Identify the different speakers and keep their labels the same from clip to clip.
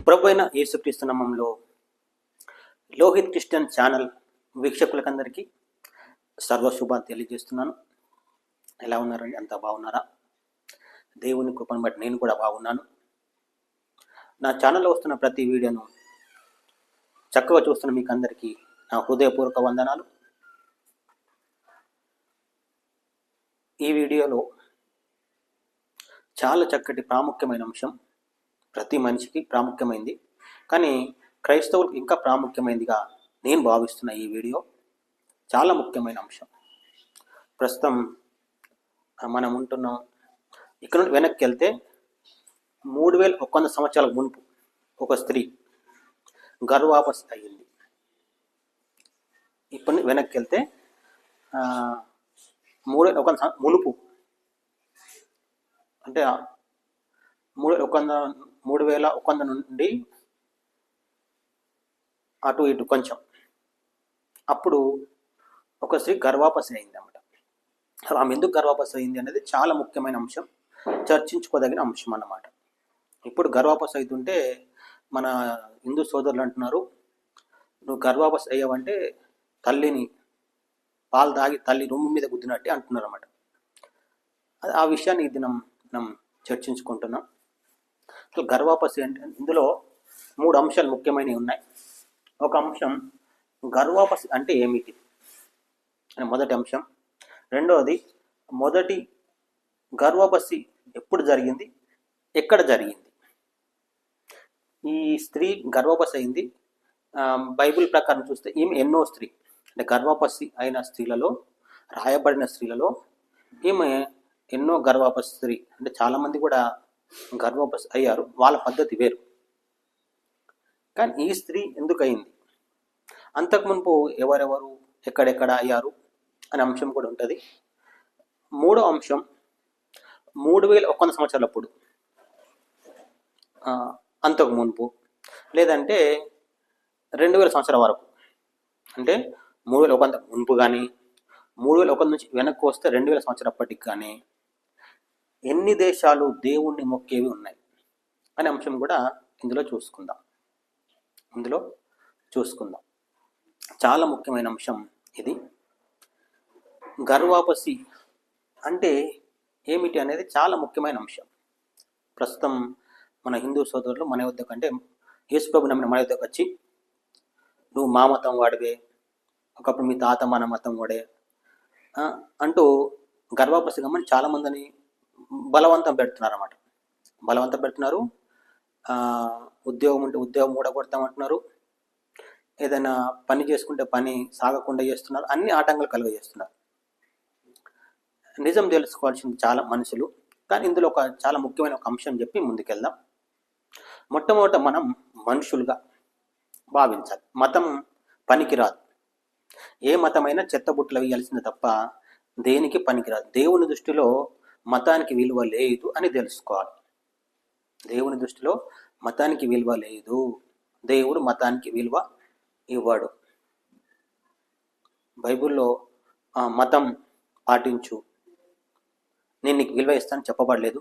Speaker 1: ప్రభువైన యేసుక్రీస్తు నామములో లోహిత్ క్రిస్టియన్ ఛానల్ వీక్షకులకందరికీ సర్వశుభాలు తెలియజేస్తున్నాను. ఎలా ఉన్నారండి? అంతా బాగున్నారా? దేవుని కృపను బట్టి నేను కూడా బాగున్నాను. నా ఛానల్లో వస్తున్న ప్రతి వీడియోను చక్కగా చూస్తున్న మీకు అందరికీ నా హృదయపూర్వక వందనాలు. ఈ వీడియోలో చాలా చక్కటి ప్రాముఖ్యమైన అంశం, ప్రతి మనిషికి ప్రాముఖ్యమైంది, కానీ క్రైస్తవులకు ఇంకా ప్రాముఖ్యమైనదిగా నేను భావిస్తున్న ఈ వీడియో చాలా ముఖ్యమైన అంశం. ప్రస్తుతం మనం ఉంటున్నాం, ఇక్కడ నుండి వెనక్కి వెళ్తే 3100 సంవత్సరాల మునుపు ఒక స్త్రీ గర్భవాపస్ అయ్యింది. ఇప్పుడు వెనక్కి వెళ్తే 3100 మునుపు అంటే 3100 నుండి అటు ఇటు కొంచెం అప్పుడు ఒక స్త్రీ గర్భవాపస్ అయింది అన్నమాట. ఆమె ఎందుకు గర్భవాపస్ అయింది అనేది చాలా ముఖ్యమైన అంశం, చర్చించుకోదగిన అంశం అన్నమాట. ఇప్పుడు గర్భవాపస్ అవుతుంటే మన హిందూ సోదరులు అంటున్నారు, నువ్వు గర్భవాపస్ అయ్యావంటే తల్లిని పాలు తాగి తల్లి రొమ్ము మీద గుద్దినట్టే అంటున్నారు అన్నమాట. ఆ విషయాన్ని ఇది మనం చర్చించుకుంటున్నాం. అసలు గర్భవాపస్ అంటే ఇందులో 3 అంశాలు ముఖ్యమైనవి ఉన్నాయి. ఒక అంశం గర్భవాపస్ అంటే ఏమిటి అని మొదటి అంశం. రెండవది మొదటి గర్భవాపసి ఎప్పుడు జరిగింది, ఎక్కడ జరిగింది. ఈ స్త్రీ గర్భవాపసి అయింది, బైబిల్ ప్రకారం చూస్తే ఈమె ఎన్నో స్త్రీ అంటే గర్భవాపసి అయిన స్త్రీలలో, రాయబడిన స్త్రీలలో ఈమె ఎన్నో గర్భవాపసి స్త్రీ. అంటే చాలామంది కూడా గర్భవాపసి అయ్యారు, వాళ్ళ పద్ధతి వేరు. కానీ ఈ స్త్రీ ఎందుకు అయింది, అంతకుముందు ఎవరెవరు ఎక్కడెక్కడ అయ్యారు అనే అంశం కూడా ఉంటుంది. మూడో అంశం 3100 సంవత్సరాలప్పుడు, అంతకు మునుపు, లేదంటే 2000 సంవత్సరాల వరకు. అంటే 3100 మునుపు కానీ 3100 నుంచి వెనక్కి వస్తే 2000 సంవత్సరాలప్పటికి కానీ ఎన్ని దేశాలు దేవుణ్ణి మొక్కేవి ఉన్నాయి అనే అంశం కూడా ఇందులో చూసుకుందాం. చాలా ముఖ్యమైన అంశం ఇది. గర్భవాపసి అంటే ఏమిటి అనేది చాలా ముఖ్యమైన అంశం. ప్రస్తుతం మన హిందూ సోదరులు మన వద్దకు, అంటే యేసుప్రభు నమ్మిన మన వద్దకు వచ్చి, నువ్వు మా మతం వాడివే, ఒకప్పుడు మీ తాత మన మతం వాడే అంటూ గర్భవాపసి గమ్మని చాలామందిని బలవంతం పెడుతున్నారు. ఉద్యోగం ఉంటే ఉద్యోగం ఊడగొడతామంటున్నారు, ఏదైనా పని చేసుకుంటే పని సాగకుండా చేస్తున్నారు, అన్ని ఆటంకాలు కలుగజేస్తున్నారు. నిజం తెలుసుకోవాల్సింది చాలా మనుషులు, కానీ ఇందులో ఒక చాలా ముఖ్యమైన ఒక అంశం చెప్పి ముందుకెళ్దాం. మొట్టమొదట మనం మనుషులుగా భావించాలి. మతం పనికిరాదు, ఏ మతమైనా చెత్తబుట్టలు వేయాల్సింది తప్ప దేనికి పనికిరాదు. దేవుని దృష్టిలో మతానికి విలువ లేదు అని తెలుసుకోవాలి. దేవుని దృష్టిలో మతానికి విలువ లేదు, దేవుడు మతానికి విలువ ఇవ్వడు. బైబిల్లో మతం పాటించు, నేను నీకు విలువ ఇస్తాను చెప్పబడలేదు.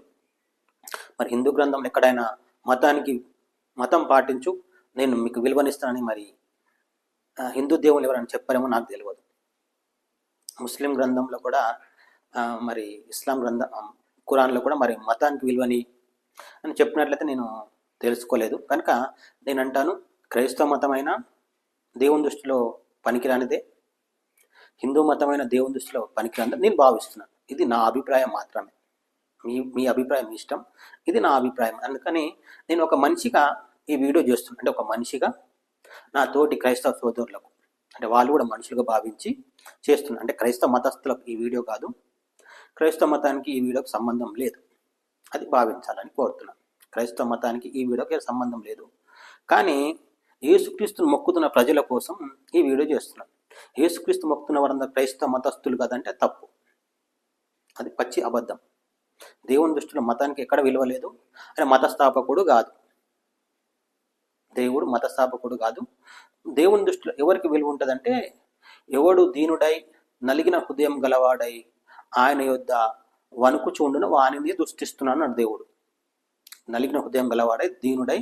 Speaker 1: మరి హిందూ గ్రంథంలో ఎక్కడైనా మతం పాటించు, నేను మీకు విలువనిస్తానని మరి హిందూ దేవుళ్ళు ఎవరైనా చెప్పారేమో నాకు తెలియదు. ముస్లిం గ్రంథంలో కూడా మరి ఇస్లాం ఖురాన్లో కూడా మరి మతానికి విలువని అని చెప్పినట్లయితే నేను తెలుసుకోలేదు. కనుక నేను అంటాను, క్రైస్తవ మతమైన దేవుని దృష్టిలో పనికిరానిదే, హిందూ మతమైన దేవుని దృష్టిలో పనికిరానిదే నేను భావిస్తున్నాను. ఇది నా అభిప్రాయం మాత్రమే, మీ అభిప్రాయం ఇష్టం, ఇది నా అభిప్రాయం. అందుకని నేను ఒక మనిషిగా ఈ వీడియో చేస్తున్నాను. అంటే ఒక మనిషిగా నా తోటి క్రైస్తవ సోదరులకు, అంటే వాళ్ళు కూడా మనుషులుగా భావించి చేస్తున్నాను. అంటే క్రైస్తవ మతస్థులకు ఈ వీడియో కాదు, క్రైస్తవ మతానికి ఈ వీడియోకి సంబంధం లేదు, అది భావించాలని కోరుతున్నాను. క్రైస్తవ మతానికి ఈ వీడియోకి సంబంధం లేదు, కానీ యేసుక్రీస్తుని మొక్కుతున్న ప్రజల కోసం ఈ వీడియో చేస్తున్నాను. యేసుక్రీస్తు మొక్కుతున్న వారందరూ క్రైస్తవ మతస్థులు కదంటే తప్పు, అది పచ్చి అబద్ధం. దేవుని దృష్టిలో మతానికి ఎక్కడ విలువ లేదు. ఆయన మతస్థాపకుడు కాదు, దేవుడు మతస్థాపకుడు కాదు. దేవుని దృష్టిలో ఎవరికి విలువ ఉంటుందంటే, ఎవడు దీనుడై నలిగిన హృదయం గలవాడై ఆయన యొద్ద వణుకుచుండును వాని మీద దృష్టిస్తున్నాను దేవుడు. నలిగిన హృదయం గలవాడై దీనుడై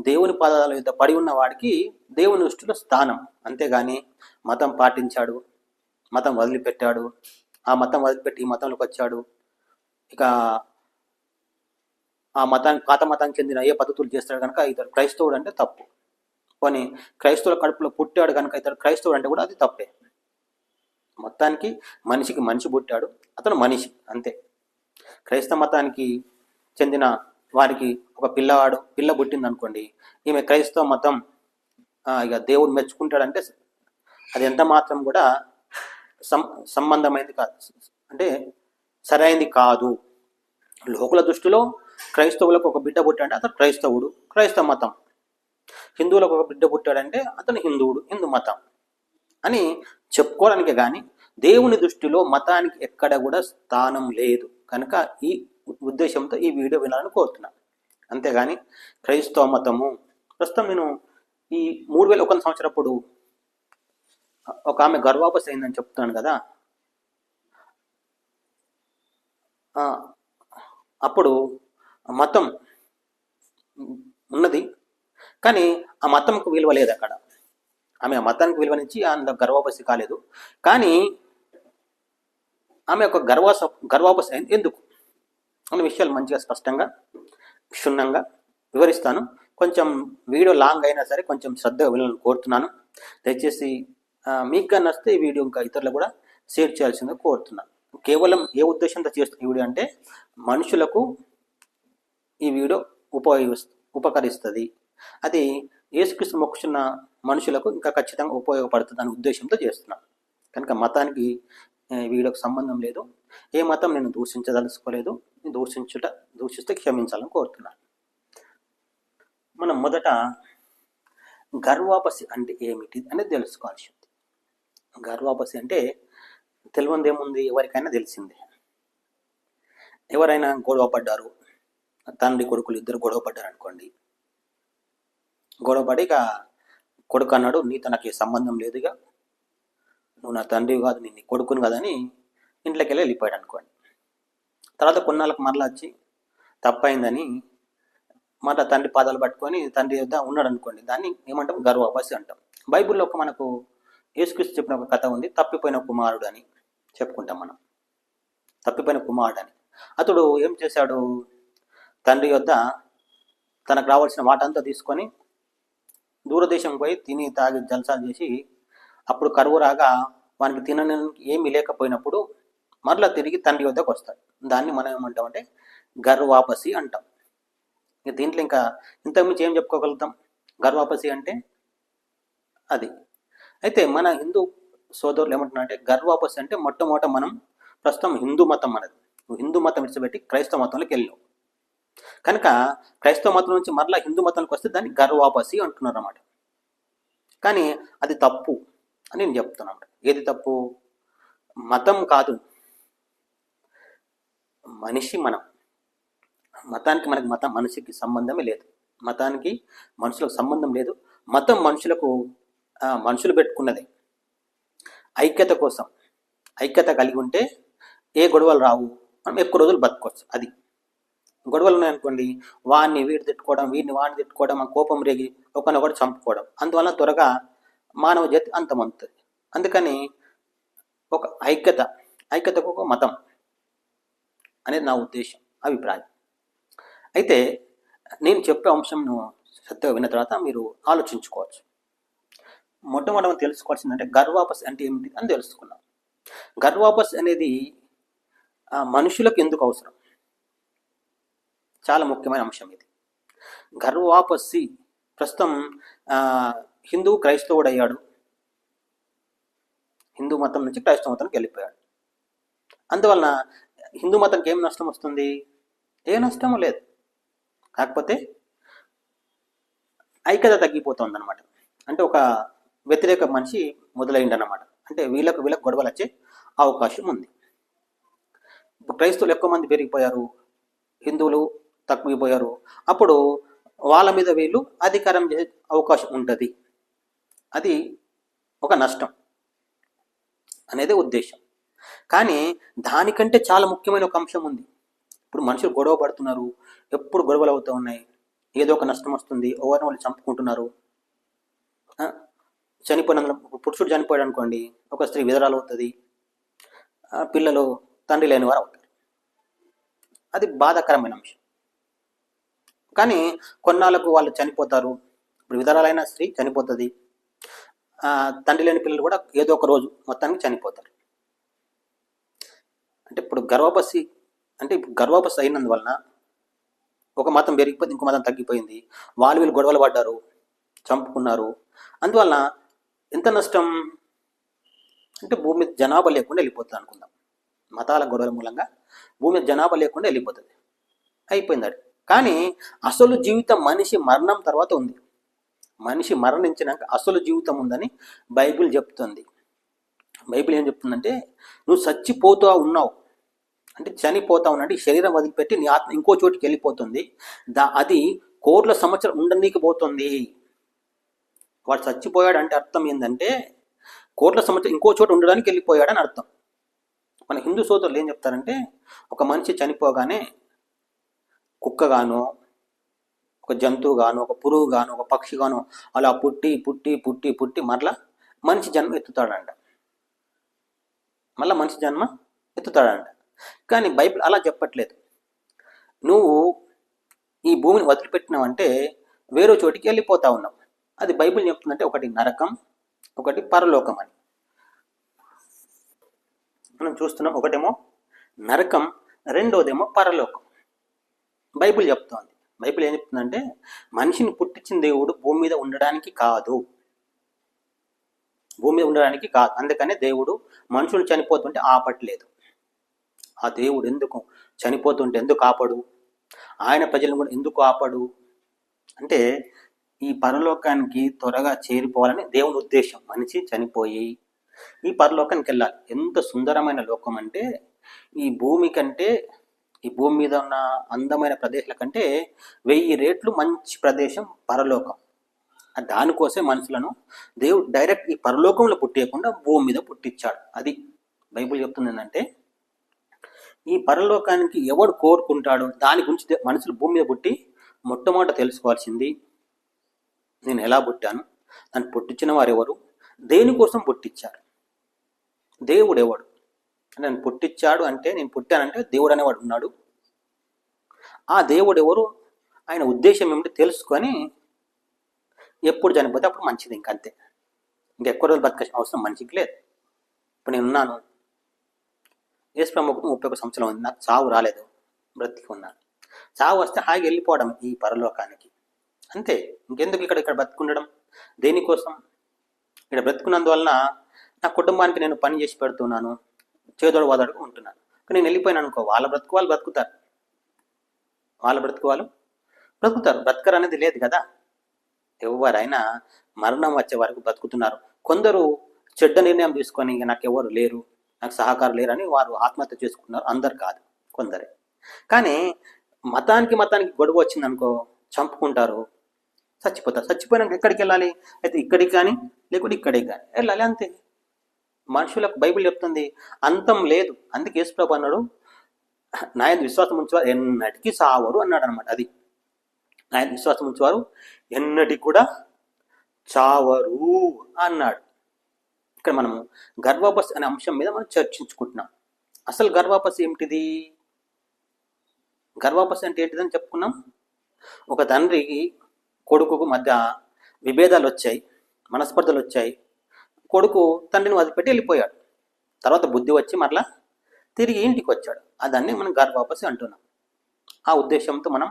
Speaker 1: దేవుని పాదాల మీద పడి ఉన్న వాడికి దేవుని దృష్టిలో స్థానం. అంతేగాని మతం పాటించాడు, మతం వదిలిపెట్టాడు, ఆ మతం వదిలిపెట్టి ఈ మతంలోకి వచ్చాడు, ఇక ఆ మతానికి పాత మతానికి చెందిన ఏ పద్ధతులు చేస్తాడు కనుక ఇతడు క్రైస్తవుడు అంటే తప్పు. పోనీ క్రైస్తవుల కడుపులో పుట్టాడు కనుక ఇతడు క్రైస్తవుడు అంటే కూడా అది తప్పే. మొత్తానికి మనిషికి మనిషి పుట్టాడు, అతను మనిషి అంతే. క్రైస్తవ మతానికి చెందిన వారికి ఒక పిల్ల పుట్టింది అనుకోండి, ఈమె క్రైస్తవ మతం ఇక దేవుడు మెచ్చుకుంటాడంటే అది ఎంత మాత్రం కూడా సంబంధమైంది కాదు, అంటే సరైనది కాదు. లోకుల దృష్టిలో క్రైస్తవులకు ఒక బిడ్డ పుట్టాడంటే అతను క్రైస్తవుడు, క్రైస్తవ మతం. హిందువులకు ఒక బిడ్డ పుట్టాడంటే అతను హిందువుడు, హిందూ మతం అని చెప్పుకోవడానికే కానీ దేవుని దృష్టిలో మతానికి ఎక్కడ కూడా స్థానం లేదు. కనుక ఈ ఉద్దేశంతో ఈ వీడియో వినాలని కోరుతున్నాను. అంతేగాని క్రైస్తవ మతము ప్రస్తుతం నేను ఈ 2001 సంవత్సరప్పుడు ఒక ఆమె గర్భాపసి అయిందని చెప్తున్నాను కదా, అప్పుడు మతం ఉన్నది కానీ ఆ మతంకు విలువ లేదు అక్కడ. ఆమె ఆ మతానికి విలువనిచ్చి అంత గర్భాపసి కాలేదు, కానీ ఆమె ఒక గర్భాపసి అయింది ఎందుకు అనే విషయాలు మంచిగా స్పష్టంగా క్షుణ్ణంగా వివరిస్తాను. కొంచెం వీడియో లాంగ్ అయినా సరే కొంచెం శ్రద్ధగా వినాలని కోరుతున్నాను. దయచేసి మీకు నచ్చితే ఈ వీడియో ఇంకా ఇతరులు కూడా షేర్ చేయాల్సిందిగా కోరుతున్నాను. కేవలం ఏ ఉద్దేశంతో చేస్తున్న ఈ వీడియో అంటే మనుషులకు ఈ వీడియో ఉపకరిస్తుంది, అది యేసుక్రీస్తు మొక్కుచున్న మనుషులకు ఇంకా ఖచ్చితంగా ఉపయోగపడుతుంది అనే ఉద్దేశంతో చేస్తున్నాను. కనుక మతానికి వీడియోకి సంబంధం లేదు, ఏ మతం నేను దూషించదలుచుకోలేదు, దూషిస్తే క్షమించాలని కోరుతున్నాను. మనం మొదట గర్వాపసి అంటే ఏమిటి అనేది తెలుసుకోవాల్సి ఉంది. గర్వాపసి అంటే తెలియదేముంది, ఎవరికైనా తెలిసిందే. ఎవరైనా గొడవ పడ్డారు, తండ్రి కొడుకులు ఇద్దరు గొడవ పడ్డారు అనుకోండి, గొడవపడి ఇక కొడుకు అన్నాడు నీతో నాకు సంబంధం లేదుగా, నువ్వు నా తండ్రి కాదు, నేను నీ కొడుకుని కదని ఇంట్లోకి వెళ్ళిపోయాడు అనుకోండి. తర్వాత కొన్నాళ్ళకి మరలా వచ్చి తప్పైందని మరలా తండ్రి పాదాలు పట్టుకొని తండ్రి యొద్ద ఉన్నాడు అనుకోండి, దాన్ని ఏమంటాం గర్వాపసి అంటాం. బైబిల్లో ఒక మనకు యేసుక్రీస్తు చెప్పిన ఒక కథ ఉంది, తప్పిపోయిన కుమారుడు అని చెప్పుకుంటాం మనం. తప్పిపోయిన కుమారుడు అని అతడు ఏం చేశాడు, తండ్రి యొద్ద తనకు రావాల్సిన వాటంతా తీసుకొని దూరదేశం పోయి తిని తాగి జల్సాలు చేసి అప్పుడు కరువు రాగా వానికి తినడానికి ఏమీ లేకపోయినప్పుడు మరలా తిరిగి తండ్రి వద్దకు వస్తాడు. దాన్ని మనం ఏమంటామంటే గర్వాపసి అంటాం. దీంట్లో ఇంకా ఇంతకుమించి ఏం చెప్పుకోగలుగుతాం గర్వాపసి అంటే అది. అయితే మన హిందూ సోదరులు ఏమంటున్నారంటే గర్వాపసి అంటే మొట్టమొదట మనం ప్రస్తుతం హిందూ మతం మనది, హిందూ మతం విడిచిపెట్టి క్రైస్తవ మతంలోకి వెళ్ళాం కనుక క్రైస్తవ మతం నుంచి మరలా హిందూ మతానికి వస్తే దాన్ని గర్వాపసి అంటున్నారు అన్నమాట. కానీ అది తప్పు అని నేను చెప్తున్నాను. ఏది తప్పు? మతం కాదు, మనిషి మనం. మతానికి మనిషికి సంబంధమే లేదు, మతానికి మనుషులకు సంబంధం లేదు. మతం మనుషులు పెట్టుకున్నదే ఐక్యత కోసం. ఐక్యత కలిగి ఉంటే ఏ గొడవలు రావు, మనం ఎక్కువ రోజులు బతకొచ్చు. అది గొడవలు ఉన్నాయనుకోండి, వీడు తిట్టుకోవడం, వాడిని తిట్టుకోవడం, ఆ కోపం రేగి ఒకరినొకటి చంపుకోవడం, అందువల్ల త్వరగా మానవ జాతి అంతమవుతుంది. అందుకని ఒక ఐక్యతకు ఒక మతం అనేది నా ఉద్దేశం, అభిప్రాయం. అయితే నేను చెప్పే అంశంను శ్రద్ధగా విన్న తర్వాత మీరు ఆలోచించుకోవచ్చు. మొట్టమొదటి తెలుసుకోవాల్సిందంటే గర్వాపసి అంటే ఏమిటి అని తెలుసుకున్నాం. గర్వాపసి అనేది మనుషులకు ఎందుకు అవసరం, చాలా ముఖ్యమైన అంశం ఇది. గర్వాపసి ప్రస్తుతం హిందూ క్రైస్తవుడు అయ్యాడు, హిందూ మతం నుంచి క్రైస్తవ మతానికి వెళ్ళిపోయాడు. అందువలన హిందూ మతానికి ఏం నష్టం వస్తుంది? ఏ నష్టము లేదు. కాకపోతే ఐక్యత తగ్గిపోతుంది అనమాట. అంటే ఒక వ్యతిరేక మనిషి మొదలైందన్నమాట. అంటే వీళ్ళకు గొడవలు వచ్చే అవకాశం ఉంది. క్రైస్తవులు ఎక్కువ మంది పెరిగిపోయారు, హిందువులు తక్కువైపోయారు. అప్పుడు వాళ్ళ మీద వీళ్ళు అధికారం చేసే అవకాశం ఉంటుంది. అది ఒక నష్టం అనేది ఉద్దేశం. కానీ దానికంటే చాలా ముఖ్యమైన ఒక అంశం ఉంది. ఇప్పుడు మనుషులు గొడవ పడుతున్నారు, ఎప్పుడు గొడవలు అవుతూ ఉన్నాయి, ఏదో ఒక నష్టం వస్తుంది, ఎవరిని వాళ్ళు చంపుకుంటున్నారు. చనిపోయిన పురుషుడు చనిపోయాడు అనుకోండి, ఒక స్త్రీ విధరాలు అవుతుంది, పిల్లలు తండ్రి లేని వారు అవుతారు. అది బాధాకరమైన అంశం. కానీ కొన్నాళ్ళకు వాళ్ళు చనిపోతారు. ఇప్పుడు విధరాలైన స్త్రీ చనిపోతుంది, తండ్రి లేని పిల్లలు కూడా ఏదో ఒక రోజు మొత్తానికి చనిపోతారు. అంటే ఇప్పుడు గర్భవతి అయినందువలన ఒక మతం పెరిగిపోయింది, ఇంకో మతం తగ్గిపోయింది, వీళ్ళు గొడవలు పడ్డారు, చంపుకున్నారు. అందువలన ఎంత నష్టం అంటే భూమి మీద జనాభా లేకుండా వెళ్ళిపోతుంది అనుకుందాం. మతాల గొడవల మూలంగా భూమి మీద జనాభా లేకుండా వెళ్ళిపోతుంది, అయిపోయింది అది. కానీ అసలు జీవితం మనిషి మరణం తర్వాత ఉంది. మనిషి మరణించినాక అసలు జీవితం ఉందని బైబిల్ చెప్తుంది. బైబిల్ ఏం చెప్తుందంటే, నువ్వు చచ్చిపోతూ ఉన్నావు అంటే చనిపోతా ఉన్నట్టు ఈ శరీరం వదిలిపెట్టి నీ ఆత్మ ఇంకో చోటికి వెళ్ళిపోతుంది. అది కోట్ల సంవత్సరం ఉండనీకి పోతుంది. వాడు చచ్చిపోయాడు అంటే అర్థం ఏంటంటే కోట్ల సంవత్సరం ఇంకో చోట ఉండడానికి వెళ్ళిపోయాడని అర్థం. మన హిందూ సోదరులు ఏం చెప్తారంటే, ఒక మనిషి చనిపోగానే కుక్కగానో, ఒక జంతువుగానో, ఒక పురుగుగానో, ఒక పక్షిగానో అలా పుట్టి పుట్టి పుట్టి పుట్టి మరలా మనిషి జన్మ ఎత్తుతాడంట. మళ్ళీ మనిషి జన్మ ఎత్తుతాడంట. కానీ బైబిల్ అలా చెప్పట్లేదు. నువ్వు ఈ భూమిని వదిలిపెట్టినావంటే వేరే చోటికి వెళ్ళిపోతా ఉన్నావు. అది బైబిల్ చెప్తుందంటే ఒకటి నరకం, ఒకటి పరలోకం అని మనం చూస్తున్నాం. ఒకటేమో నరకం, రెండోదేమో పరలోకం. బైబిల్ చెప్తోంది. బైబిల్ ఏం చెప్తుందంటే, మనిషిని పుట్టించిన దేవుడు భూమి మీద ఉండడానికి కాదు, భూమి మీద ఉండడానికి కాదు. అందుకనే దేవుడు మనుషులు చనిపోతుంటే ఆపట్లేదు. ఆ దేవుడు ఎందుకు చనిపోతుంటే ఎందుకు ఆపడు, ఆయన ప్రజలను కూడా ఎందుకు ఆపడు అంటే, ఈ పరలోకానికి త్వరగా చేరిపోవాలని దేవుని ఉద్దేశం. మనిషి చనిపోయి ఈ పరలోకానికి వెళ్ళాలి. ఎంత సుందరమైన లోకం అంటే, ఈ భూమి కంటే, ఈ భూమి మీద ఉన్న అందమైన ప్రదేశాల కంటే 1000 రెట్లు మంచి ప్రదేశం పరలోకం. దానికోసం మనుషులను దేవుడు డైరెక్ట్ ఈ పరలోకంలో పుట్టేయకుండా భూమి మీద పుట్టించాడు. అది బైబిల్ చెప్తుంది. ఏంటంటే, ఈ పరలోకానికి ఎవడు కోరుకుంటాడో దాని గురించి మనుషులు భూమి మీద పుట్టి మొట్టమొదట తెలుసుకోవాల్సింది, నేను ఎలా పుట్టాను, నన్ను పుట్టించిన వారు ఎవరు, దేనికోసం పుట్టించారు, దేవుడు ఎవడు, నన్ను పుట్టించాడు అంటే, నేను పుట్టానంటే దేవుడు అనేవాడు ఉన్నాడు. ఆ దేవుడు ఎవరు, ఆయన ఉద్దేశం ఏమిటి తెలుసుకొని ఎప్పుడు చనిపోతే అప్పుడు మంచిది. ఇంకంతే. ఇంకెక్కువ రోజులు బతకాల్సిన అవసరం మనిషికి లేదు. ఇప్పుడు నేను ఉన్నాను, యేసుప్రభువుకు 31 సంవత్సరం ఉంది, నాకు చావు రాలేదు, బ్రతికి ఉన్నాను. చావు వస్తే హాయిగా వెళ్ళిపోవడం ఈ పరలోకానికి, అంతే. ఇంకెందుకు ఇక్కడ బతుకుండడం, దేనికోసం? ఇక్కడ బ్రతుకున్నందువలన నా కుటుంబానికి నేను పని చేసి పెడుతున్నాను, చేదోడు వాదోడుగా ఉంటున్నాను. కానీ నేను వెళ్ళిపోయినా అనుకో, వాళ్ళ బ్రతుకు వాళ్ళు బ్రతుకుతారు, వాళ్ళ బ్రతుకు వాళ్ళు బ్రతుకుతారు. బ్రతకరు అనేది లేదు కదా. ఎవరైనా మరణం వచ్చే వరకు బ్రతుకుతున్నారు. కొందరు చెడ్డ నిర్ణయం తీసుకొని నాకు ఎవరు లేరు, నాకు సహకారం లేరని వారు ఆత్మహత్య చేసుకున్నారు. అందరు కాదు, కొందరే. కానీ మతానికి గొడవ వచ్చిందనుకో, చంపుకుంటారు, చచ్చిపోతారు. చచ్చిపోయినాక ఎక్కడికి వెళ్ళాలి? అయితే ఇక్కడికి కానీ లేకుంటే ఇక్కడికి కానీ వెళ్ళాలి, అంతే. మనుషులకు బైబిల్ చెప్తుంది అంతం లేదు. అందుకే యేసుప్రభువు అన్నాడు, నా యందు విశ్వాసం ఉంచేవారు ఎన్నటికీ సావరు అన్నాడు అనమాట. అది నా యందు విశ్వాసం ఉంచేవారు ఎన్నటికి కూడా చావరు అన్నాడు. ఇక్కడ మనము గర్భాపసి అనే అంశం మీద మనం చర్చించుకుంటున్నాం. అసలు గర్భాపసి ఏమిటిది? గర్భాపసి అంటే ఏంటిదని చెప్పుకున్నాం. ఒక తండ్రికి కొడుకుకు మధ్య విభేదాలు వచ్చాయి, మనస్పర్ధలు వచ్చాయి. కొడుకు తండ్రిని వదిలిపెట్టి వెళ్ళిపోయాడు. తర్వాత బుద్ధి వచ్చి మరలా తిరిగి ఇంటికి వచ్చాడు. అదాన్ని మనం గర్భాపసి అంటున్నాం. ఆ ఉద్దేశంతో మనం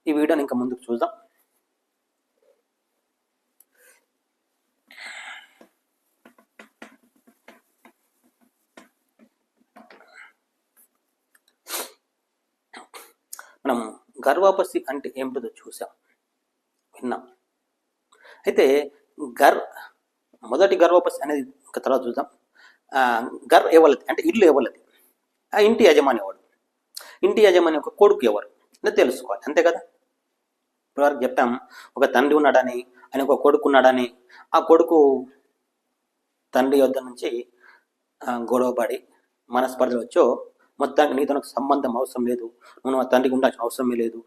Speaker 1: ఈ వీడియోని ఇంకా ముందుకు చూద్దాం. మనం గర్భాపసి అంటే ఏమిటో చూసాం, విన్నాం. అయితే మొదటి గర్భాపసి అనేది ఒక తర్వాత చూద్దాం. ఎవరిది అంటే ఇల్లు ఎవరిది, ఆ ఇంటి యజమాని ఎవడు, ఇంటి యజమాని యొక్క కొడుకు ఎవరు అని తెలుసుకోవాలి, అంతే కదా. ఇప్పటివరకు చెప్పాం, ఒక తండ్రి ఉన్నాడని, ఆయన ఒక కొడుకు ఉన్నాడని. ఆ కొడుకు తండ్రి వద్ద నుంచి గొడవపడి మనస్పర్ధలు వచ్చో మొత్తానికి నీతో నాకు సంబంధం అవసరం లేదు, నువ్వు నా తండ్రికి ఉండాల్సిన అవసరమే లేదు,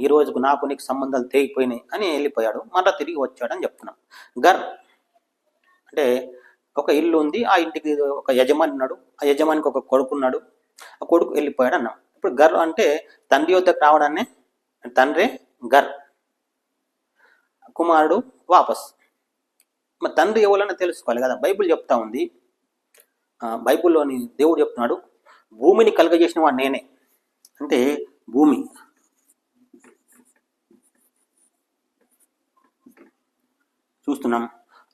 Speaker 1: ఈ రోజుకు నాకు నీకు సంబంధాలు తెగిపోయినాయి అని వెళ్ళిపోయాడు. మళ్ళీ తిరిగి వచ్చాడని చెప్తున్నాం. గర్ అంటే ఒక ఇల్లు ఉంది, ఆ ఇంటికి ఒక యజమాని ఉన్నాడు, ఆ యజమానికి ఒక కొడుకున్నాడు, ఆ కొడుకు వెళ్ళిపోయాడు అన్నాం. ఇప్పుడు గర్ అంటే తండ్రి వద్దకు రావడాన్ని తండ్రి గర్, కుమారుడు వాపస్. మరి తండ్రి ఎవరైనా తెలుసుకోవాలి కదా. బైబిల్ చెప్తా ఉంది, బైబిల్లోని దేవుడు చెప్తున్నాడు, భూమిని కలుగజేసిన వాడు నేనే. అంటే భూమి చూస్తున్నాం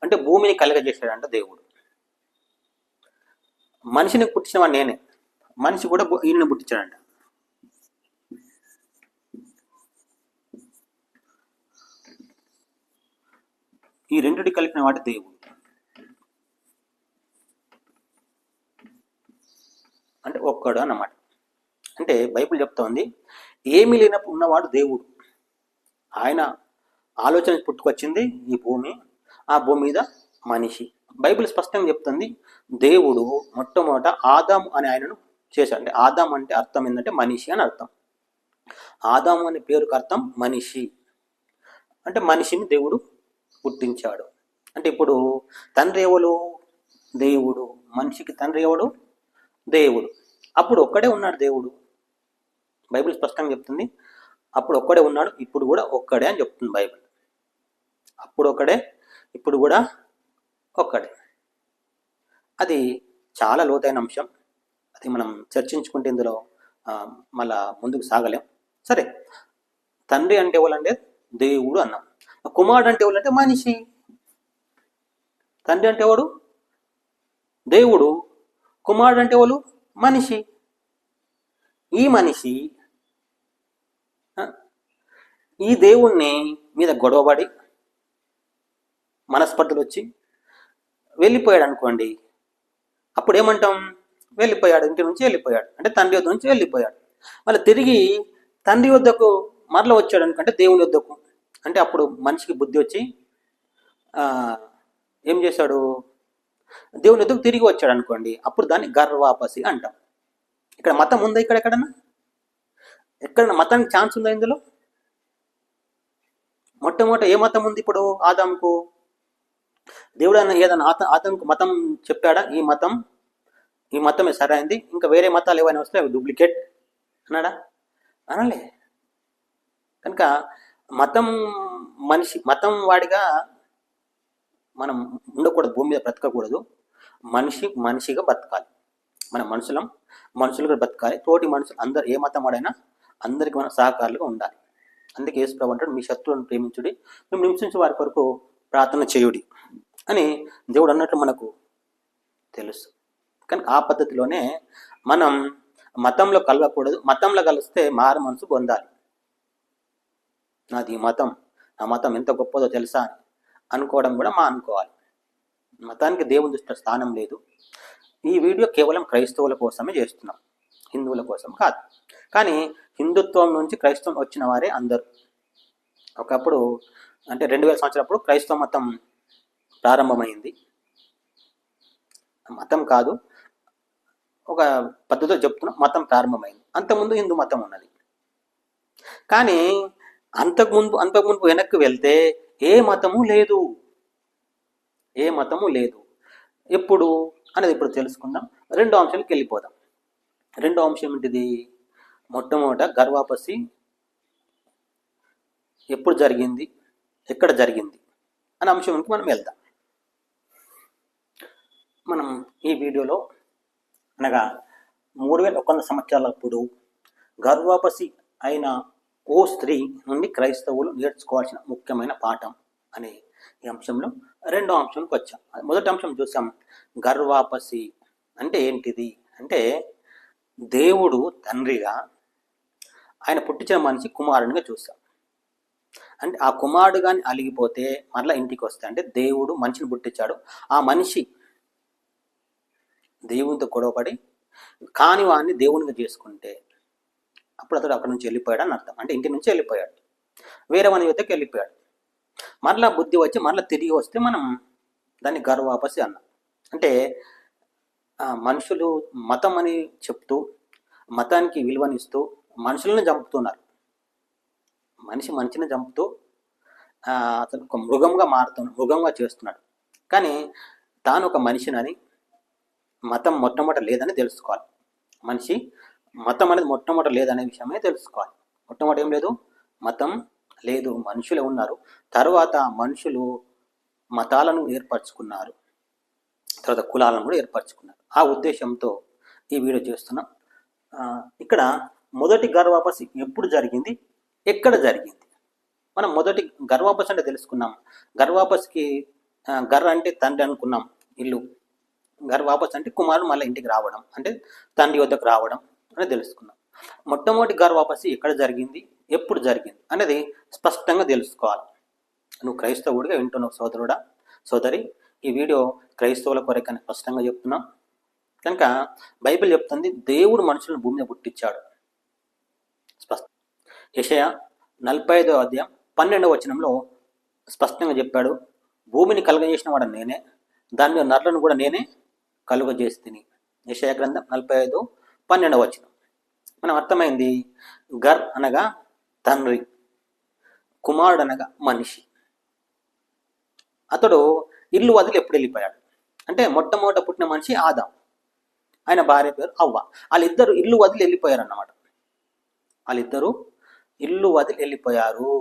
Speaker 1: అంటే భూమిని కలుగజేశాడంట దేవుడు. మనిషిని పుట్టించిన వాడు నేనే, మనిషి కూడా ఈయనని పుట్టించాడంట. ఈ రెండిటి కలిపిన వాడు దేవుడు. అంటే ఒక్కడు అన్నమాట. అంటే బైబిల్ చెప్తా ఉంది, ఏమీ లేనప్పుడు ఉన్నవాడు దేవుడు. ఆయన ఆలోచన పుట్టుకొచ్చింది ఈ భూమి, ఆ భూమి మీద మనిషి. బైబిల్ స్పష్టంగా చెప్తుంది, దేవుడు మొట్టమొదట ఆదాము అనే ఆయనను చేశాడు. అంటే ఆదాము అంటే అర్థం ఏంటంటే మనిషి అని అర్థం. ఆదాము అనే పేరుకు అర్థం మనిషి. అంటే మనిషిని దేవుడు పుట్టించాడు. అంటే ఇప్పుడు తండ్రి ఎవడు? దేవుడు. మనిషికి తండ్రి ఎవడు? దేవుడు. అప్పుడు ఒక్కడే ఉన్నాడు దేవుడు. బైబిల్ స్పష్టంగా చెప్తుంది, అప్పుడు ఒక్కడే ఉన్నాడు, ఇప్పుడు కూడా ఒక్కడే అని చెప్తుంది బైబిల్. అప్పుడు ఒక్కడే, ఇప్పుడు కూడా ఒక్కడే. అది చాలా లోతైన అంశం. అది మనం చర్చించుకుంటే ఇందులో మళ్ళా ముందుకు సాగలేం. సరే, తండ్రి అంటే ఎవరంటే దేవుడు అన్నాం. కుమారుడు అంటే ఎవరంటే మనిషి. తండ్రి అంటే ఎవడు? దేవుడు. కుమారుడు అంటే ఎవరు? మనిషి. ఈ మనిషి ఈ దేవుణ్ణి మీద గొడవపడి మనస్పర్ధలు వచ్చి వెళ్ళిపోయాడు అనుకోండి. అప్పుడు ఏమంటాం? వెళ్ళిపోయాడు, ఇంటి నుంచి వెళ్ళిపోయాడు, అంటే తండ్రి వద్ద నుంచి వెళ్ళిపోయాడు. మళ్ళీ తిరిగి తండ్రి వద్దకు మరల వచ్చాడు అనుకుంటే దేవుని వద్దకు. అంటే అప్పుడు మనిషికి బుద్ధి వచ్చి ఏం చేశాడు? దేవుని వద్దకు తిరిగి వచ్చాడు అనుకోండి. అప్పుడు దాన్ని గర్వాపసి అంటాం. ఇక్కడ మతం ఉందా? ఎక్కడన్నా మతానికి ఛాన్స్ ఉందా ఇందులో? మొట్టమొదట ఏ మతం ఉంది ఇప్పుడు ఆదాముకు? దేవుడు అన్న ఏదైనా ఆదాముకు మతం చెప్పాడా? ఈ మతమే సరైంది, ఇంకా వేరే మతాలు ఏవైనా వస్తే అవి డూప్లికేట్ అన్నాడా? అనలే. కనుక మతం వాడిగా మనం ఉండకూడదు, భూమి మీద బ్రతకకూడదు. మనిషిగా బతకాలి. మన మనుషులుగా బతకాలి. తోటి మనుషులు అందరు ఏ మతం వాడైనా అందరికి మన సహకారులుగా ఉండాలి. అందుకే యేసు ప్రభువు అంటాడు, మీ శత్రువులను ప్రేమించుడి, మేము హింసించి వారి కొరకు ప్రార్థన చేయుడి అని దేవుడు అన్నట్లు మనకు తెలుసు. కానీ ఆ పద్ధతిలోనే మనం మతంలో కలవకూడదు. మతంలో కలిస్తే మారు మనసు పొందాలి. నాది మతం, నా మతం ఎంత గొప్పదో తెలుసా అనుకోవడం కూడా అనుకోవాలి. మతానికి దేవుని దృష్టిలో స్థానం లేదు. ఈ వీడియో కేవలం క్రైస్తవుల కోసమే చేస్తున్నాం, హిందువుల కోసం కాదు. కానీ హిందుత్వం నుంచి క్రైస్తవం వచ్చిన వారే అందరూ. ఒకప్పుడు అంటే 2000 సంవత్సరాలప్పుడు క్రైస్తవ మతం ప్రారంభమైంది. మతం కాదు, ఒక పద్ధతిలో చెప్తున్నాం, మతం ప్రారంభమైంది. అంతకుముందు హిందూ మతం ఉన్నది. కానీ అంతకుముందు వెనక్కి వెళ్తే ఏ మతము లేదు. ఎప్పుడు అనేది ఇప్పుడు తెలుసుకుందాం. రెండో అంశానికి వెళ్ళిపోదాం. రెండో అంశం ఏంటిది? మొట్టమొదట గర్వాపసి ఎప్పుడు జరిగింది, ఎక్కడ జరిగింది అనే అంశానికి మనం వెళ్దాం. మనం ఈ వీడియోలో అనగా 3100 సంవత్సరాలప్పుడు గర్వాపసి అయిన ఓ స్త్రీ నుండి క్రైస్తవులు నేర్చుకోవాల్సిన ముఖ్యమైన పాఠం అనే ఈ అంశంలో రెండో అంశంకి వచ్చాం. మొదటి అంశం చూసాం, గర్వాపసి అంటే ఏంటిది అంటే దేవుడు తండ్రిగా ఆయన పుట్టించిన మనిషి కుమారునిగా చూసాం. అంటే ఆ కుమారుడు కానీ అలిగిపోతే మరలా ఇంటికి వస్తే, అంటే దేవుడు మనిషిని పుట్టించాడు, ఆ మనిషి దేవునితో గొడవపడి కాని వాడిని దేవునిగా చేసుకుంటే అప్పుడు అతడు అక్కడి నుంచి వెళ్ళిపోయాడు అని అర్థం. అంటే ఇంటి నుంచి వెళ్ళిపోయాడు, వేరే వాని యుద్ధకి వెళ్ళిపోయాడు. మరలా బుద్ధి వచ్చి మరలా తిరిగి వస్తే మనం దాన్ని గర్వాపసి అన్నాం. అంటే మనుషులు మతం అని చెప్తూ మతానికి విలువనిస్తూ మనుషులను చంపుతున్నారు. మనిషిని చంపుతూ అతను ఒక మృగంగా చేస్తున్నాడు. కానీ తాను ఒక మనిషినని, మతం మొట్టమొదట లేదని తెలుసుకోవాలి. మనిషి మతం అనేది మొట్టమొదట లేదనే విషయమే తెలుసుకోవాలి. మొట్టమొదటి ఏం లేదు, మతం లేదు, మనుషులే ఉన్నారు. తర్వాత మనుషులు మతాలను ఏర్పరచుకున్నారు, తర్వాత కులాలను కూడా ఏర్పరచుకున్నారు. ఆ ఉద్దేశంతో ఈ వీడియో చేస్తున్నాం. ఇక్కడ మొదటి గర్వాపసి ఎప్పుడు జరిగింది, ఎక్కడ జరిగింది? మనం మొదటి గర్వాపసి అంటే తెలుసుకున్నాం. గర్వాపసికి గర్ర అంటే తండ్రి అనుకున్నాం, ఇల్లు. గర్వాపసి అంటే కుమారుడు మళ్ళీ ఇంటికి రావడం, అంటే తండ్రి వద్దకు రావడం అని తెలుసుకున్నాం. మొట్టమొదటి గర్వాపసి ఎక్కడ జరిగింది, ఎప్పుడు జరిగింది అనేది స్పష్టంగా తెలుసుకోవాలి. నువ్వు క్రైస్తవుడిగా వింటున్నావు సోదరుడా, సోదరి. ఈ వీడియో క్రైస్తవుల కొరకని స్పష్టంగా చెప్తున్నాం. కనుక బైబిల్ చెప్తుంది దేవుడు మనుషులను భూమి మీద పుట్టించాడు. యెషయా 45వ అధ్యాయం 12వ వచనంలో స్పష్టంగా చెప్పాడు, భూమిని కలుగజేసిన వాడు నేనే, దాని మీద నరులను కూడా నేనే కలుగజేస్తిని. యెషయా గ్రంథం 45:12 వచనం. మనం అర్థమైంది, గర్ అనగా తండ్రి, కుమారుడు అనగా మనిషి. అతడు ఇల్లు వదిలి ఎప్పుడు వెళ్ళిపోయాడు అంటే మొట్టమొదట పుట్టిన మనిషి ఆదాం, ఆయన భార్య పేరు అవ్వ. వాళ్ళిద్దరు ఇల్లు వదిలి వెళ్ళిపోయారు అన్నమాట. వాళ్ళిద్దరూ ఇల్లు వదిలి వెళ్ళిపోయారు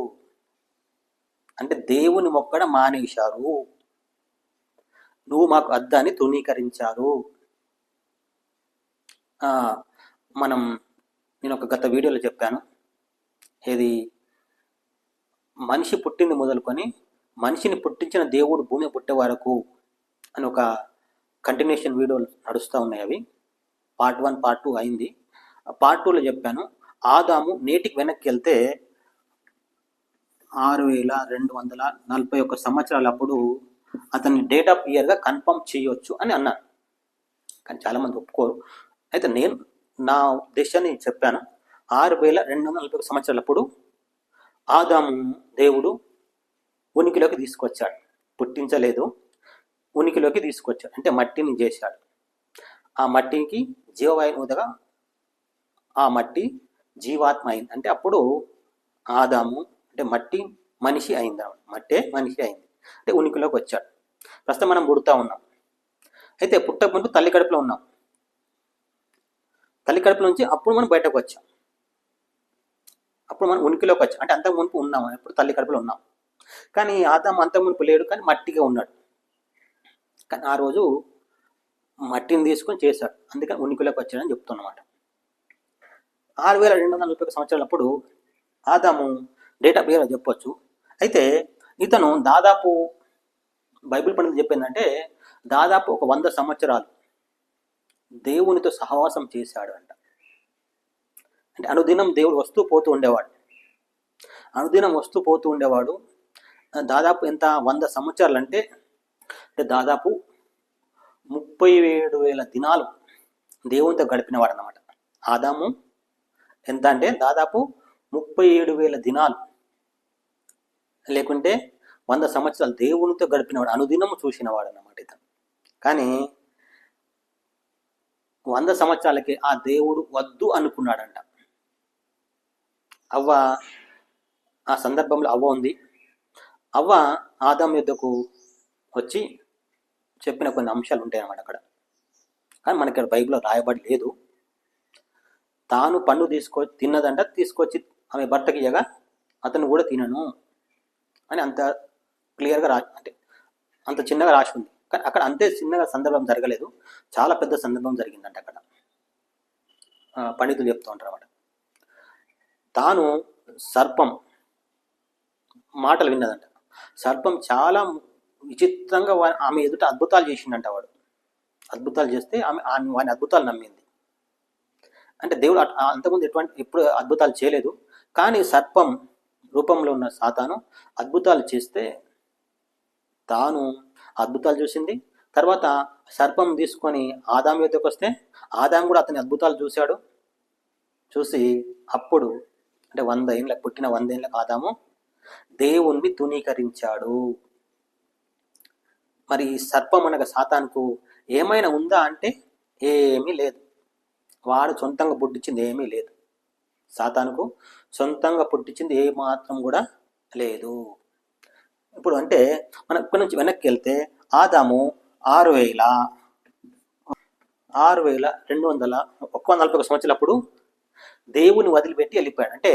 Speaker 1: అంటే దేవుని మొక్కడం మానేశారు. నువ్వు మాకు అద్దని తృణీకరించారు. నేను ఒక గత వీడియోలో చెప్పాను, ఏది మనిషి పుట్టింది మొదలుకొని మనిషిని పుట్టించిన దేవుడు భూమి పుట్టే వరకు అని ఒక కంటిన్యూషన్ వీడియోలు నడుస్తూ ఉన్నాయి. అవి పార్ట్ 1 పార్ట్ 2 అయింది. పార్ట్ 2లో చెప్పాను, ఆదాము నేటికి వెనక్కి వెళ్తే 6241 సంవత్సరాలప్పుడు అతన్ని డేట్ ఆఫ్ ఇయర్గా కన్ఫర్మ్ చేయొచ్చు అని అన్నాను. కానీ చాలామంది ఒప్పుకోరు. అయితే నేను నా ఉద్దేశాన్ని చెప్పాను. 6241 సంవత్సరాలప్పుడు ఆదాము దేవుడు ఉనికిలోకి తీసుకొచ్చాడు. పుట్టించలేదు, ఉనికిలోకి తీసుకొచ్చాడు. అంటే మట్టిని చేశాడు. ఆ మట్టికి జీవవాయువు ఊదగా ఆ మట్టి జీవాత్మ అయింది. అంటే అప్పుడు ఆదాము అంటే మట్టి మనిషి అయింది. మట్టే మనిషి అయింది అంటే ఉనికిలోకి వచ్చాడు. ప్రస్తుతం మనం పుడుతూ ఉన్నాం. అయితే పుట్టక ముందు తల్లి కడుపులో ఉన్నాం. తల్లి కడుపు నుంచి అప్పుడు మనం బయటకు వచ్చాం. అప్పుడు మనం ఉనికిలోకి వచ్చాం. అంటే అంతకు మునుపు ఉన్నాం, ఎప్పుడు తల్లి కడుపులో ఉన్నాం. కానీ ఆదాము అంతకు మునుపు లేడు, కానీ మట్టిగా ఉన్నాడు. కానీ ఆ రోజు మట్టిని తీసుకొని చేశాడు, అందుకని ఉనికిలోకి వచ్చాడని చెప్తున్నమాట. 6241 సంవత్సరాలప్పుడు ఆదాము డేట్ ఆఫ్ ఇయర్ చెప్పొచ్చు. అయితే ఇతను దాదాపు బైబిల్ పండితులు చెప్పిందంటే దాదాపు ఒక 100 సంవత్సరాలు దేవునితో సహవాసం చేశాడు అంట. అంటే అనుదినం దేవుడు వస్తూ పోతూ ఉండేవాడు. దాదాపు ఎంత 100 సంవత్సరాలు అంటే దాదాపు 37,000 దినాలు దేవునితో గడిపినవాడు అన్నమాట. ఆదాము ఎంత అంటే దాదాపు 37,000 దినాలు, లేకుంటే 100 సంవత్సరాలు దేవునితో గడిపినవాడు, అనుదినము చూసినవాడు అన్నమాట ఇతను. కానీ 100 సంవత్సరాలకి ఆ దేవుడు వద్దు అనుకున్నాడంట. అవ్వ ఆ సందర్భంలో అవ్వ ఉంది. అవ్వ ఆదాము యొద్దకు వచ్చి చెప్పిన కొన్ని అంశాలు ఉంటాయి అన్నమాట అక్కడ. కానీ మనకి ఇక్కడ బైబిల్లో రాయబడి లేదు. తాను పండు తిన్నదంట, తీసుకొచ్చి ఆమె భర్తకి ఇయ్యగా అతను కూడా తినను అని అంత క్లియర్గా అంటే అంత చిన్నగా రాసి ఉంది. కానీ అక్కడ అంతే చిన్నగా సందర్భం జరగలేదు, చాలా పెద్ద సందర్భం జరిగిందంట అక్కడ. పండితులు చెప్తూ ఉంటారు అన్నమాట. తాను సర్పం మాటలు విన్నదంట. సర్పం చాలా విచిత్రంగా ఆమె ఎదుట అద్భుతాలు చేసిందంట. వాడు అద్భుతాలు చేస్తే ఆమె వాని అద్భుతాలు నమ్మింది. అంటే దేవుడు అంతకుముందు ఎప్పుడు అద్భుతాలు చేయలేదు. కానీ సర్పం రూపంలో ఉన్న సాతాను అద్భుతాలు చేస్తే తాను అద్భుతాలు చూసింది. తర్వాత సర్పం తీసుకొని ఆదాము యొద్దకు వస్తే ఆదాము కూడా అతని అద్భుతాలు చూశాడు. చూసి అప్పుడు అంటే 100 ఏళ్ళకి పుట్టిన 100 ఏళ్ళకి ఆదాము దేవుణ్ణి తునీకరించాడు. మరి సర్పం అనగా సాతానుకు ఏమైనా ఉందా అంటే ఏమీ లేదు. వాడు సొంతంగా పుట్టించింది ఏమీ లేదు. సాతానుకు సొంతంగా పుట్టించింది ఏ మాత్రం కూడా లేదు. ఇప్పుడు అంటే మనం ఇక్కడి నుంచి వెనక్కి వెళ్తే ఆదాము 6,241 సంవత్సరాలప్పుడు దేవుని వదిలిపెట్టి వెళ్ళిపోయాడు. అంటే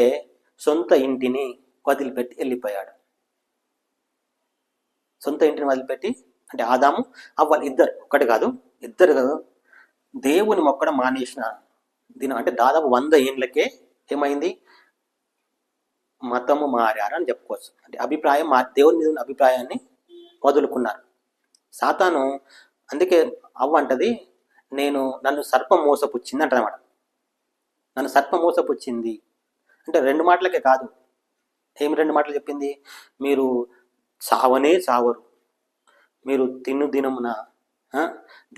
Speaker 1: సొంత ఇంటిని వదిలిపెట్టి వెళ్ళిపోయాడు. సొంత ఇంటిని వదిలిపెట్టి అంటే ఆదాము అవ్వాలి ఇద్దరు, ఒకటి కాదు ఇద్దరు కాదు, దేవుని మొక్కడం మానేసిన దినం అంటే దాదాపు 100 ఏళ్ళకే ఏమైంది, మతము మారారని చెప్పుకోవచ్చు. అంటే అభిప్రాయం దేవుని మీద ఉన్న అభిప్రాయాన్ని వదులుకున్నారు. సాతాను అందుకే అవ్వ అంటది, నన్ను సర్పం మోసపుచ్చింది అంటదన్నమాట. నన్ను సర్పం మోసపుచ్చింది అంటే 2 మాటలకే కాదు. ఏమి 2 మాటలు చెప్పింది? మీరు చావనే చావరు, మీరు తిన్ను దినమున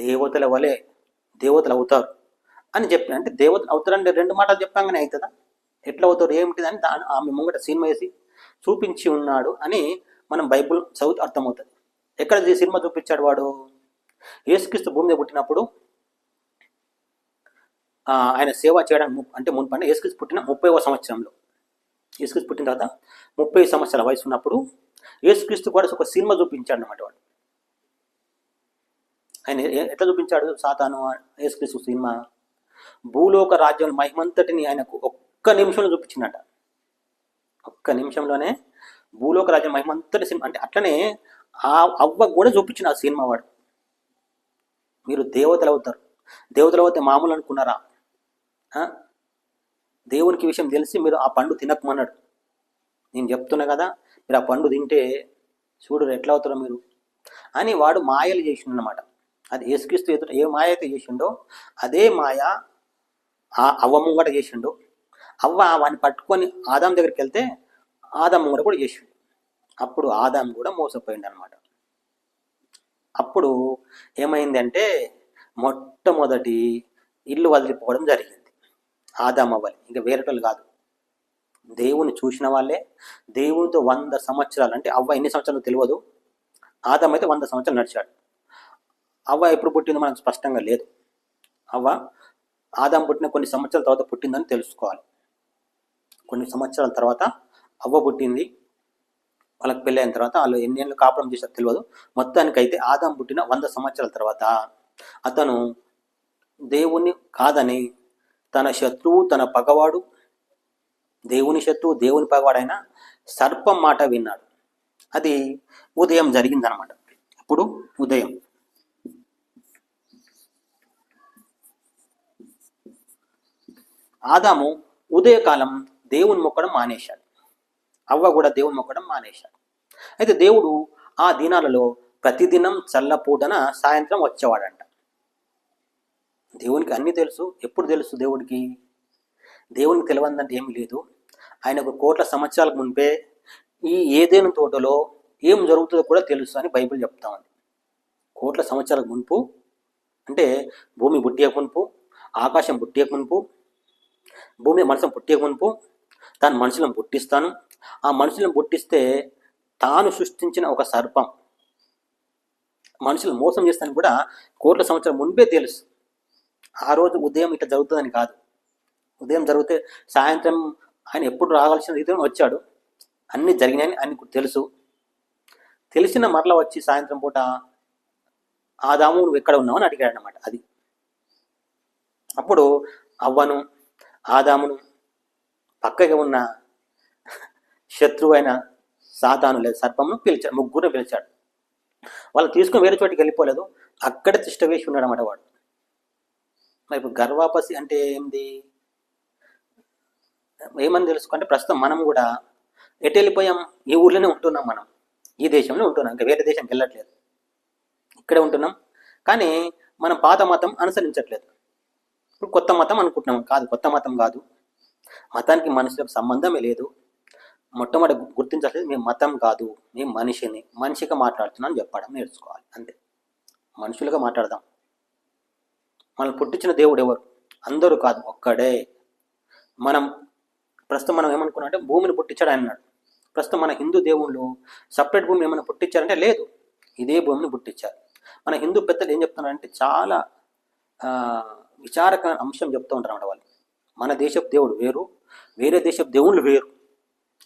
Speaker 1: దేవతల వలె దేవతలు అవుతారు అని చెప్పి, అంటే దేవతలు అవుతారంటే 2 మాటలు చెప్పాగానే అవుతుందా? ఎట్లా అవుతారు ఏమిటిది అని ఆమె ముంగట సినిమా వేసి చూపించి ఉన్నాడు అని మనం బైబుల్ చదువుతూ అర్థమవుతుంది. ఎక్కడ సినిమా చూపించాడు వాడు? యేసుక్రీస్తు భూమి మీద పుట్టినప్పుడు ఆయన సేవ చేయడానికి అంటే మున్పంటే యేసుక్రీస్తు పుట్టిన 30వ సంవత్సరంలో, యేసుక్రీస్తు పుట్టిన తర్వాత 30 సంవత్సరాల వయసు ఉన్నప్పుడు యేసుక్రీస్తు కూడా ఒక సినిమా చూపించాడు అన్నమాట. వాడు ఆయన ఎట్లా చూపించాడు సాతాను యేసుక్రీస్తు సినిమా? భూలోక రాజ్యం మహిమంతటిని ఆయనకు ఒక్క నిమిషంలో చూపించినట. ఒక్క నిమిషంలోనే భూలోక రాజ్యం మహిమంతటి సినిమా. అంటే అట్లనే ఆ అవ్వ కూడా చూపించిన ఆ సినిమా వాడు. మీరు దేవతలు అవుతారు, దేవతలు అవుతే మామూలు అనుకున్నారా? దేవునికి విషయం తెలిసి మీరు ఆ పండు తినకమన్నాడు. నేను చెప్తున్నా కదా, మీరు ఆ పండు తింటే చూడు ఎట్లా అవుతారో మీరు అని వాడు మాయలు చేసిండు అన్నమాట. అది యేసుక్రీస్తు ఎదుట ఏ మాయ అయితే చేసిండో అదే మాయ ఆ అవ్వ ముంగట చేసిండు. అవ్వ వాడిని పట్టుకొని ఆదాం దగ్గరికి వెళ్తే ఆదాం ముంగట కూడా చేసిండు. అప్పుడు ఆదాం కూడా మోసపోయిండు అనమాట. అప్పుడు ఏమైందంటే మొట్టమొదటి ఇల్లు వదిలిపోవడం జరిగింది. ఆదాం అవ్వాలి ఇంకా వేరేటోళ్ళు కాదు, దేవుని చూసిన వాళ్ళే. దేవునితో 100 సంవత్సరాలు, అంటే అవ్వ ఎన్ని సంవత్సరాలు తెలియదు, ఆదాం అయితే 100 సంవత్సరాలు నడిచాడు. అవ్వ ఎప్పుడు పుట్టిందో మనకు స్పష్టంగా లేదు. అవ్వ ఆదాం పుట్టిన కొన్ని సంవత్సరాల తర్వాత పుట్టిందని తెలుసుకోవాలి. కొన్ని సంవత్సరాల తర్వాత అవ్వ పుట్టింది. వాళ్ళకి పెళ్ళి అయిన తర్వాత వాళ్ళు ఎన్ని ఏళ్ళు కాపురం చేశారో తెలియదు. మొత్తానికైతే ఆదాం పుట్టిన 100 సంవత్సరాల తర్వాత అతను దేవుణ్ణి కాదని తన శత్రువు, తన పగవాడు, దేవుని శత్రువు, దేవుని పగవాడైన సర్పం మాట విన్నాడు. అది ఉదయం జరిగిందనమాట. ఇప్పుడు ఉదయం ఆదాము ఉదయకాలం దేవుని మొక్కడం మానేశాడు. అవ్వ కూడా దేవుని మొక్కడం మానేశాడు. అయితే దేవుడు ఆ దినాలలో ప్రతిదినం చల్లపూటన సాయంత్రం వచ్చేవాడంట. దేవునికి అన్నీ తెలుసు. ఎప్పుడు తెలుసు దేవుడికి? దేవునికి తెలియదంటే ఏమీ లేదు. ఆయనకు కోట్ల సంవత్సరాలకు మునిపే ఈ ఏదైనా తోటలో ఏం జరుగుతుందో కూడా తెలుసు అని బైబిల్ చెప్తా ఉంది. కోట్ల సంవత్సరాలకు మునుపు అంటే భూమి పుట్టియక మునుపు, ఆకాశం పుట్టియక మునుపు, భూమి మనసును పుట్టియక మునుపు తాను మనుషులను పుట్టిస్తాను, ఆ మనుషులను పుట్టిస్తే తాను సృష్టించిన ఒక సర్పం మనుషులు మోసం చేస్తాను కూడా కోట్ల సంవత్సరం మునిపే తెలుసు. ఆ రోజు ఉదయం ఇట్లా జరుగుతుందని కాదు. ఉదయం జరిగితే సాయంత్రం ఆయన ఎప్పుడు రావాల్సిన రీతిలో వచ్చాడు. అన్నీ జరిగినాయని ఆయనకు తెలుసు. తెలిసిన మరలా వచ్చి సాయంత్రం పూట ఆదాము నువ్వు ఎక్కడ ఉన్నావు అని అడిగాడు అన్నమాట. అది అప్పుడు అవ్వను, ఆదామును, పక్కగా ఉన్న శత్రువు అయిన సాతాను లేదా సర్పంను పిలిచాడు. ముగ్గురు పిలిచాడు. వాళ్ళు తీసుకుని వేరే చోటికి వెళ్ళిపోలేదు, అక్కడే తిష్ట వేసి ఉన్నాడు అన్నమాట వాడు. మరి ఇప్పుడు గర్వాపసి అంటే ఏంది, ఏమని తెలుసుకుంటే ప్రస్తుతం మనం కూడా ఎటు వెళ్ళిపోయాం? ఈ ఊర్లోనే ఉంటున్నాం, మనం ఈ దేశంలో ఉంటున్నాం, ఇంకా వేరే దేశానికి వెళ్ళట్లేదు, ఇక్కడే ఉంటున్నాం. కానీ మనం పాత మతం అనుసరించట్లేదు. ఇప్పుడు కొత్త మతం అనుకుంటున్నాం. కాదు, కొత్త మతం కాదు. మతానికి మనుషులకు సంబంధమే లేదు. మొట్టమొదటి గుర్తించట్లేదు, మేము మతం కాదు, మేము మనిషిని, మనిషిగా మాట్లాడుతున్నాం అని చెప్పడం నేర్చుకోవాలి. అంతే, మనుషులుగా మాట్లాడదాం. మనం పుట్టించిన దేవుడు ఎవరు? అందరూ కాదు, ఒక్కడే. ప్రస్తుతం మనం ఏమనుకున్నాం అంటే భూమిని పుట్టించాడు ఆయన అన్నాడు. ప్రస్తుతం మన హిందూ దేవుళ్ళు సపరేట్ భూమిని ఏమైనా పుట్టించారంటే లేదు, ఇదే భూమిని పుట్టించారు. మన హిందూ పెద్దలు ఏం చెప్తున్నారంటే చాలా విచారక అంశం చెప్తూ ఉంటారు అన్నమాట వాళ్ళు. మన దేశపు దేవుడు వేరు, వేరే దేశపు దేవుళ్ళు వేరు.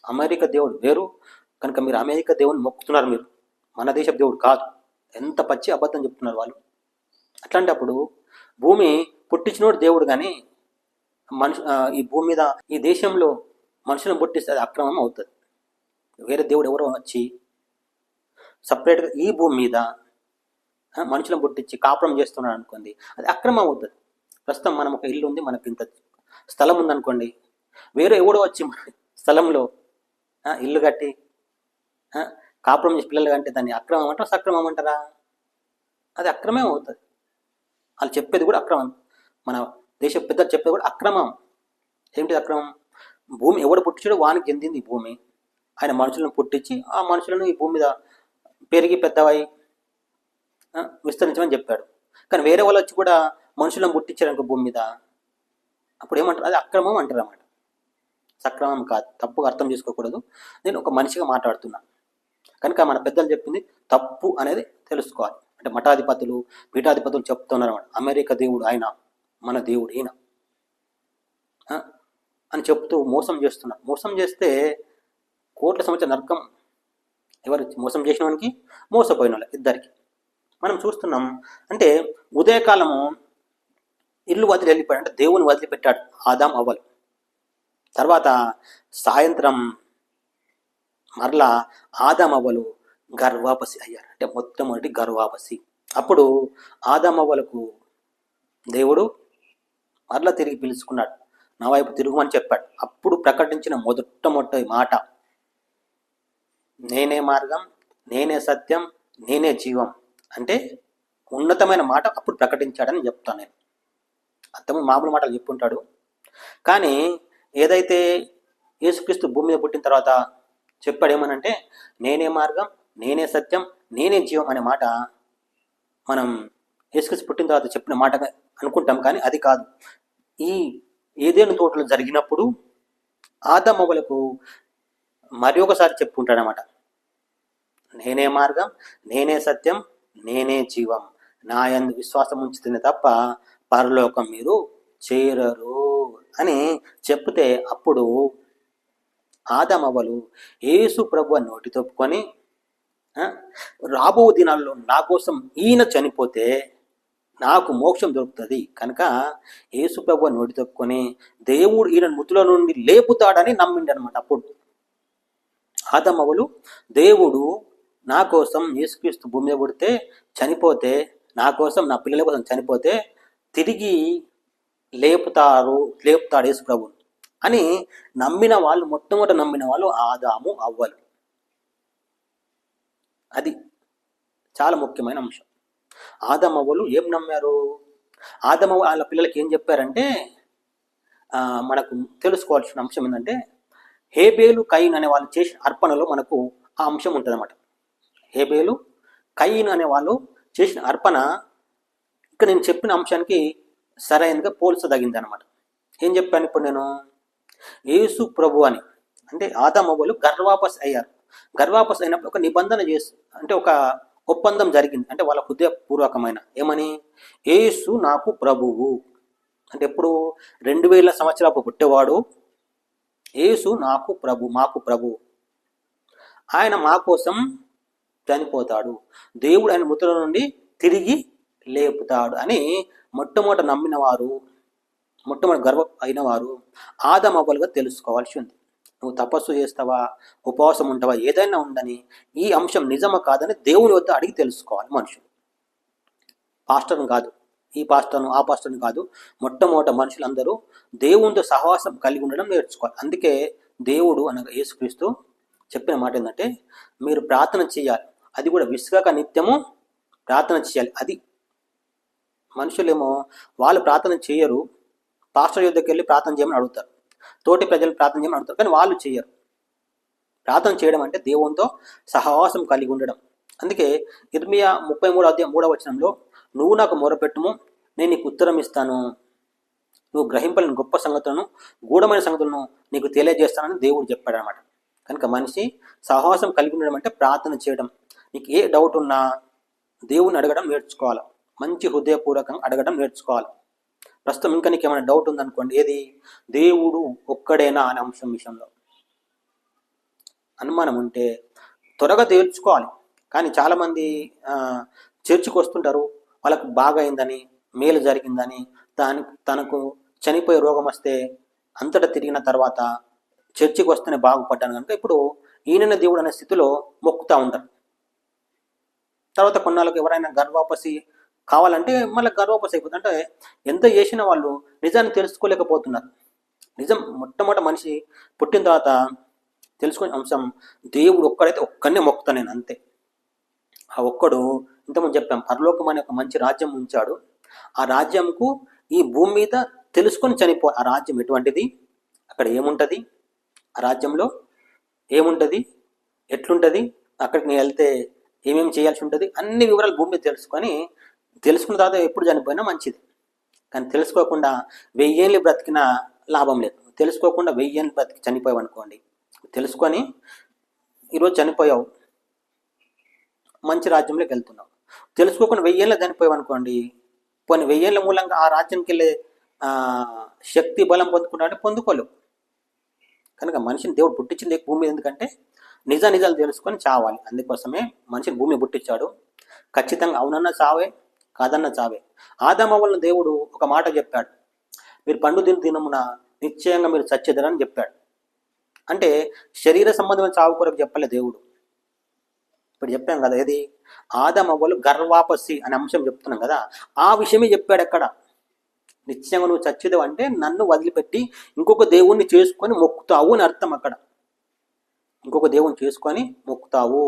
Speaker 1: అమెరికా దేవుడు వేరు కనుక మీరు అమెరికా దేవుని మొక్కుతున్నారు, మీరు మన దేశపు దేవుడు కాదు. ఎంత పచ్చి అబద్ధం చెప్తున్నారు వాళ్ళు. అట్లాంటప్పుడు భూమి పుట్టించినోడు దేవుడు, కానీ ఈ భూమి మీద ఈ దేశంలో మనుషులను పుట్టిస్తే అది అక్రమం అవుతుంది. వేరే దేవుడు ఎవరో వచ్చి సపరేట్గా ఈ భూమి మీద మనుషులను పుట్టించి కాపురం చేస్తున్నాడు అనుకోండి, అది అక్రమం అవుతుంది. ప్రస్తుతం మనం ఒక ఇల్లు ఉంది, మనకి ఇంత స్థలం ఉందనుకోండి, వేరే ఎవడో వచ్చి మన స్థలంలో ఇల్లు కట్టి కాపురం చేసి పిల్లలు కంటే దాన్ని అక్రమం అంటారా సక్రమం అంటారా? అది అక్రమం అవుతుంది. వాళ్ళు చెప్పేది కూడా అక్రమం. మన దేశ పెద్దలు చెప్పేది కూడా అక్రమం. ఏమిటి అక్రమం? భూమి ఎవడు పుట్టించాడో వానికి చెందింది ఈ భూమి. ఆయన మనుషులను పుట్టించి ఆ మనుషులను ఈ భూమి మీద పెరిగి పెద్దవై విస్తరించమని చెప్పాడు. కానీ వేరే వాళ్ళు వచ్చి కూడా మనుషులను పుట్టించారనుకో భూమి మీద, అప్పుడు ఏమంటారు? అది అక్రమం అంటారు అన్నమాట. సక్రమం కాదు. తప్పుగా అర్థం చేసుకోకూడదు. నేను ఒక మనిషిగా మాట్లాడుతున్నా కనుక మన పెద్దలు చెప్పింది తప్పు అనేది తెలుసుకోవాలి. అంటే మఠాధిపతులు పీఠాధిపతులు చెప్తున్నారు అన్నమాట. అమెరికా దేవుడు ఆయన, మన దేవుడు ఈయన అని చెప్తూ మోసం చేస్తున్నారు. మోసం చేస్తే కోట్ల సంవత్సరాల నరకం. ఎవరు మోసం చేసిన వానికి, మోసపోయిన వాళ్ళకి, ఇద్దరికి మనం చూస్తున్నాం. అంటే ఉదయకాలము ఇల్లు వదిలి వెళ్ళిపోయాడు, అంటే దేవుని వదిలిపెట్టాడు ఆదాం అవ్వలు. తర్వాత సాయంత్రం మరలా ఆదాం అవ్వలు గర్వాపసి అయ్యారు, అంటే మొట్టమొదటి గర్వాపసి. అప్పుడు ఆదాం అవ్వలకు దేవుడు మరలా తిరిగి పిలుచుకున్నాడు, నా వైపు తిరుగుమని చెప్పాడు. అప్పుడు ప్రకటించిన మొట్టమొదటి మాట, నేనే మార్గం, నేనే సత్యం, నేనే జీవం. అంటే ఉన్నతమైన మాట అప్పుడు ప్రకటించాడని చెప్తాను నేను. అంతకుముందు మామూలు మాటలు చెప్పుంటాడు, కానీ ఏదైతే యేసుక్రీస్తు భూమి మీద పుట్టిన తర్వాత చెప్పాడు ఏమనంటే, నేనే మార్గం, నేనే సత్యం, నేనే జీవం అనే మాట మనం యేసుక్రీస్తు పుట్టిన తర్వాత చెప్పిన మాట అనుకుంటాం, కానీ అది కాదు. ఈ ఏదేను తోటలో జరిగినప్పుడు ఆదాం అవ్వలకు మరి ఒకసారి చెప్పుకుంటాడనమాట, నేనే మార్గం, నేనే సత్యం, నేనే జీవం, నా యందు విశ్వాసం ఉంచితేనే తప్ప పరలోకం మీరు చేరరు అని చెప్తే, అప్పుడు ఆదాం అవ్వలు యేసు ప్రభు అని నోటి తప్పుకొని, రాబో దినాల్లో నా కోసం ఈయన చనిపోతే నాకు మోక్షం దొరుకుతుంది కనుక యేసు ప్రభు అని నోటి తప్పుకొని దేవుడు ఈయన మృతుల నుండి లేపుతాడని నమ్మిండనమాట. అప్పుడు ఆదాం అవ్వలు దేవుడు నా కోసం యేసుక్రీస్తు భూమి మీద పుడితే చనిపోతే, నా కోసం నా పిల్లల కోసం చనిపోతే తిరిగి లేపుతాడు యేసు ప్రభు అని నమ్మిన వాళ్ళు, మొట్టమొదట నమ్మిన వాళ్ళు ఆదాము అవ్వలు. అది చాలా ముఖ్యమైన అంశం. ఆదాము అవ్వలు ఏం నమ్మారు? ఆదాము వాళ్ళ పిల్లలకి ఏం చెప్పారంటే, మనకు తెలుసుకోవాల్సిన అంశం ఏంటంటే, హేబేలు కయీన్ అనే వాళ్ళు చేసిన అర్పణలో మనకు ఆ అంశం ఉంటుంది అన్నమాట. హేబేలు కయీన్ అనే వాళ్ళు చేసిన అర్పణ ఇక్కడ నేను చెప్పిన అంశానికి సరైనగా పోల్చదగింది అనమాట. ఏం చెప్పాను ఇప్పుడు నేను? యేసు ప్రభు అని, అంటే ఆదాం అవ్వలు గర్వాపస్ అయ్యారు. గర్వాపస్ అయినప్పుడు ఒక నిబంధన చేసి, అంటే ఒక ఒప్పందం జరిగింది. అంటే వాళ్ళ హృదయపూర్వకమైన ఏమని, యేసు నాకు ప్రభువు. అంటే ఎప్పుడు 2000 సంవత్సరాలు పుట్టేవాడు యేసు నాకు ప్రభు, మాకు ప్రభు. ఆయన మా కోసం చనిపోతాడు, దేవుడు ఆయన మృతుల నుండి తిరిగి లేపుతాడు అని మొట్టమొదట నమ్మిన వారు, మొట్టమొదటి గర్వ అయిన వారు ఆదాం అవ్వలుగా తెలుసుకోవాల్సి ఉంది. నువ్వు తపస్సు చేస్తావా, ఉపవాసం ఉంటావా, ఏదైనా ఉందని ఈ అంశం నిజమా కాదని దేవుని వద్ద అడిగి తెలుసుకోవాలి మనుషులు. పాస్టర్ని కాదు, ఈ పాస్టర్ను ఆ పాస్టర్ని కాదు, మొట్టమొదట మనుషులందరూ దేవునితో సహవాసం కలిగి ఉండడం నేర్చుకోవాలి. అందుకే దేవుడు అనగా యేసుక్రీస్తు చెప్పిన మాట ఏంటంటే, మీరు ప్రార్థన చేయాలి, అది కూడా విసుగక నిత్యము ప్రార్థన చేయాలి. అది మనుషులేమో వాళ్ళు ప్రార్థన చేయరు, పాస్టర్ యుద్ధకి వెళ్ళి ప్రార్థన చేయమని అడుగుతారు, తోటి ప్రజలు ప్రార్థన చేయమని అడుగుతారు, కానీ వాళ్ళు చేయరు. ప్రార్థన చేయడం అంటే దేవునితో సహవాసం కలిగి ఉండడం. అందుకే ఇర్మియా 33:3 నువ్వు నాకు మొరపెట్టుము, నేను నీకు ఉత్తరం ఇస్తాను, నువ్వు గ్రహింపలేని గొప్ప సంగతులను, గూఢమైన సంగతులను నీకు తెలియజేస్తానని దేవుడు చెప్పాడు అనమాట. కనుక మనిషి సహవాసం కలిగి ఉండడం అంటే ప్రార్థన చేయడం. నీకు ఏ డౌట్ ఉన్నా దేవుని అడగడం నేర్చుకోవాలి. మంచి హృదయపూర్వకంగా అడగడం నేర్చుకోవాలి. ప్రస్తుతం ఇంకా నీకు ఏమైనా డౌట్ ఉందనుకోండి, ఏది దేవుడు ఒక్కడేనా అనే అంశం విషయంలో అనుమానం ఉంటే త్వరగా తేల్చుకోవాలి. కానీ చాలామంది చర్చికి వస్తుంటారు, వాళ్ళకు బాగా అయిందని, మేలు జరిగిందని, తనకు చనిపోయే రోగం వస్తే అంతటా తిరిగిన తర్వాత చర్చికి వస్తేనే బాగుపడ్డాను కనుక ఇప్పుడు ఈయన దేవుడు అనే స్థితిలో మొక్కుతూ ఉంటారు. తర్వాత కొన్నాళ్ళకి ఎవరైనా గర్వాపసి కావాలంటే మళ్ళీ గర్వాపసి అయిపోతుంది. అంటే ఎంత చేసినా వాళ్ళు నిజాన్ని తెలుసుకోలేకపోతున్నారు. నిజం మొట్టమొదటి మనిషి పుట్టిన తర్వాత తెలుసుకునే అంశం దేవుడు ఒక్కడైతే ఒక్కడనే మొక్కుతాను నేను, అంతే. ఆ ఒక్కడు ఇంతకుముందు చెప్పాం, పరలోకం అనే ఒక మంచి రాజ్యం ఉంచాడు. ఆ రాజ్యంకు ఈ భూమి మీద తెలుసుకొని ఆ రాజ్యం ఎటువంటిది, అక్కడ ఏముంటుంది, ఆ రాజ్యంలో ఏముంటుంది, ఎట్లుంటుంది, అక్కడికి నేను వెళ్తే ఏమేమి చేయాల్సి ఉంటుంది, అన్ని వివరాలు భూమి మీద తెలుసుకున్న తర్వాత ఎప్పుడు చనిపోయినా మంచిది. కానీ తెలుసుకోకుండా 1000 ఏళ్ళు బ్రతికినా లాభం లేదు. తెలుసుకోకుండా 1000 ఏళ్ళు బ్రతికి చనిపోయావు అనుకోండి, తెలుసుకొని ఈరోజు చనిపోయావు, మంచి రాజ్యంలోకి వెళ్తున్నావు. తెలుసుకోకుండా 1000 ఏళ్ళ చనిపోయావు అనుకోండి, పోనీ 1000 ఏళ్ళ మూలంగా ఆ రాజ్యంకి వెళ్ళే శక్తి బలం పొందుకున్నాడంటే పొందుకోలేవు. కనుక మనిషిని దేవుడు పుట్టించింది భూమి మీద ఎందుకంటే నిజాలు తెలుసుకొని చావాలి. అందుకోసమే మనిషిని భూమి పుట్టించాడు. ఖచ్చితంగా అవునన్న చావే, కాదన్న చావే. ఆదామవ్వలను దేవుడు ఒక మాట చెప్పాడు, మీరు పండు దినమున నిశ్చయంగా మీరు చచ్చెదరని చెప్పాడు. అంటే శరీర సంబంధమైన చావు కొరకు చెప్పలే దేవుడు. ఇప్పుడు చెప్పాం కదా, ఏది ఆదామవ్వలు గర్వాపసి అనే అంశం చెప్తున్నాం కదా, ఆ విషయమే చెప్పాడు. ఎక్కడ నిశ్చయంగా నువ్వు చచ్చేదేవు అంటే నన్ను వదిలిపెట్టి ఇంకొక దేవుణ్ణి చేసుకొని మొక్కుతావు అని అర్థం. అక్కడ ఇంకొక దేవుని చేసుకొని మొక్కుతావు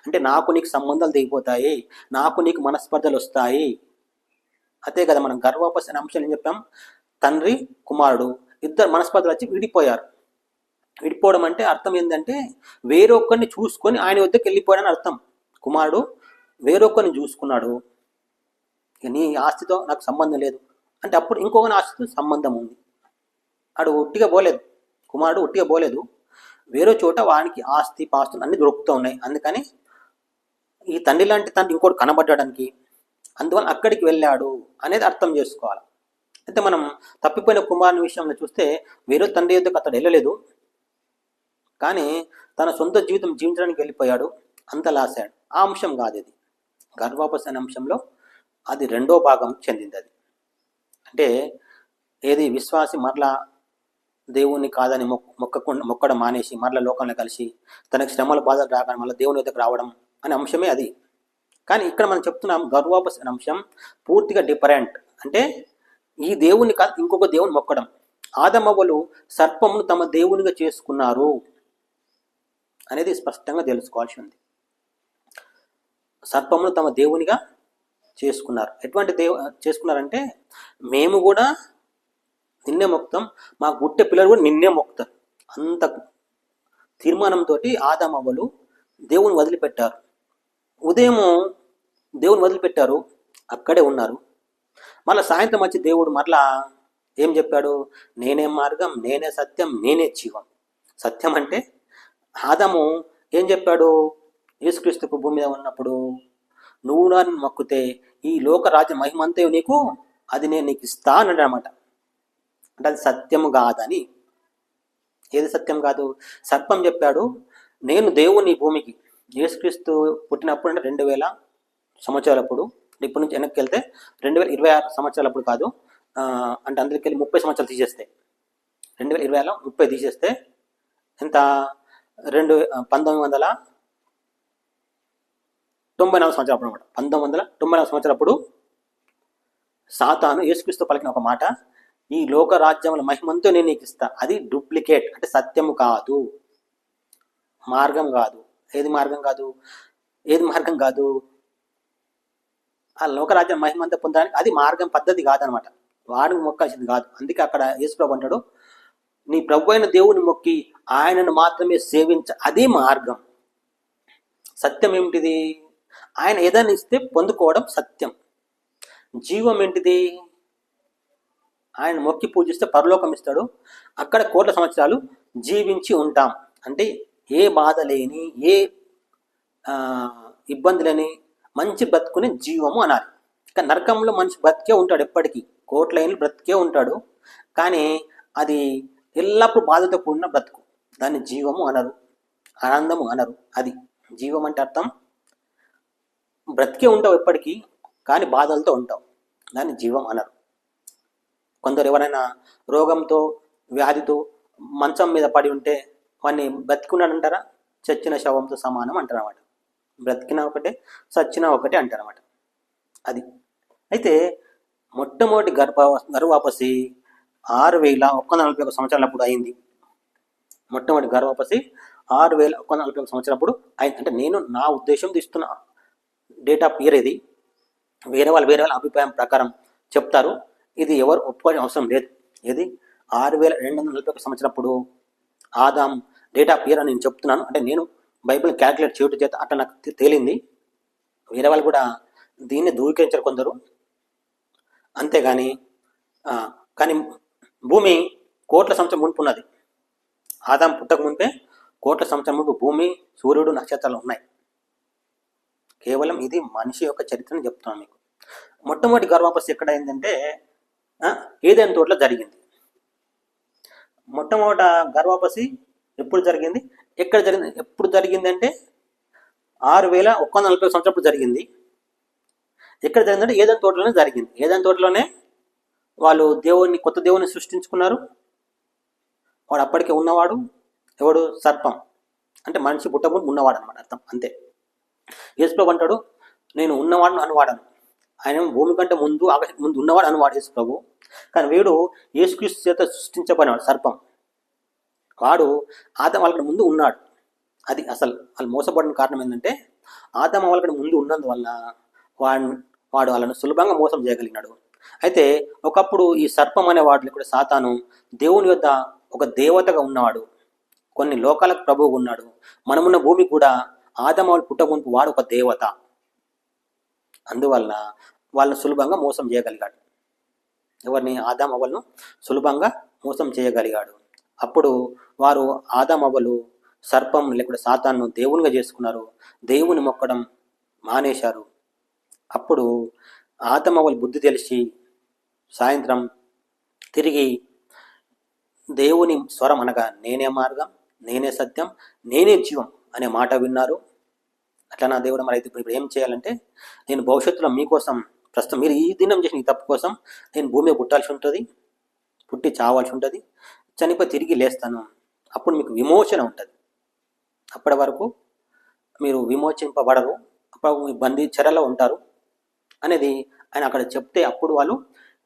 Speaker 1: అంటే నాకు నీకు సంబంధాలు దిగిపోతాయి, నాకు నీకు మనస్పర్ధలు వస్తాయి. అదే కదా మనం గర్వాపసి అనే అంశం ఏం చెప్పాం, తండ్రి కుమారుడు ఇద్దరు మనస్పర్ధలు వచ్చి విడిపోయారు. విడిపోవడం అంటే అర్థం ఏంటంటే వేరొక్కరిని చూసుకొని ఆయన వద్దకు వెళ్ళిపోయాడని అర్థం. కుమారుడు వేరొక్కరిని చూసుకున్నాడు, నీ ఆస్తితో నాకు సంబంధం లేదు అంటే అప్పుడు ఇంకొకరి ఆస్తితో సంబంధం ఉంది. ఆడు ఉట్టిగా పోలేదు, కుమారుడు ఉట్టిగా పోలేదు, వేరే చోట వానికి ఆస్తి పాస్తులు అన్ని దొరుకుతూ ఉన్నాయి. అందుకని ఈ తండ్రి లాంటి తండ్రి ఇంకోటి కనబడడానికి అందువల్ల అక్కడికి వెళ్ళాడు అనేది అర్థం చేసుకోవాలి. అయితే మనం తప్పిపోయిన కుమారుని విషయంలో చూస్తే వేరే తండ్రి యొద్దకు అతడు వెళ్ళలేదు, కానీ తన సొంత జీవితం జీవించడానికి వెళ్ళిపోయాడు, అంత లాసాడు. ఆ అంశం కాదు ఇది. గర్వాపసి అనే అంశంలో అది రెండో భాగం చెందింది. అది అంటే ఏది విశ్వాసి మరలా దేవుణ్ణి కాదని మొక్కడం మానేసి మరలా లోకంలో కలిసి తనకు శ్రమల బాధలు రాగానే మళ్ళీ దేవుని వద్దకు రావడం అనే అంశమే అది. కానీ ఇక్కడ మనం చెప్తున్నాం గర్వాపసి అనే అంశం పూర్తిగా డిఫరెంట్. అంటే ఈ దేవుని కాదు ఇంకొక దేవుని మొక్కడం. ఆదమవ్వలు సర్పమును తమ దేవునిగా చేసుకున్నారు అనేది స్పష్టంగా తెలుసుకోవాల్సి ఉంది. సర్పమును తమ దేవునిగా చేసుకున్నారు. ఎటువంటి చేసుకున్నారంటే మేము కూడా నిన్నే మొక్కుతాం, మా గుట్టె పిల్లలు కూడా నిన్నే మొక్కుతారు. అంత తీర్మానంతో ఆదామవ్వలు దేవుని వదిలిపెట్టారు. ఉదయం దేవుని వదిలిపెట్టారు, అక్కడే ఉన్నారు. మళ్ళీ సాయంత్రం వచ్చి దేవుడు మరలా ఏం చెప్పాడు, నేనే మార్గం, నేనే సత్యం, నేనే జీవం. సత్యం అంటే ఆదాము ఏం చెప్పాడు, యేసుక్రీస్తు భూమి మీద ఉన్నప్పుడు నువ్వు నన్ను మొక్కితే ఈ లోకరాజ్య మహిమంతే నీకు, అది నేను నీకు ఇస్తా అన్నాడు అనమాట. అంటే అది సత్యము కాదని. ఏది సత్యం కాదు? సర్పం చెప్పాడు నేను దేవుని భూమికి. యేసుక్రీస్తు పుట్టినప్పుడు అంటే 2000 సంవత్సరాలప్పుడు, ఇప్పటి నుంచి వెనక్కి వెళ్తే 2026 సంవత్సరాలప్పుడు కాదు, అంటే అందరికి వెళ్ళి 30 సంవత్సరాలు తీసేస్తే 2020లో 30 తీసేస్తే ఎంత, 1994 సంవత్సరాలు అనమాట. 1994 సంవత్సరాలప్పుడు సాతాను యేసుక్రీస్తు పలికిన ఒక మాట, ఈ లోక రాజ్యముల మహిమంతో నేను నీకు ఇస్తా. అది డూప్లికేట్, అంటే సత్యము కాదు, మార్గం కాదు. ఏది మార్గం కాదు? ఆ లోకరాజ్యం మహిమంతా పొందడానికి అది మార్గం, పద్ధతి కాదనమాట. వాడిని మొక్కాల్సింది కాదు. అందుకే అక్కడ యేసుప్రభు అంటాడు, నీ ప్రభు అయిన దేవుని మొక్కి ఆయనను మాత్రమే సేవించ, అది మార్గం. సత్యం ఏమిటిది? ఆయన ఏదైనా ఇస్తే పొందుకోవడం సత్యం. జీవం ఏంటిది? ఆయన మొక్కి పూజిస్తే పరలోకం ఇస్తాడు, అక్కడ కోట్ల సంవత్సరాలు జీవించి ఉంటాం. అంటే ఏ బాధ లేని, ఏ ఇబ్బంది లేని మంచి బ్రతుకునే జీవము అనాలి. ఇక నరకంలో మనిషి బ్రతికే ఉంటాడు, ఎప్పటికీ కోట్ల ఏళ్ళు బ్రతికే ఉంటాడు. కానీ అది ఎల్లప్పుడూ బాధతో కూడిన బ్రతుకు. దాన్ని జీవము అనరు, ఆనందము అనరు. అది జీవం అంటే అర్థం బ్రతికే ఉంటావు ఎప్పటికీ, కానీ బాధలతో ఉంటావు. దాన్ని జీవం అనరు. కొందరు ఎవరైనా రోగంతో వ్యాధితో మంచం మీద పడి ఉంటే వాడిని బ్రతికున్నాడంటారా? చచ్చిన శవంతో సమానం అంటారన్నమాట. బ్రతికినా ఒకటే, చచ్చినా ఒకటే అంటారన్నమాట. అది అయితే మొట్టమొదటి గర్భవాపసి 6141 సంవత్సరాలప్పుడు అయింది. మొట్టమొదటి గర్భవాపసి 6141 సంవత్సరాలప్పుడు అయింది. అంటే నేను నా ఉద్దేశం తీస్తున్న డేట్ ఆఫ్ ఇయర్ ఇది. వేరే వాళ్ళ అభిప్రాయం ప్రకారం చెప్తారు. ఇది ఎవరు ఒప్పుకోని అవసరం లేదు. ఇది 6241 సంవత్సరప్పుడు ఆదాం డేట్ ఆఫ్ ఇయర్ అని నేను చెప్తున్నాను. అంటే నేను బైబిల్ క్యాల్కులేట్ చేయడం చేత అట్లా నాకు తేలింది. వేరే వాళ్ళు కూడా దీన్ని ధృవీకరించారు కొందరు. అంతేగాని కానీ భూమి కోట్ల సంవత్సరం మునుపు ఉన్నది. ఆదాం పుట్టక మునిపే కోట్ల సంవత్సరం మునుపు భూమి, సూర్యుడు, నక్షత్రాలు ఉన్నాయి. కేవలం ఇది మనిషి యొక్క చరిత్రను చెప్తున్నాను మీకు. మొట్టమొదటి గర్భవాపసి ఎక్కడ అయిందంటే ఏదైనా తోటలో జరిగింది. మొట్టమొదట గర్భవాపసి ఎప్పుడు జరిగింది, ఎక్కడ జరిగింది? ఎప్పుడు జరిగిందంటే 6140 సంవత్సరం జరిగింది. ఎక్కడ జరిగిందంటే ఏదైనా తోటలోనే జరిగింది. ఏదైనా తోటలోనే వాళ్ళు కొత్త దేవుని సృష్టించుకున్నారు. వాడు అప్పటికే ఉన్నవాడు. ఎవడు? సర్పం. అంటే మనిషి పుట్టకుండా ఉన్నవాడు అనమాట అర్థం. అంతే. యేసుప్రభు అంటాడు, నేను ఉన్నవాడును అనువాడను. ఆయన భూమి కంటే ముందు ముందు ఉన్నవాడు అనువాడు యేసుప్రభు. కానీ వీడు యేసుక్రీస్తు చేత సృష్టించబడినవాడు సర్పం. వాడు ఆదాము వాళ్ళకి ముందు ఉన్నాడు. అది అసలు వాళ్ళు మోసపడిన కారణం ఏంటంటే ఆదాము వాళ్ళకి ముందు ఉన్నందువల్ల వాడు వాళ్ళను సులభంగా మోసం చేయగలిగినాడు. అయితే ఒకప్పుడు ఈ సర్పం అనే వాడు కూడా సాతాను దేవుని యొద్ద ఒక దేవతగా ఉన్నవాడు. కొన్ని లోకాలకు ప్రభువు ఉన్నాడు. మనమున్న భూమి కూడా ఆదాము వాళ్ళు పుట్టముంపు వాడు ఒక దేవత. అందువల్ల వాళ్ళని సులభంగా మోసం చేయగలిగాడు. ఎవరిని? ఆదాము అవ్వలను సులభంగా మోసం చేయగలిగాడు. అప్పుడు వారు ఆదాము అవ్వలు సర్పం లేకుండా సాతాను దేవునిగా చేసుకున్నారు. దేవుని మొక్కడం మానేశారు. అప్పుడు ఆదాము అవ్వలు బుద్ధి తెలిసి సాయంత్రం తిరిగి దేవుని స్వరం అనగా నేనే మార్గం, నేనే సత్యం, నేనే జీవం అనే మాట విన్నారు. అట్లా నా దేవుడు మరి అయితే ఇప్పుడు ఏం చేయాలంటే నేను భవిష్యత్తులో మీకోసం ప్రస్తుతం మీరు ఈ దినం చేసిన ఈ తప్పు కోసం నేను భూమి పుట్టాల్సి ఉంటుంది, పుట్టి చావాల్సి ఉంటుంది, చనిపోయి తిరిగి లేస్తాను. అప్పుడు మీకు విమోచన ఉంటుంది. అప్పటి వరకు మీరు విమోచింపబడరు, అప్పుడు మీ బందీ చెరలో ఉంటారు అనేది ఆయన అక్కడ చెప్తే అప్పుడు వాళ్ళు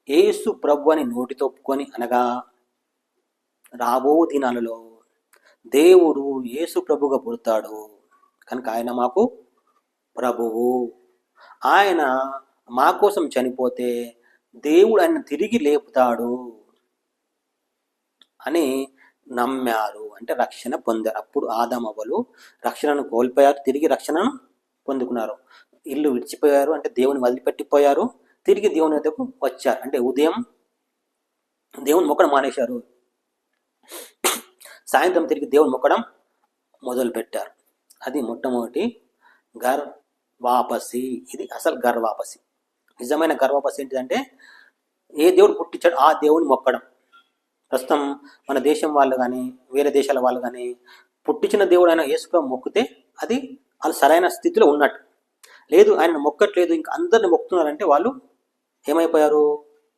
Speaker 1: యేసు ప్రభు అని నోటితో ఒప్పుకొని అనగా రాబో దినాలలో దేవుడు యేసు ప్రభుగా పుడతాడు కనుక ఆయన మాకు ప్రభువు, ఆయన మా కోసం చనిపోతే దేవుడు ఆయన తిరిగి లేపుతాడు అని నమ్మారు. అంటే రక్షణ పొందారు. అప్పుడు ఆదాము అవ్వలు రక్షణను కోల్పోయారు, తిరిగి రక్షణను పొందుకున్నారు. ఇల్లు విడిచిపోయారు అంటే దేవుని వదిలిపెట్టిపోయారు, తిరిగి దేవుని వద్దకు వచ్చారు. అంటే ఉదయం దేవుని మొక్కడం మానేశారు, సాయంత్రం తిరిగి దేవుని మొక్కడం మొదలుపెట్టారు. అది మొట్టమొదటి గర్వాపసి. ఇది అసలు గర్వాపసి. నిజమైన గర్వాపసి ఏంటిదంటే ఏ దేవుడు పుట్టించాడు ఆ దేవుని మొక్కడం. ప్రస్తుతం మన దేశం వాళ్ళు కానీ వేరే దేశాల వాళ్ళు కానీ పుట్టించిన దేవుడు ఆయన యేసుప్రభు మొక్కితే అది వాళ్ళు సరైన స్థితిలో ఉన్నట్టు. లేదు ఆయన మొక్కట్లేదు ఇంకా అందరిని మొక్కుతున్నారంటే వాళ్ళు ఏమైపోయారు?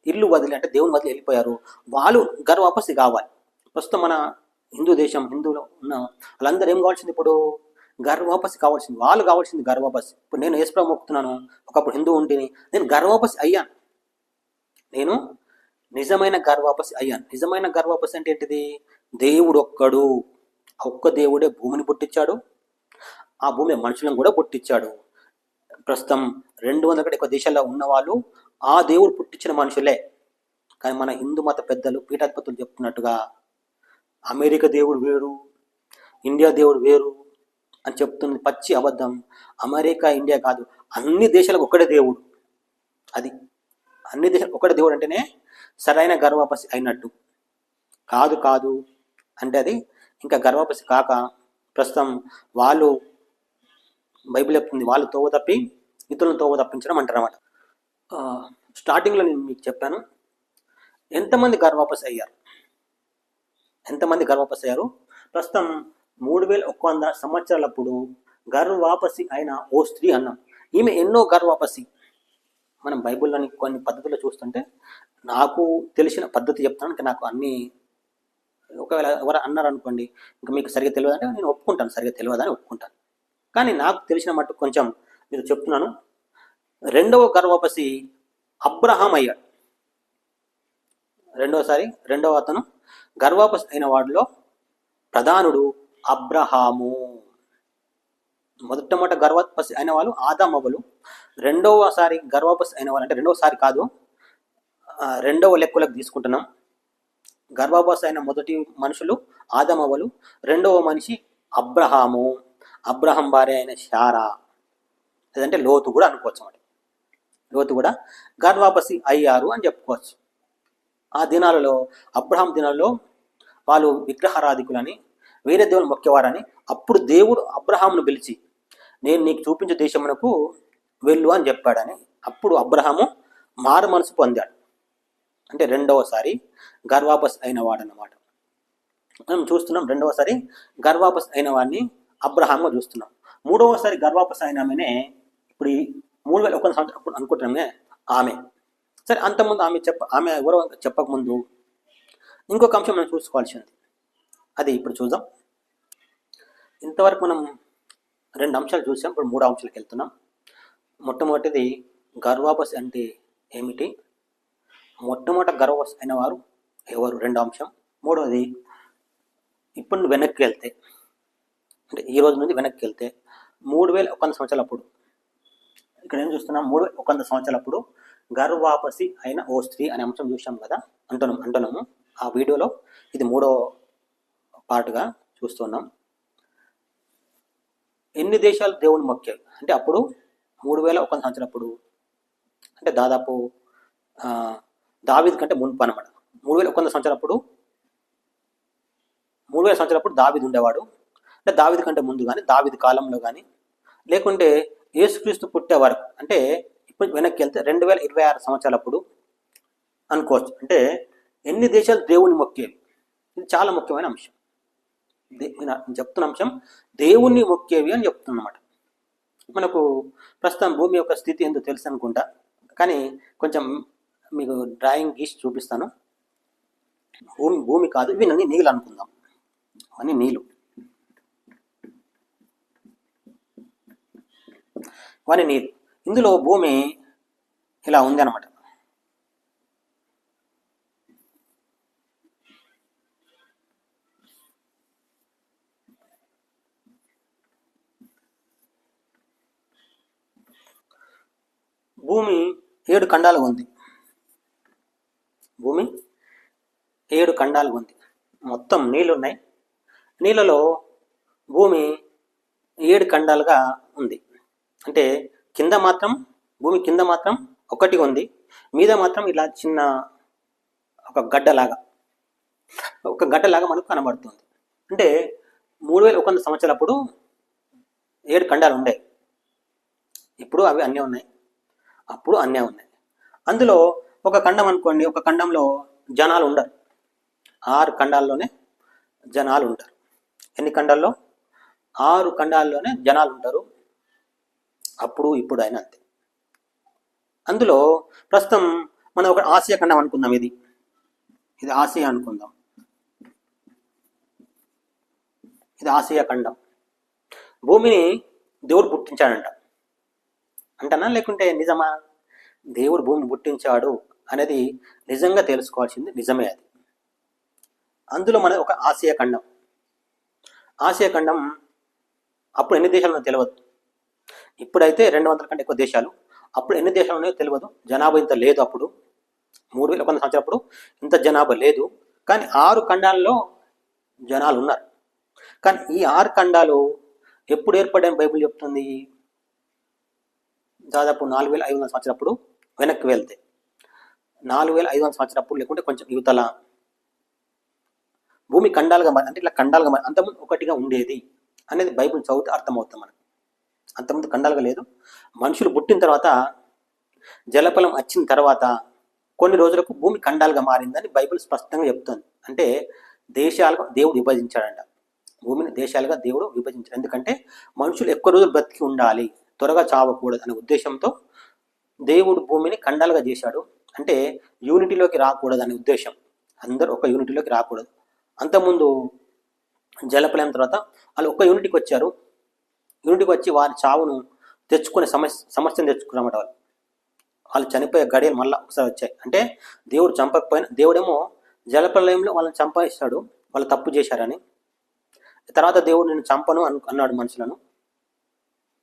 Speaker 1: ఇల్లు వదిలి అంటే దేవుని వదిలి వెళ్ళిపోయారు. వాళ్ళు గర్వాపసి కావాలి. ప్రస్తుతం మన హిందూ దేశం, హిందువులో ఉన్న వాళ్ళందరూ ఏం కావాల్సింది? ఇప్పుడు గర్వాపసి కావాల్సింది. వాళ్ళు కావాల్సింది గర్వాపసి. ఇప్పుడు నేను యేసుప్రభు మొక్కుతున్నాను, ఒకప్పుడు హిందూ ఉంటేని నేను గర్వాపసి అయ్యాను. నేను నిజమైన గర్వాపసి అయ్యాను. నిజమైన గర్వాపసి అంటే ఏంటిది? దేవుడు ఒక్కడు, ఒక్క దేవుడే భూమిని పుట్టించాడు, ఆ భూమి మనుషులను కూడా పుట్టించాడు. ప్రస్తుతం 200 ఎక్కువ దేశాల్లో ఉన్నవాళ్ళు ఆ దేవుడు పుట్టించిన మనుషులే. కానీ మన హిందూ మత పెద్దలు పీఠాధిపతులు చెప్తున్నట్టుగా అమెరికా దేవుడు వేరు, ఇండియా దేవుడు వేరు అని చెప్తుంది పచ్చి అబద్ధం. అమెరికా, ఇండియా కాదు, అన్ని దేశాలకు ఒకటే దేవుడు. అది అన్ని దేశాలకు ఒకటే దేవుడు అంటేనే సరైన గర్వాపసి అయినట్టు. కాదు అంటే అది ఇంకా గర్వాపసి కాక ప్రస్తుతం వాళ్ళు బైబిల్ చెప్తుంది వాళ్ళు తోవ తప్పి ఇతరులను తోవ తప్పించడం అంటారు అన్నమాట. స్టార్టింగ్లో నేను మీకు చెప్పాను ఎంతమంది గర్భవాపస్ అయ్యారు, ప్రస్తుతం 3100 సంవత్సరాలప్పుడు గర్భవాపసి అయిన ఓ స్త్రీ అన్నాం. ఈమె ఎన్నో గర్భవాపసి. మనం బైబిల్లోని కొన్ని పద్ధతులు చూస్తుంటే నాకు తెలిసిన పద్ధతి చెప్తాను. నాకు అన్ని ఒకవేళ ఎవరు అన్నారు అనుకోండి ఇంకా మీకు సరిగ్గా తెలియదు అంటే నేను ఒప్పుకుంటాను, సరిగ్గా తెలియదని ఒప్పుకుంటాను. కానీ నాకు తెలిసిన మట్టు కొంచెం మీరు చెప్తున్నాను. రెండవ గర్భవాపసి అబ్రహాం అయ్యాడు. రెండవ అతను గర్భవాపసి అయిన వాడిలో ప్రధానుడు అబ్రహాము. మొదట గర్భవాపసి అయిన వాళ్ళు ఆదామవ్వలు. రెండవసారి గర్భవాపసి అయిన వాళ్ళు, అంటే రెండవసారి కాదు, రెండవ లెక్కలకు తీసుకుంటున్నాం. గర్భవాపసి అయిన మొదటి మనుషులు ఆదామవ్వలు, రెండవ మనిషి అబ్రహాము. అబ్రహాం భార్య అయిన శారా, లేదంటే లోతు కూడా అనుకోవచ్చు అన్నమాట. లోతు కూడా గర్భవాపసి అయ్యారు అని చెప్పుకోవచ్చు. ఆ దినాలలో, అబ్రహాం దినాలలో వాళ్ళు విగ్రహారాధికులని, వేరే దేవుని మొక్కేవారని. అప్పుడు దేవుడు అబ్రహామును పిలిచి నేను నీకు చూపించే దేశమునకు వెళ్ళు అని చెప్పాడని. అప్పుడు అబ్రహాము మారు మనసు పొందాడు. అంటే రెండవసారి గర్భవాపస్ అయిన వాడన్నమాట. మనం చూస్తున్నాం రెండవసారి గర్భవాపస్ అయిన వాడిని అబ్రహాంగా చూస్తున్నాం. మూడవసారి గర్భవాపస్ అయిన ఆమెనే ఇప్పుడు 3100 సంవత్సరం అనుకుంటున్నామే ఆమె. సరే, అంతకుముందు ఆమె ఎవరో చెప్పకముందు ఇంకొక అంశం మనం చూసుకోవాల్సింది, అది ఇప్పుడు చూద్దాం. ఇంతవరకు మనం 2 అంశాలు చూసాం, ఇప్పుడు 3 అంశాలకు వెళ్తున్నాం. మొట్టమొదటిది గర్భవాపసి అంటే ఏమిటి, మొట్టమొదట గర్భవాపసి అయిన వారు ఎవరు, 2వ అంశం. మూడవది ఇప్పుడు వెనక్కి వెళ్తే, అంటే ఈ రోజు నుండి వెనక్కి వెళ్తే 3100 సంవత్సరాలప్పుడు, ఇక్కడ ఏం చూస్తున్నాం, 3100 సంవత్సరాలప్పుడు గర్భవాపసి అయిన ఓ స్త్రీ అనే అంశం చూసాం కదా, అంటున్నాము. ఆ వీడియోలో ఇది 3వ పార్ట్గా చూస్తున్నాం. ఎన్ని దేశాలు దేవుని మొక్కాయి అంటే అప్పుడు 3100 సంవత్సరాలప్పుడు, అంటే దాదాపు దావీదు కంటే మునుపు అనమాట. 3100 సంవత్సరాలప్పుడు 3000 సంవత్సరాలప్పుడు దావీదు ఉండేవాడు. అంటే దావీదు కంటే ముందు కానీ, దావీదు కాలంలో కానీ, లేకుంటే యేసుక్రీస్తు పుట్టే వరకు, అంటే ఇప్పుడు వెనక్కి వెళ్తే 2026 సంవత్సరాలప్పుడు అనుకోవచ్చు. అంటే ఎన్ని దేశాలు దేవుని మొక్కేవి, ఇది చాలా ముఖ్యమైన అంశం. నేను చెప్తున్న అంశం దేవుణ్ణి మొక్కేవి అని చెప్తున్నమాట. మనకు ప్రస్తుతం భూమి యొక్క స్థితి ఏందో తెలుసు అనుకుంటా, కానీ కొంచెం మీకు డ్రాయింగ్ గీసి చూపిస్తాను. భూమి కాదు, ఇవి నీళ్ళు అనుకుందాం. అని నీళ్ళు, ఇవన్నీ నీళ్ళు. ఇందులో భూమి ఇలా ఉంది అనమాట. భూమి 7 ఖండాలుగా ఉంది. భూమి 7 ఖండాలుగా ఉంది. మొత్తం నీళ్ళు ఉన్నాయి. నీళ్ళలో భూమి 7 ఖండాలుగా ఉంది. అంటే భూమి కింద మాత్రం ఒకటి ఉంది, మీద మాత్రం ఇలా చిన్న ఒక గడ్డలాగా మనకు కనబడుతుంది. అంటే 3100 సంవత్సరాలప్పుడు 7 ఖండాలు ఉన్నాయి. ఇప్పుడు అవి అన్నీ ఉన్నాయి, అప్పుడు అన్నీ ఉన్నాయి. అందులో ఒక ఖండం అనుకోండి, ఒక ఖండంలో జనాలు ఉండరు. 6 ఖండాల్లోనే జనాలు ఉంటారు. ఎన్ని ఖండాల్లో? 6 ఖండాల్లోనే జనాలు ఉంటారు. అప్పుడు ఇప్పుడు అయినా అంతే. అందులో ప్రస్తుతం మనం ఒక ఆసియా ఖండం అనుకుందాం. ఇది ఆసియా అనుకుందాం. ఇది ఆసియా ఖండం. భూమిని దేవుడు పుట్టించాడంట అంటనా, లేకుంటే నిజమా? దేవుడు భూమిని పుట్టించాడు అనేది నిజంగా తెలుసుకోవాల్సింది నిజమే. అది అందులో మన ఒక ఆసియా ఖండం అప్పుడు ఎన్ని దేశాలు ఉన్నాయో తెలియదు. ఇప్పుడైతే 200 కంటే ఎక్కువ దేశాలు. అప్పుడు ఎన్ని దేశాలు ఉన్నాయో తెలియదు. జనాభా ఇంత లేదు. అప్పుడు 3100 సంవత్సరాలప్పుడు ఇంత జనాభా లేదు. కానీ 6 ఖండాల్లో జనాలు ఉన్నారు. కానీ ఈ 6 ఖండాలు ఎప్పుడు ఏర్పడని బైబిల్ చెప్తుంది? దాదాపు 4500 సంవత్సరాలప్పుడు వెనక్కి వెళ్తే 4500 సంవత్సరాలప్పుడు, లేకుంటే కొంచెం యువతల భూమి ఖండాలుగా అంటే ఇట్లా ఖండాలుగా అంతకుముందు ఒకటిగా ఉండేది అనేది బైబిల్ చదివితే అర్థమవుతాం మనకు. అంతకుముందు ఖండాలుగా లేదు. మనుషులు పుట్టిన తర్వాత జలప్రలయం వచ్చిన తర్వాత కొన్ని రోజులకు భూమి ఖండాలుగా మారిందని బైబిల్ స్పష్టంగా చెప్తుంది. అంటే దేశాలుగా దేవుడు విభజించాడంట. భూమిని దేశాలుగా దేవుడు విభజించాడు. ఎందుకంటే మనుషులు ఎక్కువ రోజులు బ్రతికి ఉండాలి, త్వరగా చావకూడదు అనే ఉద్దేశంతో దేవుడు భూమిని ఖండాలుగా చేశాడు. అంటే యూనిటీలోకి రాకూడదు అనే ఉద్దేశం. అందరూ ఒక యూనిటీలోకి రాకూడదు. అంతకుముందు జలప్రలయం తర్వాత వాళ్ళు ఒక యూనిటీకి వచ్చారు. యూనిటీకి వచ్చి వారి చావును తెచ్చుకునే సమస్యను తెచ్చుకున్నమాట. వాళ్ళు చనిపోయే గడియలు మళ్ళీ ఒకసారి వచ్చాయి. అంటే దేవుడు చంపకపోయినా దేవుడేమో జలప్రలయంలో వాళ్ళని చంపేస్తాడు, వాళ్ళు తప్పు చేశారని. తర్వాత దేవుడు నేను చంపను అన్నాడు మనుషులను.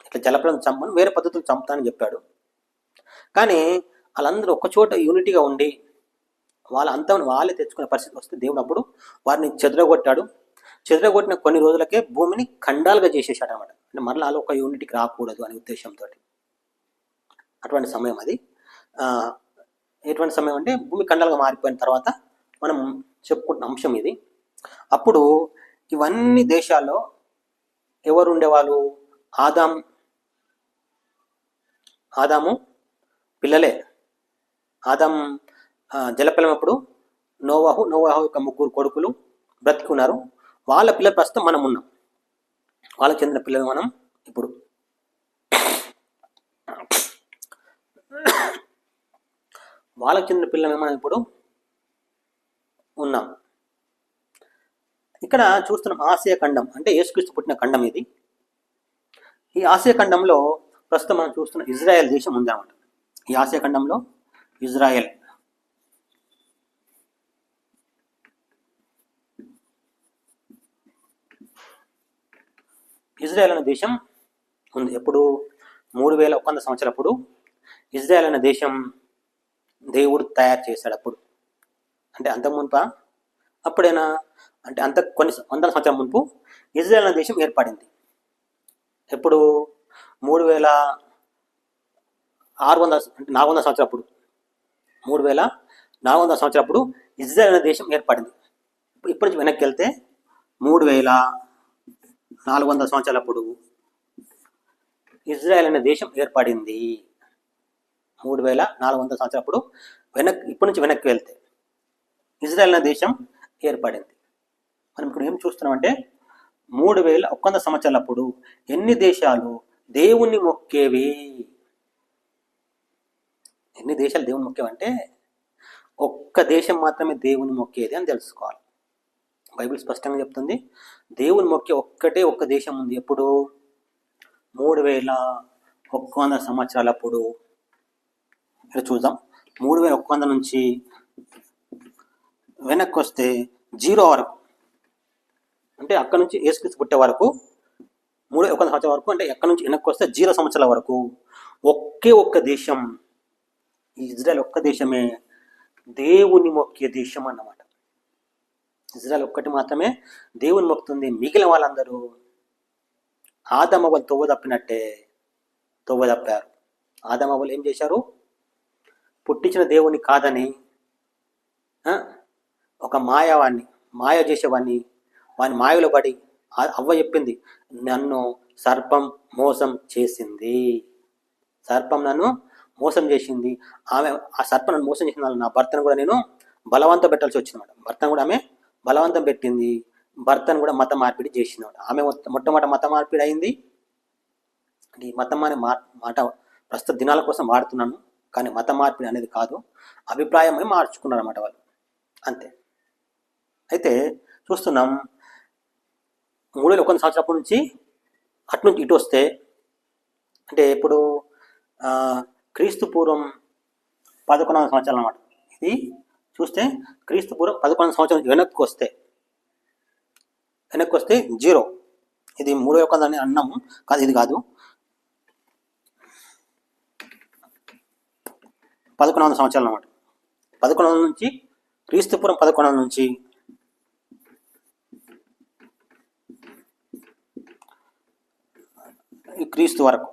Speaker 1: ఇట్లా జలప్రలయం చంపను, వేరే పద్ధతులు చంపుతానని చెప్పాడు. కానీ వాళ్ళందరూ ఒక్కచోట యూనిటీగా ఉండి వాళ్ళ అంతం వాళ్ళే తెచ్చుకునే పరిస్థితి వస్తే దేవుడు అప్పుడు వారిని చెదరగొట్టాడు. చెదరగొట్టిన కొన్ని రోజులకే భూమిని ఖండాలుగా చేసేసాడు అనమాట. అంటే మరలా వాళ్ళు ఒక యూనిటీకి రాకూడదు అనే ఉద్దేశంతో అటువంటి సమయం అది. ఎటువంటి సమయం అంటే భూమి ఖండాలుగా మారిపోయిన తర్వాత మనం చెప్పుకుంటున్న అంశం ఇది. అప్పుడు ఇవన్నీ దేశాల్లో ఎవరు ఉండేవాళ్ళు? ఆదాము పిల్లలే. ఆదాం జలప్రలయం అప్పుడు నోవాహు యొక్క 3 కొడుకులు బ్రతికున్నారు. వాళ్ళ పిల్లలు ప్రస్తుతం మనం ఉన్నాం. వాళ్ళకి చెందిన పిల్లలు మనం ఇప్పుడు. వాళ్ళకి చెందిన పిల్లలు మనం ఇప్పుడు ఉన్నాం. ఇక్కడ చూస్తున్నాం ఆసియా ఖండం, అంటే యేసుక్రీస్తు పుట్టిన ఖండం ఇది. ఈ ఆసియా ఖండంలో ప్రస్తుతం మనం చూస్తున్న ఇజ్రాయెల్ దేశం ఉందన్నమాట. ఈ ఆసియా ఖండంలో ఇజ్రాయెల్ అనే దేశం ఉంది. ఎప్పుడు 3100 సంవత్సరాలప్పుడు ఇజ్రాయెల్ అనే దేశం దేవుడు తయారు చేశాడు. అప్పుడు అంటే అంత మునుప అప్పుడైనా అంటే అంత కొన్ని వందల సంవత్సరాల మునుపు ఇజ్రాయెల్ అనే దేశం ఏర్పడింది. ఎప్పుడు 3600 అంటే 400 సంవత్సరాలప్పుడు 3400 సంవత్సరాలప్పుడు ఇజ్రాయెల్ అనే దేశం ఏర్పడింది. ఇప్పటి నుంచి వెనక్కి వెళ్తే 3400 సంవత్సరాలప్పుడు ఇజ్రాయెల్ అనే దేశం ఏర్పడింది. 3400 సంవత్సరాలప్పుడు ఇప్పటి నుంచి వెనక్కి వెళ్తే ఇజ్రాయెల్ అనే దేశం ఏర్పడింది. మనం ఇప్పుడు ఏం చూస్తున్నామంటే 3100 సంవత్సరాలప్పుడు ఎన్ని దేశాలు దేవుణ్ణి మొక్కేవి? ఎన్ని దేశాలు దేవుని మొక్కేవంటే ఒక్క దేశం మాత్రమే దేవుని మొక్కేది అని తెలుసుకోవాలి. బైబిల్ స్పష్టంగా చెప్తుంది. దేవుని మొక్కే ఒక్క దేశం ఉంది. ఎప్పుడు? 3100 సంవత్సరాలప్పుడు. ఇక్కడ చూద్దాం. 3100 నుంచి వెనక్కి వస్తే 0 వరకు, అంటే అక్కడ నుంచి యేసుక్రీస్తు పుట్టే వరకు 3100 సంవత్సరాల వరకు, అంటే ఎక్కడి నుంచి వెనక్కి వస్తే 0 సంవత్సరాల వరకు ఒక్క దేశం, ఇజ్రాయెల్ ఒక్క దేశమే దేవుని మొక్కే దేశం అన్నమాట. ఇజ్రాయెల్ ఒక్కటి మాత్రమే దేవుని మొక్కుతుంది. మిగిలిన వాళ్ళందరూ ఆదామవ్వలు తప్పారు. ఆదామవ్వలు ఏం చేశారు? పుట్టించిన దేవుని కాదని ఒక మాయ చేసేవాడిని, వాని మాయలో పడి అవ్వ చెప్పింది, నన్ను సర్పం మోసం చేసింది. సర్పం నన్ను మోసం చేసింది. ఆమె ఆ సర్పం నన్ను మోసం చేసిన నా భర్తను కూడా నేను బలవంతం పెట్టాల్సి వచ్చిందన్నమాట. భర్తను కూడా ఆమె బలవంతం పెట్టింది. భర్తను కూడా మత మార్పిడి చేసినాడు. ఆమె మొట్టమొదటి మత మార్పిడి అయింది. ఈ మతం అనే మాట ప్రస్తుత దినాల కోసం వాడుతున్నాను, కానీ మత మార్పిడి అనేది కాదు, అభిప్రాయమే మార్చుకున్నారు అన్నమాట వాళ్ళు, అంతే. అయితే చూస్తున్నాం 3100 సంవత్సరాల నుంచి అటు నుంచి ఇటు వస్తే, అంటే ఇప్పుడు క్రీస్తు పూర్వం 1100 సంవత్సరాలు అన్నమాట. ఇది చూస్తే క్రీస్తు పూర్వం 1100 సంవత్సరాలు వెనక్కి వస్తే 0. ఇది 3100 అని అన్నాము కాదు, ఇది కాదు. 1100 సంవత్సరాలు అన్నమాట. 1100 నుంచి క్రీస్తు పూర్వం 1100 నుంచి క్రీస్తు వరకు.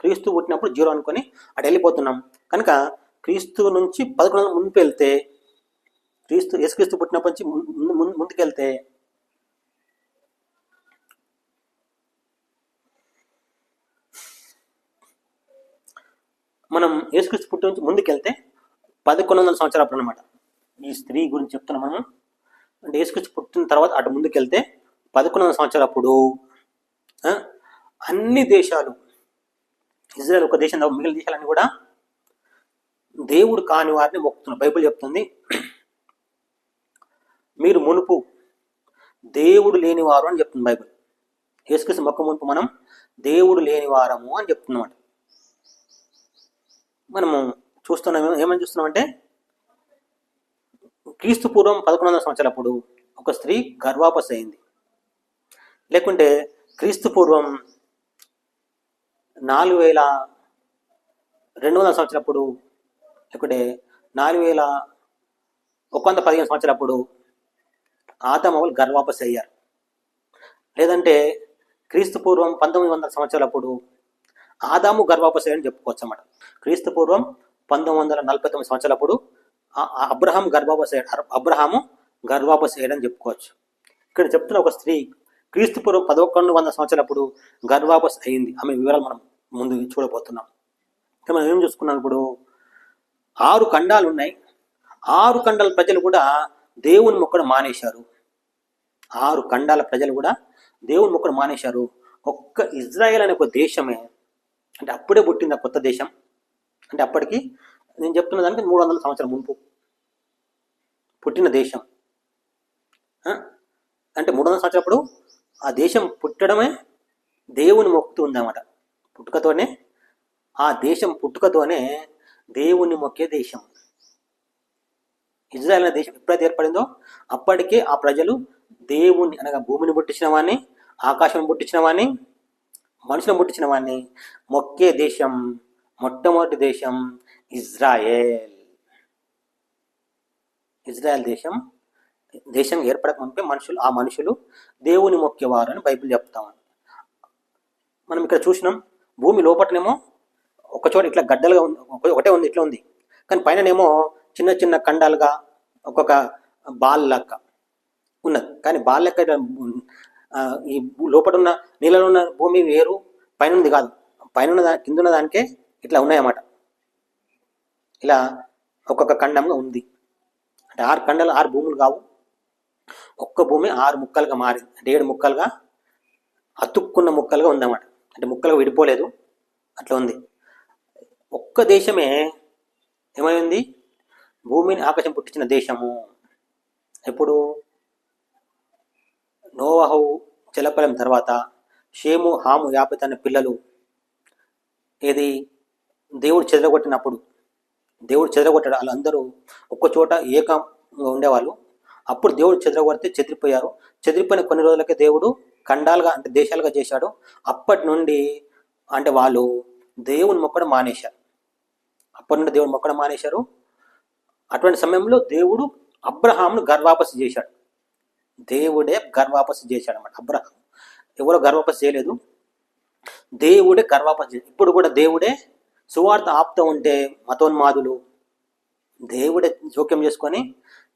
Speaker 1: క్రీస్తు పుట్టినప్పుడు 0 అనుకొని అటు వెళ్ళిపోతున్నాం కనుక క్రీస్తు నుంచి 1100 ముందుకు వెళ్తే, యేసుక్రీస్తు పుట్టినప్పటి నుంచి ముందుకెళ్తే మనం యేసుక్రీస్తు పుట్టి నుంచి ముందుకెళ్తే 1100 సంవత్సరాలు అనమాట. ఈ స్త్రీ గురించి చెప్తున్నాం మనం. అంటే యేసుక్రీస్తు పుట్టిన తర్వాత అటు ముందుకెళ్తే 1100 సంవత్సరాలప్పుడు అన్ని దేశాలు, ఇజ్రాయెల్ ఒక దేశం మిగిలిన దేశాలన్నీ కూడా దేవుడు కాని వారిని మొక్కుతున్నారు. బైబిల్ చెప్తుంది, మీరు మునుపు దేవుడు లేనివారు అని చెప్తుంది బైబిల్. యేసుక్రీస్తు మొక్క మునుపు మనం దేవుడు లేనివారము అని చెప్తున్నమాట. మనము చూస్తున్నాం, ఏమని చూస్తున్నామంటే క్రీస్తు పూర్వం 1100 సంవత్సరాలప్పుడు ఒక స్త్రీ గర్భాపసి అయింది. లేకుంటే క్రీస్తు పూర్వం 4200 సంవత్సరాలప్పుడు, లేకుంటే 4115 సంవత్సరాలప్పుడు ఆదాము గర్భాపసి అయ్యారు. లేదంటే క్రీస్తు పూర్వం 1900 సంవత్సరాలప్పుడు ఆదాము గర్భాపసి అని చెప్పుకోవచ్చు అన్నమాట. క్రీస్తు పూర్వం 1949 సంవత్సరాలప్పుడు అబ్రహాము గర్భాపసి అయ్యాడని చెప్పుకోవచ్చు. ఇక్కడ చెప్తున్న ఒక స్త్రీ క్రీస్తు పూర్వం 1100 సంవత్సరాలప్పుడు గర్భాపసి అయింది. ఆమె వివరాలు మనం ముందు చూడబోతున్నాం. మనం ఏం చూసుకున్నాం, ఇప్పుడు 6 ఖండాలు ఉన్నాయి. 6 ఖండాల ప్రజలు కూడా దేవుని మొక్కడం మానేశారు. 6 ఖండాల ప్రజలు కూడా దేవుని మొక్కడం మానేశారు. ఒక్క ఇజ్రాయెల్ అనే ఒక దేశమే, అంటే అప్పుడే పుట్టింది కొత్త దేశం. అంటే అప్పటికి నేను చెప్తున్న దానికి 300 సంవత్సరాల ముందు పుట్టిన దేశం. అంటే 300 సంవత్సరాలప్పుడు ఆ దేశం పుట్టడమే దేవుని మొక్కుతూ ఉందన్నమాట. ఆ దేశం పుట్టుకతోనే దేవుని మొక్కే దేశం. ఇజ్రాయెల్ అనే దేశం ఎప్పుడైతే ఏర్పడిందో అప్పటికే ఆ ప్రజలు దేవుని అనగా భూమిని పుట్టించిన వాడిని, ఆకాశం పుట్టించిన వాడిని, మనుషులను పుట్టించిన వాడిని మొక్కే దేశం, మొట్టమొదటి దేశం ఇజ్రాయెల్. ఇజ్రాయెల్ దేశం ఏర్పడక ముందే ఆ మనుషులు దేవుని మొక్కేవారు అని బైబిల్ చెప్తాం. మనం ఇక్కడ చూసినాం, భూమి లోపటనేమో ఒక చోట ఇట్లా గడ్డలుగా ఉంది, ఒకటే ఉంది, ఇట్లా ఉంది. కానీ పైననేమో చిన్న చిన్న ఖండాలుగా ఒక్కొక్క బాల్ లెక్క ఉన్నది. కానీ బాల్ లెక్క ఈ లోపల ఉన్న నీళ్ళలో ఉన్న భూమి వేరు, పైన ఉంది కాదు. పైన కింద ఉన్న దానికే ఇట్లా ఉన్నాయన్నమాట. ఇలా ఒక్కొక్క ఖండంగా ఉంది. అంటే 6 ఖండాలు 6 భూములు కావు. ఒక్క భూమి 6 ముక్కలుగా మారింది. అంటే 7 ముక్కలుగా అతుక్కున్న ముక్కలుగా ఉందన్నమాట. అంటే ముక్కలుగా విడిపోలేదు, అట్లా ఉంది. ఒక్క దేశమే ఏమైంది, భూమిని ఆకాశం పుట్టించిన దేశము. ఎప్పుడు నోవహు జలప్రలయం తర్వాత షేము, హాము, యాపెతు అనే పిల్లలు ఏది దేవుడు చెదరగొట్టినప్పుడు, దేవుడు చెదరగొట్టాడు. వాళ్ళందరూ ఒక్క చోట ఏకంగా ఉండేవాళ్ళు. అప్పుడు దేవుడు చెదిరిపోయారు. చెదిరిపోయిన కొన్ని రోజులకే దేవుడు ఖండాలుగా అంటే దేశాలుగా చేశాడు. అప్పటి నుండి అంటే వాళ్ళు దేవుని మొక్కడం మానేశారు. అటువంటి సమయంలో దేవుడు అబ్రహామును గర్భాపసి చేశాడు. దేవుడే గర్భాపసి చేశాడు అన్నమాట. అబ్రహాం ఎవరో గర్భాపసి చేయలేదు, దేవుడే గర్భాపసి చేశాడు. ఇప్పుడు కూడా దేవుడే సువార్త ఆపుతూ ఉంటే మతోన్మాదులు దేవుడే జోక్యం చేసుకొని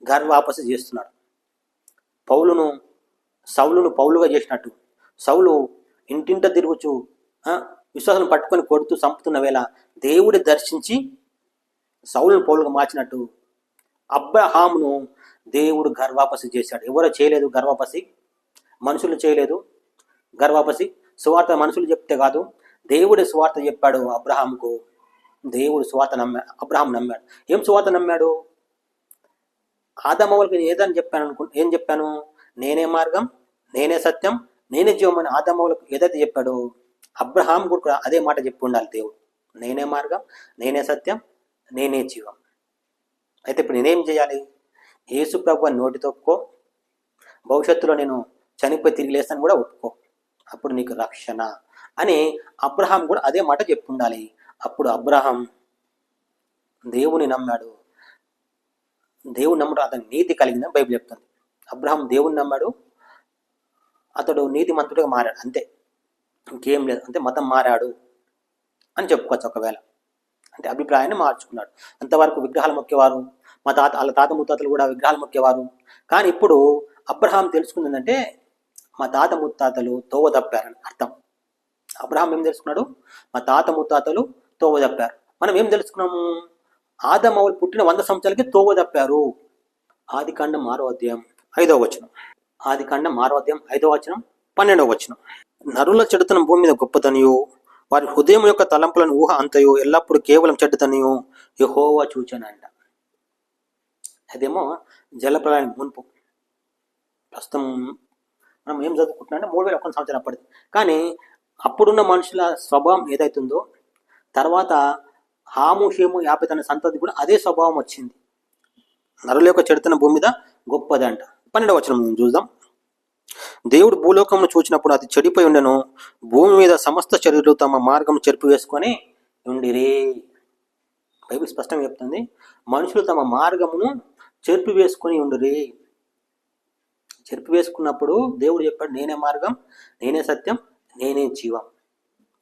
Speaker 1: గర్భాపసి చేస్తున్నాడు. సౌలును పౌలుగా చేసినట్టు, సౌలు ఇంటింట తిరుగుచు విశ్వాసం పట్టుకొని కొడుతూ చంపుతున్న వేళ దేవుడి దర్శించి సౌలును పౌలుగా మార్చినట్టు అబ్రహామును దేవుడు గర్భాపసి చేశాడు. ఎవరో చేయలేదు గర్భాపసి, మనుషులు చేయలేదు గర్భాపసి. సువార్త మనుషులు చెప్తే కాదు, దేవుడి సువార్త చెప్పాడు అబ్రహాముకు. దేవుడు సువార్త అబ్రహాం నమ్మాడు. ఏం సువార్త నమ్మాడు? ఆదామవులకు ఏం చెప్పాను? నేనే మార్గం, నేనే సత్యం, నేనే జీవం అని ఆదామవులకు ఏదైతే చెప్పాడో అబ్రహాం కూడా అదే మాట చెప్పి ఉండాలి. దేవుడు నేనే మార్గం, నేనే సత్యం, నేనే జీవం. అయితే ఇప్పుడు నేనేం చేయాలి? యేసు ప్రభువు నోటితో ఒప్పుకో, భవిష్యత్తులో నేను చనిపోయి తిరిగి లేస్తాను కూడా ఒప్పుకో, అప్పుడు నీకు రక్షణ అని అబ్రహాం కూడా అదే మాట చెప్పి ఉండాలి. అప్పుడు అబ్రహాం దేవుని నమ్మాడు. దేవుని నమ్మడం అతని నీతి కలిగిందని బైబిల్ చెప్తుంది. అబ్రహాం దేవుని నమ్మాడు, అతడు నీతిమంతుడిగా మారాడు. అంతే, ఇంకేం లేదు. అంతే, మతం మారాడు అని చెప్పుకోవచ్చు. ఒకవేళ అంటే అభిప్రాయాన్ని మార్చుకున్నాడు. అంతవరకు విగ్రహాలు మొక్కేవారు, వాళ్ళ తాత ముత్తాతలు కూడా విగ్రహాలు మొక్కేవారు. కానీ ఇప్పుడు అబ్రహాం తెలుసుకుంది ఏంటంటే మా తాత ముత్తాతలు తోవ తప్పారని అర్థం. అబ్రహాం ఏం తెలుసుకున్నాడు? మా తాత ముత్తాతలు తోవ తప్పారు. మనం ఏం తెలుసుకున్నాము? ఆదమవులు పుట్టిన 100 సంవత్సరాలకి తోవ తప్పారు. ఆదికాండం 6వ అధ్యాయం 5వ వచనం. ఆదికాండం 6వ అధ్యాయం 5వ వచనం, 12వ వచనం. నరుల చెడుతనం భూమి మీద గొప్పతనియు, వారి హృదయం యొక్క తలంపులను ఊహ అంతయు ఎల్లప్పుడూ కేవలం చెడ్డతనియు యెహోవా చూచెనంట. అదేమో జలప్రళయానికి మునుపు. ప్రస్తుతం మనం ఏం చదువుకుంటున్నా అంటే 3001 సంవత్సరం అప్పటిది. కానీ అప్పుడున్న మనుషుల స్వభావం ఏదైతుందో తర్వాత హాము షేము యాపెత్ అనే సంతతి కూడా అదే స్వభావం వచ్చింది. నరుల యొక్క చెడుతన భూమి మీద గొప్పది అంట. 12వ వచనం చూద్దాం. దేవుడు భూలోకమును చూచినప్పుడు అది చెడిపోయి ఉండెను, భూమి మీద సమస్త శరీరులు తమ మార్గం చెరిపి వేసుకొని ఉండిరి. బైబిల్ స్పష్టంగా చెప్తుంది, మనుషులు తమ మార్గమును చెరిపి వేసుకొని ఉండిరి. చెరిపి వేసుకున్నప్పుడు దేవుడు చెప్పాడు, నేనే మార్గం, నేనే సత్యం, నేనే జీవం.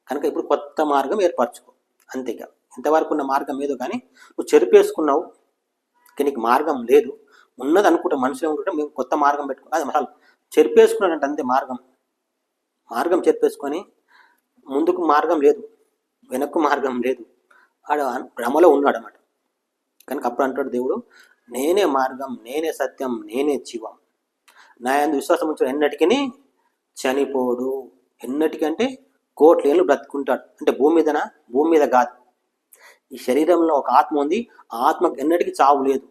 Speaker 1: కనుక ఇప్పుడు కొత్త మార్గం ఏర్పరచుకో. అంతేగా, ఇంతవరకు ఉన్న మార్గం ఏదో కానీ నువ్వు చెరిపేసుకున్నావు, నీకు మార్గం లేదు. ఉన్నది అనుకుంటే మనుషులు అనుకుంటే మేము కొత్త మార్గం పెట్టుకో, అది అసలు చెరిపేసుకున్నాడంటే అంతే. మార్గం చెరిపేసుకొని ముందుకు మార్గం లేదు, వెనక్కు మార్గం లేదు, ఆడ భ్రమలో ఉన్నాడు అన్నమాట. కనుక అప్పుడు అంటాడు దేవుడు, నేనే మార్గం, నేనే సత్యం, నేనే జీవం. నా యందు విశ్వాసం ఉంచిన ఎన్నటికీ చనిపోడు. ఎన్నటికంటే 1,000,000 ఏళ్ళు బ్రతుకుంటాడు. అంటే భూమి మీద కాదు, ఈ శరీరంలో ఒక ఆత్మ ఉంది. ఆ ఆత్మకు ఎన్నటికీ చావు లేదు.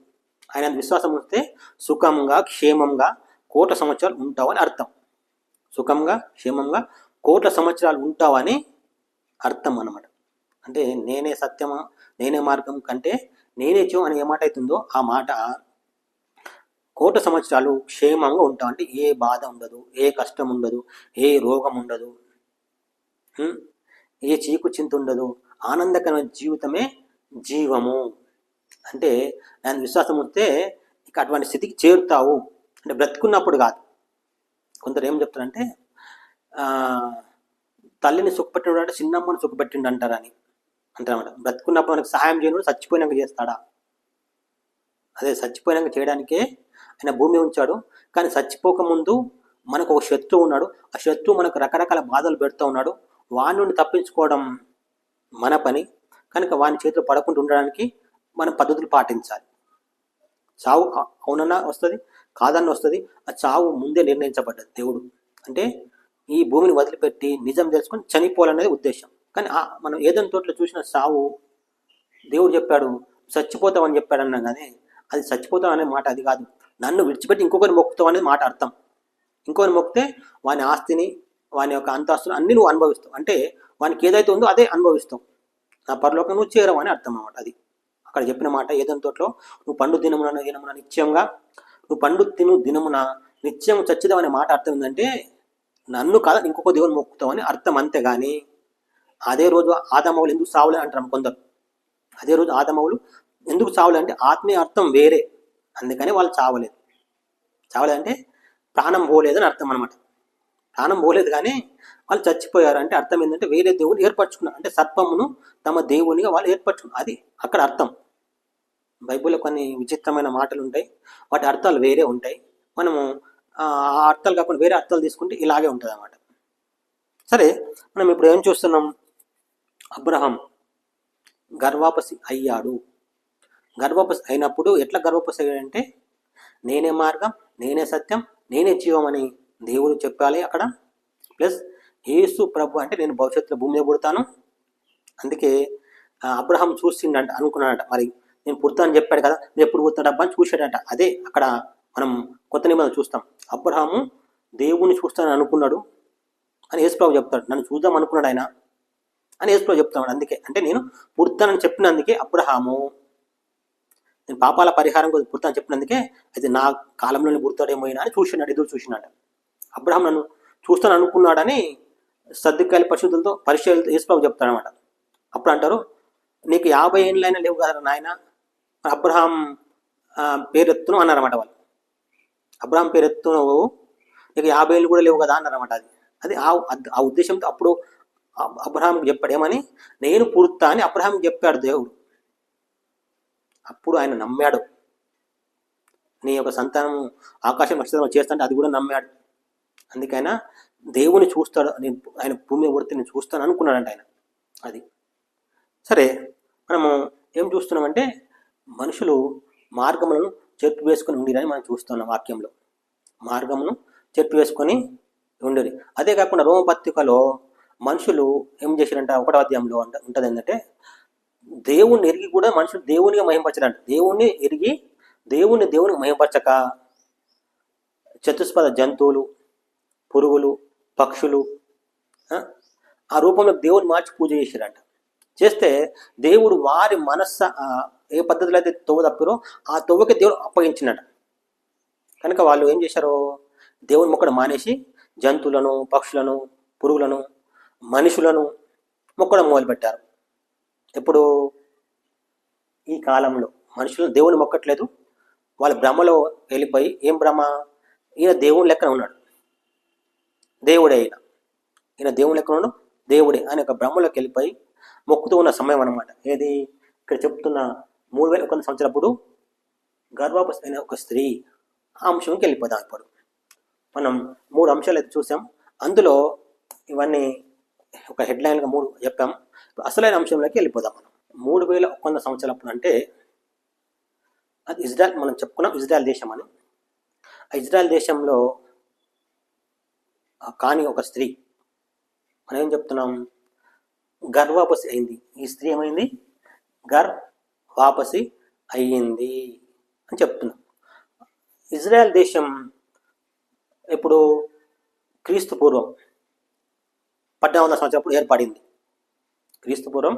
Speaker 1: ఆయన విశ్వాసం ఉంటే సుఖంగా క్షేమంగా 1,000,000 సంవత్సరాలు ఉంటావని అర్థం. సుఖంగా క్షేమంగా 1,000,000 సంవత్సరాలు ఉంటావని అర్థం అన్నమాట. అంటే నేనే సత్యమా, నేనే మార్గం కంటే నేనే జీవం అని ఏ మాట అవుతుందో ఆ మాట 1,000,000 సంవత్సరాలు క్షేమంగా ఉంటావు. అంటే ఏ బాధ ఉండదు, ఏ కష్టం ఉండదు, ఏ రోగం ఉండదు, ఏ చీకు చింత ఉండదు. ఆనందకరమైన జీవితమే జీవము. అంటే నేను విశ్వాసం ఉంటే ఇక అటువంటి స్థితికి చేరుతావు. అంటే బ్రతుకున్నప్పుడు కాదు. కొందరు ఏం చెప్తారంటే తల్లిని సుఖపెట్టినాడు అంటే చిన్నమ్మని సుఖపెట్టిండు అంటారని అంటారన్నమాట. బ్రతుకున్నప్పుడు మనకు సహాయం చేయను, చచ్చిపోయినాక చేస్తాడా? అదే చచ్చిపోయినాక చేయడానికే ఆయన భూమి ఉంచాడు. కానీ చచ్చిపోకముందు మనకు ఒక శత్రువు ఉన్నాడు. ఆ శత్రువు మనకు రకరకాల బాధలు పెడుతూ ఉన్నాడు. వాని నుండి తప్పించుకోవడం మన పని. కనుక వాని చేతిలో పడకుండా ఉండడానికి మనం పద్ధతులు పాటించాలి. చావు అవునన్నా వస్తుంది, కాదన్న వస్తుంది. ఆ చావు ముందే నిర్ణయించబడ్డది దేవుడు. అంటే ఈ భూమిని వదిలిపెట్టి నిజం తెలుసుకొని చనిపోవాలనేది ఉద్దేశం. కానీ మనం ఏదైనా తోటలో చూసిన చావు దేవుడు చెప్పాడు చచ్చిపోతామని చెప్పాడు అన్నా. కానీ అది చచ్చిపోతాం అనే మాట అది కాదు. నన్ను విడిచిపెట్టి ఇంకొకరిని మొక్కుతావు అనేది మాట అర్థం. ఇంకొకరిని మొక్కితే వాని ఆస్తిని, వాని యొక్క అంతస్తులు అన్ని నువ్వు అనుభవిస్తావు. అంటే వానికి ఏదైతే ఉందో అదే అనుభవిస్తావు. నా పరలోకం నువ్వు చేరవు అని అర్థం అన్నమాట. అది అక్కడ చెప్పిన మాట. ఏదైనా తోటలో నువ్వు పండు దినమున నిత్యంగా, నువ్వు పండు తిను దినమున నిత్యం చచ్చిదాం అనే మాట అర్థం ఏంటంటే నన్ను కాదా ఇంకొక దేవుని మొక్కుతావు అని అర్థం. అంతేగాని అదే రోజు ఆదమవులు ఎందుకు సావులే అంటారు కొందరు. అదే రోజు ఆదమవులు ఎందుకు చావలే అంటే ఆత్మీయ అర్థం వేరే, అందుకని వాళ్ళు చావలేదంటే ప్రాణం పోలేదని అర్థం అనమాట. ప్రాణం పోలేదు కానీ వాళ్ళు చచ్చిపోయారు అంటే అర్థం ఏంటంటే వేరే దేవుని ఏర్పరచుకున్నారు. అంటే సర్పమును తమ దేవునిగా వాళ్ళు ఏర్పరచుకున్నారు. అది అక్కడ అర్థం. బైబిల్లో కొన్ని విచిత్రమైన మాటలు ఉంటాయి, వాటి అర్థాలు వేరే ఉంటాయి. మనము ఆ అర్థాలు కాకుండా వేరే అర్థాలు తీసుకుంటే ఇలాగే ఉంటుంది అన్నమాట. సరే, మనం ఇప్పుడు ఏం చూస్తున్నాం? అబ్రహాం గర్వాపసి అయ్యాడు. గర్భపసి అయినప్పుడు ఎట్లా గర్భపసి అయ్యాడంటే నేనే మార్గం, నేనే సత్యం, నేనే జీవం అని దేవుడు చెప్పాలి అక్కడ. ప్లస్ యేసు ప్రభు అంటే నేను భవిష్యత్తులో భూమి మీద పుడతాను. అందుకే అబ్రహాం చూసిండంట, అనుకున్నాడట మరి నేను పుడతానని చెప్పాడు కదా, నేను ఎప్పుడు పుడతాడబ్బా అని చూశాడట. అదే అక్కడ మనం కొత్త నిబంధన చూస్తాం. అబ్రహాము దేవుణ్ణి చూస్తానని అనుకున్నాడు అని యేసు ప్రభు చెప్తాడు. నన్ను చూద్దాం అనుకున్నాడు ఆయన అని యేసు ప్రభు చెప్తాడు. అందుకే అంటే నేను పుడతానని చెప్పినందుకే అబ్రహాము, నేను పాపాల పరిహారం కోసం పుడతానని చెప్పినందుకే అయితే నా కాలంలోనే పుడతాడేమో అని చూసినాడు, ఎదురు చూసినాడు. అబ్రహాం నన్ను చూస్తాను అనుకున్నాడని సద్దుకాయల పరిశుద్ధులతో పరిచయాలతో యేసుప్రభు చెప్తాడనమాట. అప్పుడు అంటారు నీకు 50 ఏళ్ళైనా లేవు కదా నాయన, అబ్రహాం పేరెత్తును అన్నారన్నమాట వాళ్ళు. అబ్రహాం పేరెత్తును నీకు 50 ఏళ్ళు కూడా లేవు కదా అన్నారన్నమాట. అది ఆ ఉద్దేశంతో అప్పుడు అబ్రహాంకి చెప్పాడు ఏమని, నేను పుడతా అని అబ్రహాంకి చెప్పాడు దేవుడు. అప్పుడు ఆయన నమ్మాడు. నీ యొక్క సంతానం ఆకాశం నక్షత్రం చేస్తాంటే అది కూడా నమ్మాడు. అందుకైనా దేవుని చూస్తాడు, ఆయన భూమి పుడితే నేను చూస్తాను అనుకున్నాడంట ఆయన. అది సరే, మనము ఏం చూస్తున్నామంటే మనుషులు మార్గములను చెట్టు వేసుకొని ఉండిరని మనం చూస్తున్నాం వాక్యంలో. మార్గమును చెట్టు వేసుకొని ఉండేది. అదే కాకుండా రోమపత్రికలో మనుషులు ఏం చేశారంట 1వ అధ్యాయంలో ఉంటుంది ఏంటంటే దేవుణ్ణి ఎరిగి కూడా మనుషులు దేవునిగా మహింపరచడంట. దేవుణ్ణి ఎరిగి దేవునికి మహింపరచక చతుష్పద జంతువులు, పురుగులు, పక్షులు ఆ రూపంలో దేవుని మార్చి పూజ చేశారంట. చేస్తే దేవుడు వారి ఏ పద్ధతిలో అయితే తొవ్వ తప్పిరో ఆ తొవ్వకి దేవుడు అప్పగించినట. కనుక వాళ్ళు ఏం చేశారు, దేవుని మొక్కడం మానేసి జంతువులను, పక్షులను, పురుగులను, మనుషులను మొక్కడం మొదలుపెట్టారు. ఎప్పుడు? ఈ కాలంలో మనుషులు దేవుని మొక్కట్లేదు. వాళ్ళ భ్రమలో వెళ్ళిపోయి, ఏం భ్రమ? ఈయన దేవుని లెక్కన ఉన్నాడు, దేవుడే ఈయన దేవుని లెక్కన ఉన్నాడు, దేవుడే అని ఒక భ్రమలోకి వెళ్ళిపోయి మొక్కుతూ ఉన్న సమయం అన్నమాట. ఏది ఇక్కడ చెప్తున్న 3100 సంవత్సరాలప్పుడు గర్భవతి అయిన ఒక స్త్రీ ఆ అంశంకి వెళ్ళిపోదాం. ఇప్పుడు మనం 3 అంశాలు అయితే చూసాం. అందులో ఇవన్నీ ఒక హెడ్లైన్గా 3 చెప్పాం. అసలైన అంశంలోకి వెళ్ళిపోదాం. మనం 3100 సంవత్సరాలప్పుడు అంటే అది ఇజ్రాయెల్, మనం చెప్పుకున్నాం ఇజ్రాయెల్ దేశం అని. ఆ ఇజ్రాయెల్ దేశంలో కాని ఒక స్త్రీ, మనం ఏం చెప్తున్నాం, గర్భవాపసి అయింది. ఈ స్త్రీ ఏమైంది? గర్భవాపసి అయ్యింది అని చెప్తున్నాం. ఇజ్రాయెల్ దేశం ఇప్పుడు క్రీస్తు పూర్వం 1400 సంవత్సరాలప్పుడు ఏర్పడింది. క్రీస్తు పూర్వం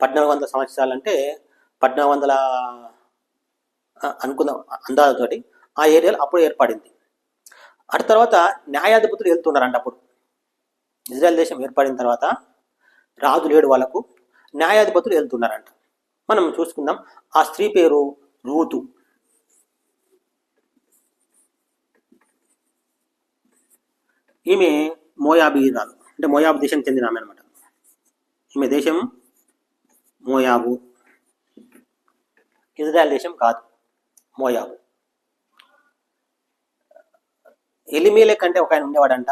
Speaker 1: 1400 సంవత్సరాలు అంటే 1400 అనుకుందాం అందాలతోటి ఆ ఏరియాలో అప్పుడు ఏర్పడింది. అటు తర్వాత న్యాయాధిపతులు వెళ్తున్నారంట. అప్పుడు ఇజ్రాయెల్ దేశం ఏర్పడిన తర్వాత రాజు లేడు, వాళ్ళకు న్యాయాధిపతులు వెళ్తున్నారంట. మనం చూసుకుందాం. ఆ స్త్రీ పేరు రూతు. ఈమె మోయాబీరాలు, అంటే మోయాబు దేశం చెందిన ఆమె అనమాట. ఈమె దేశం మోయాబు, ఇజ్రాయెల్ దేశం కాదు, మోయాబు. ఎలిమేలెక్ అంటే ఒక ఆయన ఉండేవాడంట.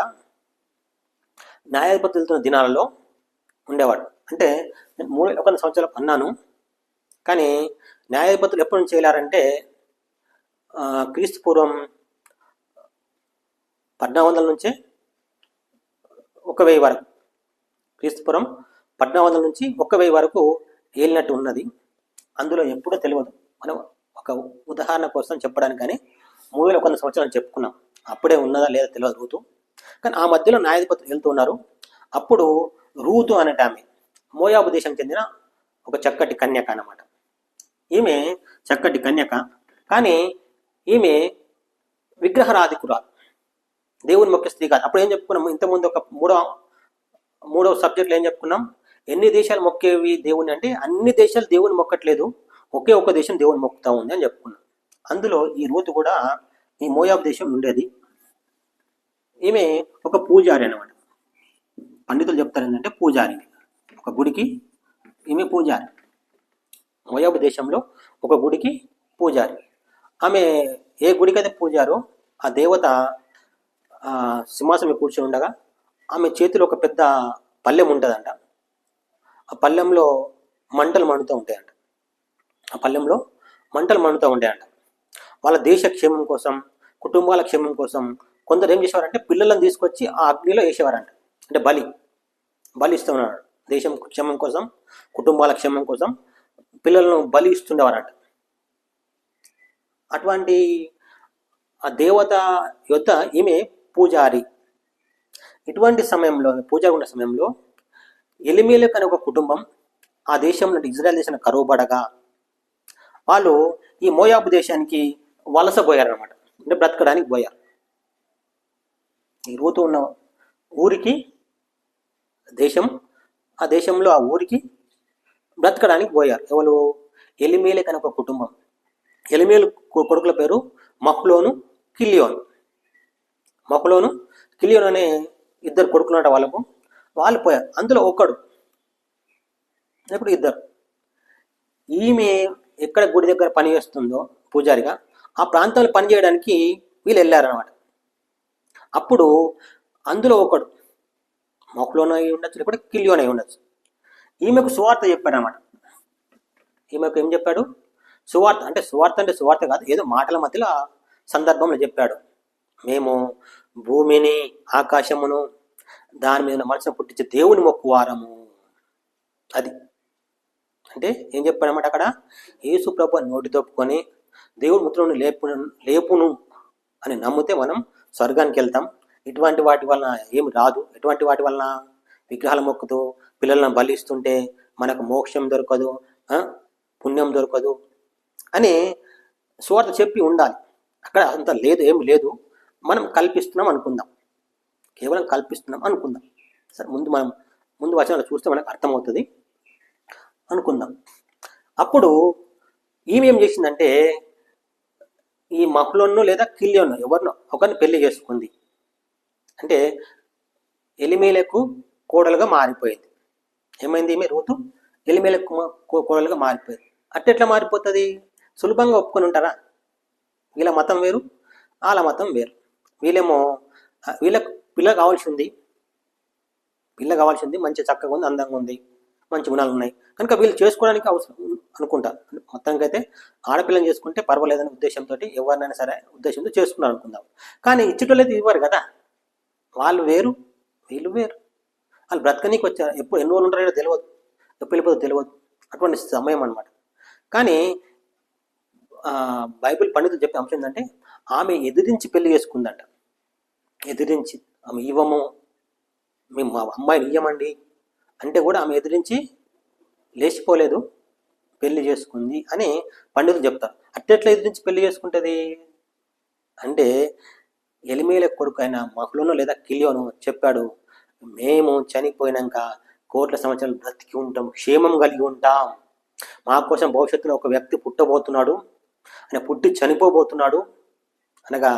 Speaker 1: న్యాయాధిపతులు వెళ్తున్న దినాలలో ఉండేవాడు. అంటే 3100 సంవత్సరాలు అన్నాను, కానీ న్యాయాధిపతులు ఎప్పటి నుంచి చేయారంటే క్రీస్తు పూర్వం 1400 నుంచే 1000 వరకు, క్రీస్తు పూర్వం 1400 నుంచి 1000 వరకు ఏలినట్టు ఉన్నది. అందులో ఎప్పుడో తెలియదు. మనం ఒక ఉదాహరణ కోసం చెప్పడానికి కానీ 3100 సంవత్సరాలు చెప్పుకున్నాం. అప్పుడే ఉన్నదా లేదా తెలియదు రూతు. కానీ ఆ మధ్యలో న్యాయాధిపతులు వెళ్తూ ఉన్నారు. అప్పుడు రూతు అనేట ఆమె మోయాబు దేశం చెందిన ఒక చక్కటి కన్యక అన్నమాట. ఈమె చక్కటి కన్యక, కానీ ఈమె విగ్రహారాధికురాలు, దేవుని మొక్కే స్త్రీ కాదు. అప్పుడు ఏం చెప్పుకున్నాం ఇంతకుముందు ఒక మూడవ సబ్జెక్ట్లో ఏం చెప్పుకున్నాం, ఎన్ని దేశాలు మొక్కేవి దేవుని అంటే అన్ని దేశాలు దేవుని మొక్కట్లేదు, ఒకే ఒక దేశం దేవుని మొక్కుతా ఉంది అని చెప్పుకున్నాం. అందులో ఈ రూతు కూడా ఈ మోయాబు దేశం ఉండేది. ఈమె ఒక పూజారి అన్నమాట. పండితులు చెప్తారు ఏంటంటే పూజారి, ఒక గుడికి ఈమె పూజారి. మోయాబు దేశంలో ఒక గుడికి పూజారి. ఆమె ఏ గుడికి అయితే పూజారో ఆ దేవత సింహాసనం కూర్చొని ఉండగా ఆమె చేతిలో ఒక పెద్ద పళ్ళెం ఉంటుందంట. ఆ పళ్ళెంలో మంటలు మండుతూ ఉంటాయంట. ఆ పళ్ళెంలో మంటలు మండుతూ ఉంటాయంట. వాళ్ళ దేశ క్షేమం కోసం, కుటుంబాల క్షేమం కోసం కొందరు ఏం చేసేవారంటే పిల్లలను తీసుకొచ్చి ఆ అగ్నిలో వేసేవారంట. అంటే బలి ఇస్తూ ఉన్నాడు. దేశం క్షేమం కోసం, కుటుంబాల క్షేమం కోసం పిల్లలను బలి ఇస్తుండేవారంట. అటువంటి ఆ దేవత యొద్ద ఈమె పూజారి. ఇటువంటి సమయంలో, పూజారి ఉన్న సమయంలో ఎలిమేలెక్ అనే ఒక కుటుంబం ఆ దేశంలో, ఇజ్రాయెల్ దేశాన్ని కరువుబడగా వాళ్ళు ఈ మోయాబు దేశానికి వలస పోయారనమాట. అంటే బ్రతకడానికి పోయారు. ఈ రూతు ఉన్న ఊరికి ఆ దేశంలో ఆ ఊరికి బ్రతకడానికి పోయారు. ఎవరు? ఎలిమేలెక్ అనే ఒక కుటుంబం. ఎలిమేలు కొడుకుల పేరు మహ్లోను, కిలియోను. మహ్లోను, కిలియోను అనే 2 కొడుకులు ఉంటారు వాళ్ళకు. వాళ్ళు పోయారు. అందులో ఒకడు, ఇప్పుడు 2. ఈమె ఎక్కడ గుడి దగ్గర పని చేస్తుందో పూజారిగా, ఆ ప్రాంతంలో పని చేయడానికి వీళ్ళు వెళ్ళారనమాట. అప్పుడు అందులో ఒకడు మహ్లోను అయి ఉండొచ్చు, లేకపోతే కిలియోను అయి ఉండొచ్చు. ఈమెకు సువార్త చెప్పాడనమాట. ఈమెకు ఏం చెప్పాడు? సువార్త అంటే సువార్త కాదు, ఏదో మాటల మధ్యలో సందర్భంలో చెప్పాడు. మేము భూమిని ఆకాశమును దాని మీద మనసును పుట్టించే దేవుని మొక్కువారము. అది అంటే ఏం చెప్పాడన్నమాట అక్కడ? యేసు ప్రభు నోటి తప్పుకొని దేవుడి ముద్రను లేపును అని నమ్మితే మనం స్వర్గానికి వెళ్తాం. ఇటువంటి వాటి వలన ఏమి రాదు. ఎటువంటి వాటి వలన? విగ్రహాల మొక్కుతూ పిల్లలను బలిస్తుంటే మనకు మోక్షం దొరకదు, పుణ్యం దొరకదు అని సువార్త చెప్పి ఉండాలి. అక్కడ అంత లేదు, ఏమి లేదు. మనం కల్పిస్తున్నాం అనుకుందాం, కేవలం కల్పిస్తున్నాం అనుకుందాం. సరే, ముందు వచనాలు చూస్తే మనకు అర్థమవుతుంది అనుకుందాం. అప్పుడు ఈమె ఏం చేసిందంటే ఈ మహ్లోన్నో లేదా కిల్యోన్నో ఎవరినో ఒకరిని పెళ్లి చేసుకుంది. అంటే ఎలిమేలకు కోడలుగా మారిపోయింది. ఏమైంది? ఈమె రూతు ఎలిమేలకు కోడలుగా మారిపోయింది. అట్టెట్లా మారిపోతుంది? సులభంగా ఒప్పుకొని ఉంటారా? వీళ్ళ మతం వేరు, వాళ్ళ మతం వేరు. వీళ్ళేమో వీళ్ళకు పిల్ల కావాల్సింది, మంచి చక్కగా ఉంది, అందంగా ఉంది, మంచి గుణాలు ఉన్నాయి కనుక వీళ్ళు చేసుకోవడానికి అవసరం అనుకుంటారు. మొత్తానికైతే ఆడపిల్లని చేసుకుంటే పర్వాలేదనే ఉద్దేశంతో ఎవరినైనా సరే ఉద్దేశంతో చేసుకున్నారు అనుకుందాం. కానీ ఇచ్చేటోళ్ళైతే ఇవ్వరు కదా. వాళ్ళు వేరు, వీళ్ళు వేరు. వాళ్ళు బ్రతకనీకి వచ్చారు. ఎప్పుడు ఎన్ని రోజులు ఉంటారో తెలియదు, ఎప్పుడు వెళ్ళిపోతుందో తెలియదు. అటువంటి సమయం అనమాట. కానీ బైబిల్ పండితులు చెప్పే అంశం ఏంటంటే ఆమె ఎదిరించి పెళ్లి చేసుకుందంట. ఎదిరించి ఆమె ఇవ్వము, మేము మా అమ్మాయిని ఇయ్యమండి అంటే కూడా ఆమె ఎదిరించి లేచిపోలేదు, పెళ్లి చేసుకుంది అని పండితులు చెప్తారు. అట్టెట్లా ఎదిరించి పెళ్లి చేసుకుంటుంది అంటే ఎలిమేల కొడుకు అయిన మహ్లోను లేదా కిల్యోను చెప్పాడు, మేము చనిపోయినాక కోట్ల సంవత్సరాలు బ్రతికి ఉంటాం, క్షేమం కలిగి ఉంటాం. మా కోసం భవిష్యత్తులో ఒక వ్యక్తి పుట్టబోతున్నాడు, ఆయన పుట్టి చనిపోబోతున్నాడు అనగా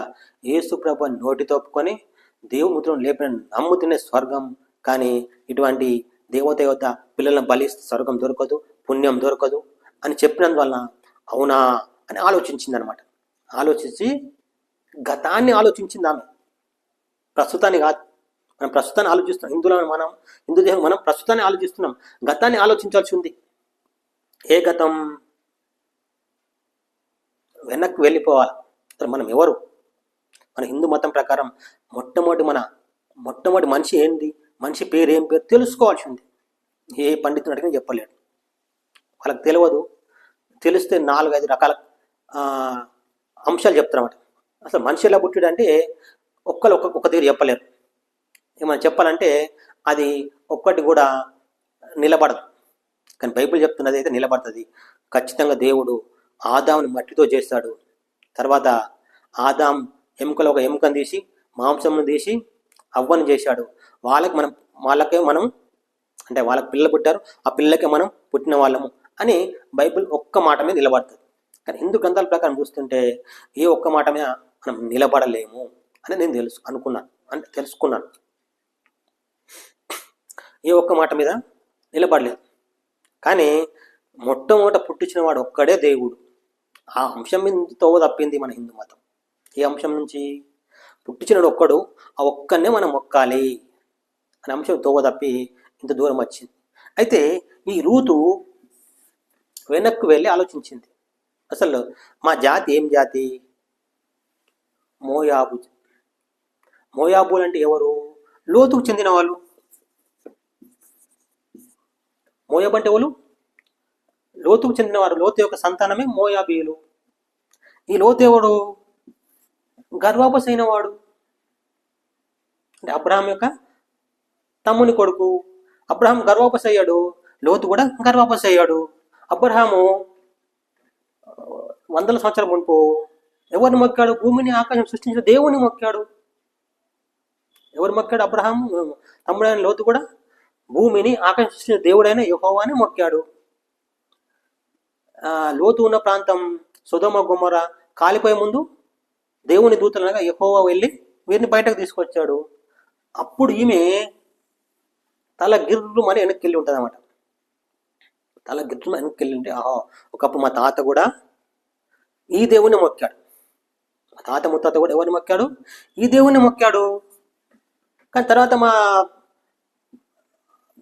Speaker 1: యేసు ప్రభు నోటితో ఒప్పుకొని దేవుని ముద్రను లేపిన నమ్ముతున్న స్వర్గం. కానీ ఇటువంటి దేవత యొక్క పిల్లలను బలిస్తే స్వర్గం దొరకదు, పుణ్యం దొరకదు అని చెప్పినందువలన అవునా అని ఆలోచించింది అనమాట. ఆలోచించి గతాన్ని ఆలోచించింది ఆమె, ప్రస్తుతాన్ని కాదు. మనం ప్రస్తుతాన్ని ఆలోచిస్తున్నాం. హిందూ దేశం మనం ప్రస్తుతాన్ని ఆలోచిస్తున్నాం, గతాన్ని ఆలోచించాల్సి ఉంది. ఏ గతం? వెనక్కి వెళ్ళిపోవాలి. మనం ఎవరు? మన హిందూ మతం ప్రకారం మొట్టమొదటి మనిషి ఏంటి, మనిషి పేరు ఏం పేరు తెలుసుకోవాల్సి ఉంది. ఏ పండితుని అడిగినా చెప్పలేడు, వాళ్ళకి తెలియదు. తెలిస్తే 4-5 రకాల అంశాలు చెప్తారన్నమాట. అసలు మనిషి ఎలా పుట్టాడంటే ఒక్క తీరు చెప్పలేరు. ఏమైనా చెప్పాలంటే అది ఒక్కటి కూడా నిలబడదు. కానీ బైబిల్ చెప్తున్నది అయితే నిలబడుతుంది. ఖచ్చితంగా దేవుడు ఆదాముని మట్టితో చేస్తాడు. తర్వాత ఆదాం ఎముకలో ఒక ఎముకను తీసి మాంసంను తీసి అవ్వను చేశాడు. వాళ్ళకే మనం అంటే వాళ్ళకి పిల్లలు పుట్టారు, ఆ పిల్లలకే మనం పుట్టిన వాళ్ళము అని బైబిల్ ఒక్క మాట మీద నిలబడుతుంది. కానీ హిందూ గ్రంథాల ప్రకారం చూస్తుంటే ఏ ఒక్క మాట మీద మనం నిలబడలేము అని నేను తెలుసుకున్నాను. ఏ ఒక్క మాట మీద నిలబడలేదు. కానీ మొట్టమొదట పుట్టించిన వాడు ఒక్కడే దేవుడు. ఆ అంశం మీద తప్పింది మన హిందూ మతం. ఈ అంశం నుంచి పుట్టించినడు ఒక్కడు, ఆ ఒక్కనే మనం మొక్కాలి అనే అంశం తప్పి ఇంత దూరం వచ్చింది. అయితే ఈ రూతు వెనక్కు వెళ్ళి ఆలోచించింది, అసలు మా జాతి ఏం జాతి? మోయాబులు అంటే ఎవరు? లోతుకు చెందిన వాళ్ళు. మోయాబు అంటే ఎవరు? లోతుకు చెందినవారు. లోతు యొక్క సంతానమే మోయాబీయులు. ఈ లోతు ఎవడు? గర్వాపస్ అయిన వాడు, అంటే అబ్రహాం యొక్క తమ్ముని కొడుకు. అబ్రహాం గర్వాపస్ అయ్యాడు, లోతు కూడా గర్వాపస్ అయ్యాడు. అబ్రహాము 100 సంవత్సరాల మునుపు ఎవరిని మొక్కాడు? భూమిని ఆకాశం సృష్టించిన దేవుని మొక్కాడు. ఎవరు మొక్కాడు? అబ్రహాం తమ్ముడైన లోతు కూడా భూమిని ఆకాశం సృష్టించిన దేవుడైన యెహోవాని మొక్కాడు. లోతు ఉన్న ప్రాంతం సొదొమ గొమొర్రా కాలిపోయే ముందు దేవుని దూతలనగా యెహోవా వెళ్ళి వీరిని బయటకు తీసుకొచ్చాడు. అప్పుడు ఈమె తల గిర్రుమని వెనక్కి వెళ్ళి ఉంటుంది అన్నమాట. తల గిర్రుమని వెనక్కి వెళ్ళి ఉంటే ఒకప్పుడు మా తాత కూడా ఈ దేవుని మొక్కాడు. మా తాత ముత్తాత కూడా ఎవరిని మొక్కాడు? ఈ దేవుని మొక్కాడు. కానీ తర్వాత మా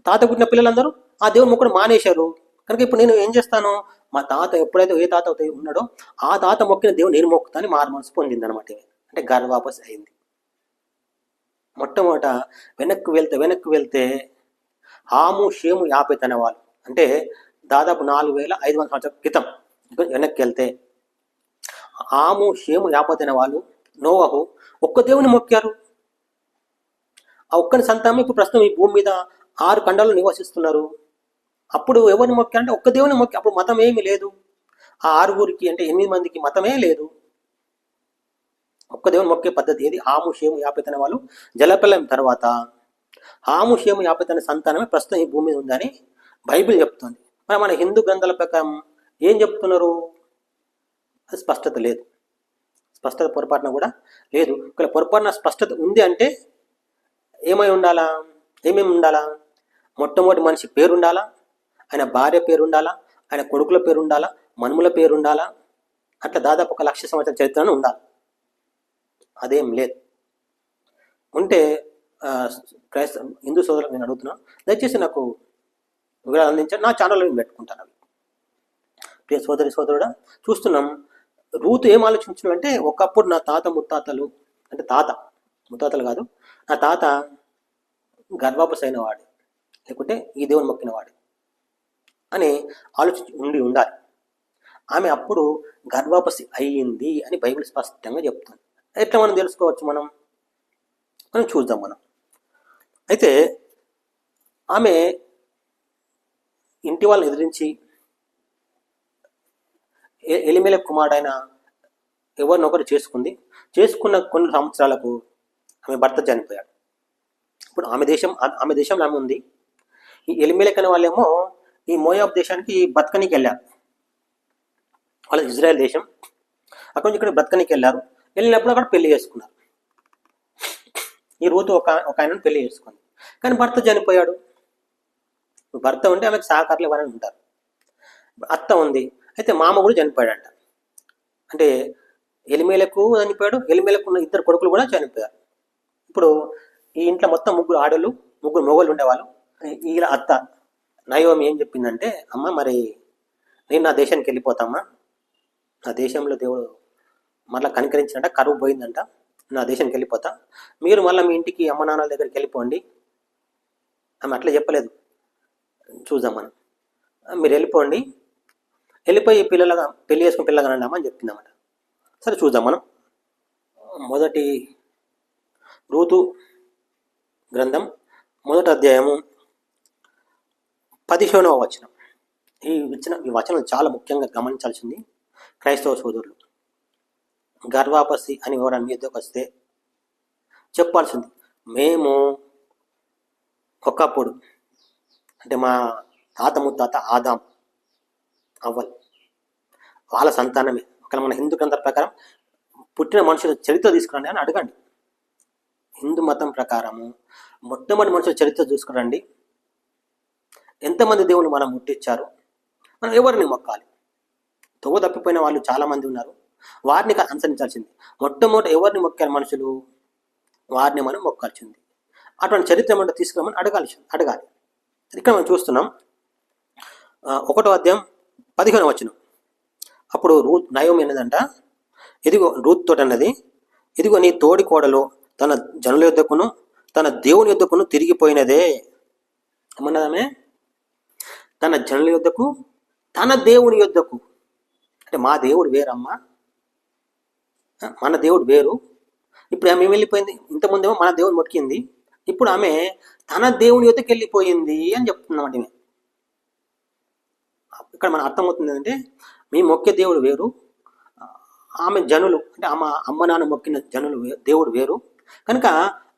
Speaker 1: తాత పుట్టిన పిల్లలందరూ ఆ దేవుని మొక్కడు మానేశారు. కనుక ఇప్పుడు నేను ఏం చేస్తాను, మా తాత ఎప్పుడైతే ఏ తాత అయితే ఉన్నాడో ఆ తాత మొక్కిన దేవుడు నేను మొక్కుతాను మారు మనసు పొందింది అనమాట. అంటే గర్వాపస్ అయింది. మొట్టమొదట వెనక్కి వెళ్తే హాము షేము యాపెత్ అనేవాళ్ళు, అంటే దాదాపు 4500 సంవత్సరాల క్రితం వెనక్కి వెళ్తే హాము షేము యాపెత్ అనే వాళ్ళు నోవహు ఒక్క దేవుని మొక్కారు. ఆ ఒక్కని సంతానం ఇప్పుడు ప్రస్తుతం ఈ భూమి మీద 6 ఖండాల్లో నివసిస్తున్నారు. అప్పుడు ఎవరిని మొక్కారు అంటే ఒక్క దేవుని మొక్కి. అప్పుడు మతం ఏమీ లేదు. ఆ 6 అంటే 8 మందికి మతమే లేదు. ఒక్క దేవుని మొక్కే పద్ధతి ఏది? హాము షేము యాపెత్ అనే వాళ్ళు జలప్రలయం తర్వాత హాము షేము యాపెత్ అనే సంతానమే ప్రస్తుతం ఈ భూమి మీద ఉందని బైబిల్ చెప్తుంది. మరి మన హిందూ గ్రంథాల ప్రకారం ఏం చెప్తున్నారు? అది స్పష్టత లేదు. స్పష్టత పొరపాటున కూడా లేదు. ఇక్కడ పొరపాటున స్పష్టత ఉంది అంటే ఏమై ఉండాలా? ఏమేమి ఉండాలా? మొట్టమొదటి మనిషి పేరు ఉండాలా, ఆయన భార్య పేరు ఉండాలా, ఆయన కొడుకుల పేరు ఉండాలా, మనుముల పేరు ఉండాలా. అట్లా దాదాపు 1,00,000 సంవత్సరాల చరిత్రను ఉండాలి. అదేం లేదు. ఉంటే హిందూ సోదరులకు నేను అడుగుతున్నాను, దయచేసి నాకు వివరాలు అందించాను. నా ఛానల్లో నేను పెట్టుకుంటాను. అవి ప్రియ సోదరుడా, చూస్తున్నాం రూతు ఏం ఆలోచించడం అంటే, ఒకప్పుడు నా తాత ముత్తాతలు, అంటే ముత్తాతలు కాదు, నా తాత గర్వాపస్ అయిన వాడు, లేకుంటే ఈ దేవుని మొక్కిన వాడు అని ఆలోచించి ఉండాలి. ఆమె అప్పుడు గర్వాపసి అయ్యింది అని బైబిల్ స్పష్టంగా చెప్తుంది. ఎట్లా మనం తెలుసుకోవచ్చు? మనం చూద్దాం. అయితే ఆమె ఇంటి వాళ్ళని ఎదిరించి ఎలిమెలెకు కుమారుడైన ఎవరినొకరు చేసుకున్న కొన్ని సంవత్సరాలకు ఆమె భర్త చనిపోయాడు. ఇప్పుడు ఆమె దేశంలో ఆమె ఉంది. ఈ ఎలిమెలెక్ అనే వాళ్ళేమో ఈ మోయాబ్ దేశానికి బతకనికి వెళ్ళారు. వాళ్ళది ఇజ్రాయెల్ దేశం. అక్కడి నుంచి ఇక్కడ బతకనికి వెళ్ళారు. వెళ్ళినప్పుడు అక్కడ పెళ్లి చేసుకున్నారు. ఈ రూతు ఒక ఆయనను పెళ్లి చేసుకుంది. కానీ భర్త చనిపోయాడు. భర్త ఉంటే ఆమెకు సహకారులు ఎవరైనా ఉంటారు. అత్త ఉంది. అయితే మామ కూడా చనిపోయాడంట. అంటే ఎలిమెలకు చనిపోయాడు. ఎలిమెలకు ఉన్న 2 కొడుకులు కూడా చనిపోయారు. ఇప్పుడు ఈ ఇంట్లో మొత్తం 3 ఆడళ్ళు, 3 మొగోళ్ళు ఉండేవాళ్ళు. ఇలా అత్త నయోమి ఏం చెప్పిందంటే, అమ్మ మరి నేను నా దేశానికి వెళ్ళిపోతామా, నా దేశంలో దేవుడు మళ్ళీ కనికరించినట్ట, కరువు పోయిందంట, నా దేశానికి వెళ్ళిపోతా, మీరు మళ్ళీ మీ ఇంటికి అమ్మ నాన్నల దగ్గరికి వెళ్ళిపోండి. ఆమె అట్లా చెప్పలేదు. చూద్దాం మనం. మీరు వెళ్ళిపోయి పెళ్లి చేసుకుని పిల్లగా అని చెప్పిందన్నమాట. సరే చూద్దాం మనం. మొదటి రూతు గ్రంథం 1వ అధ్యాయము 15వ వచనం. ఈ వచనం చాలా ముఖ్యంగా గమనించాల్సింది క్రైస్తవ సోదరులు. గర్వాపసి అని ఎవరైనా మీ దగ్గరకు వస్తే చెప్పాల్సింది, మేము ఒకప్పుడు, అంటే మా తాత ముత్తాత ఆదాం అవ్వల్ వాళ్ళ సంతానమే. ఒకవేళ మన హిందూ గ్రంథాల ప్రకారం పుట్టిన మనుషుల చరిత్ర తీసుకురండి అని అడగండి. హిందూ మతం ప్రకారము మొట్టమొదటి మనుషుల చరిత్ర చూసుకురండి. ఎంతమంది దేవుని మనం ముట్టించారు, మనం ఎవరిని మొక్కాలి. తొవ్వ తప్పిపోయిన వాళ్ళు చాలామంది ఉన్నారు, వారిని అనుసరించాల్సింది. మొట్టమొదటి ఎవరిని మొక్కారు మనుషులు, వారిని మనం మొక్కాల్సింది. అటువంటి చరిత్ర ఏమంటే తీసుకురామని అడగాలి. ఇక్కడ మనం చూస్తున్నాం 1వ అధ్యాయం 15వ వచనం. అప్పుడు నయోమి అన్నదంట, ఇదిగో రూత్ తోటి అన్నది, ఇదిగో నీ తోడి కోడలు తన జనుల యొద్దకును తన దేవుని యొద్దకును తిరిగిపోయినదే. ఏమన్నదామే? తన జనుల యొద్దకు తన దేవుని యొద్దకు. అంటే మా దేవుడు వేరమ్మా, మన దేవుడు వేరు. ఇప్పుడు ఆమె వెళ్ళిపోయింది. ఇంతకుముందేమో మన దేవుడు మొక్కింది, ఇప్పుడు ఆమె తన దేవుని యొద్దకు వెళ్ళిపోయింది అని చెప్తున్నామండి. ఇక్కడ మన అర్థమవుతుంది ఏంటంటే, మీ మొక్కే దేవుడు వేరు, ఆమె జనులు అంటే అమ్మ నాన్న మొక్కిన జనులు దేవుడు వేరు. కనుక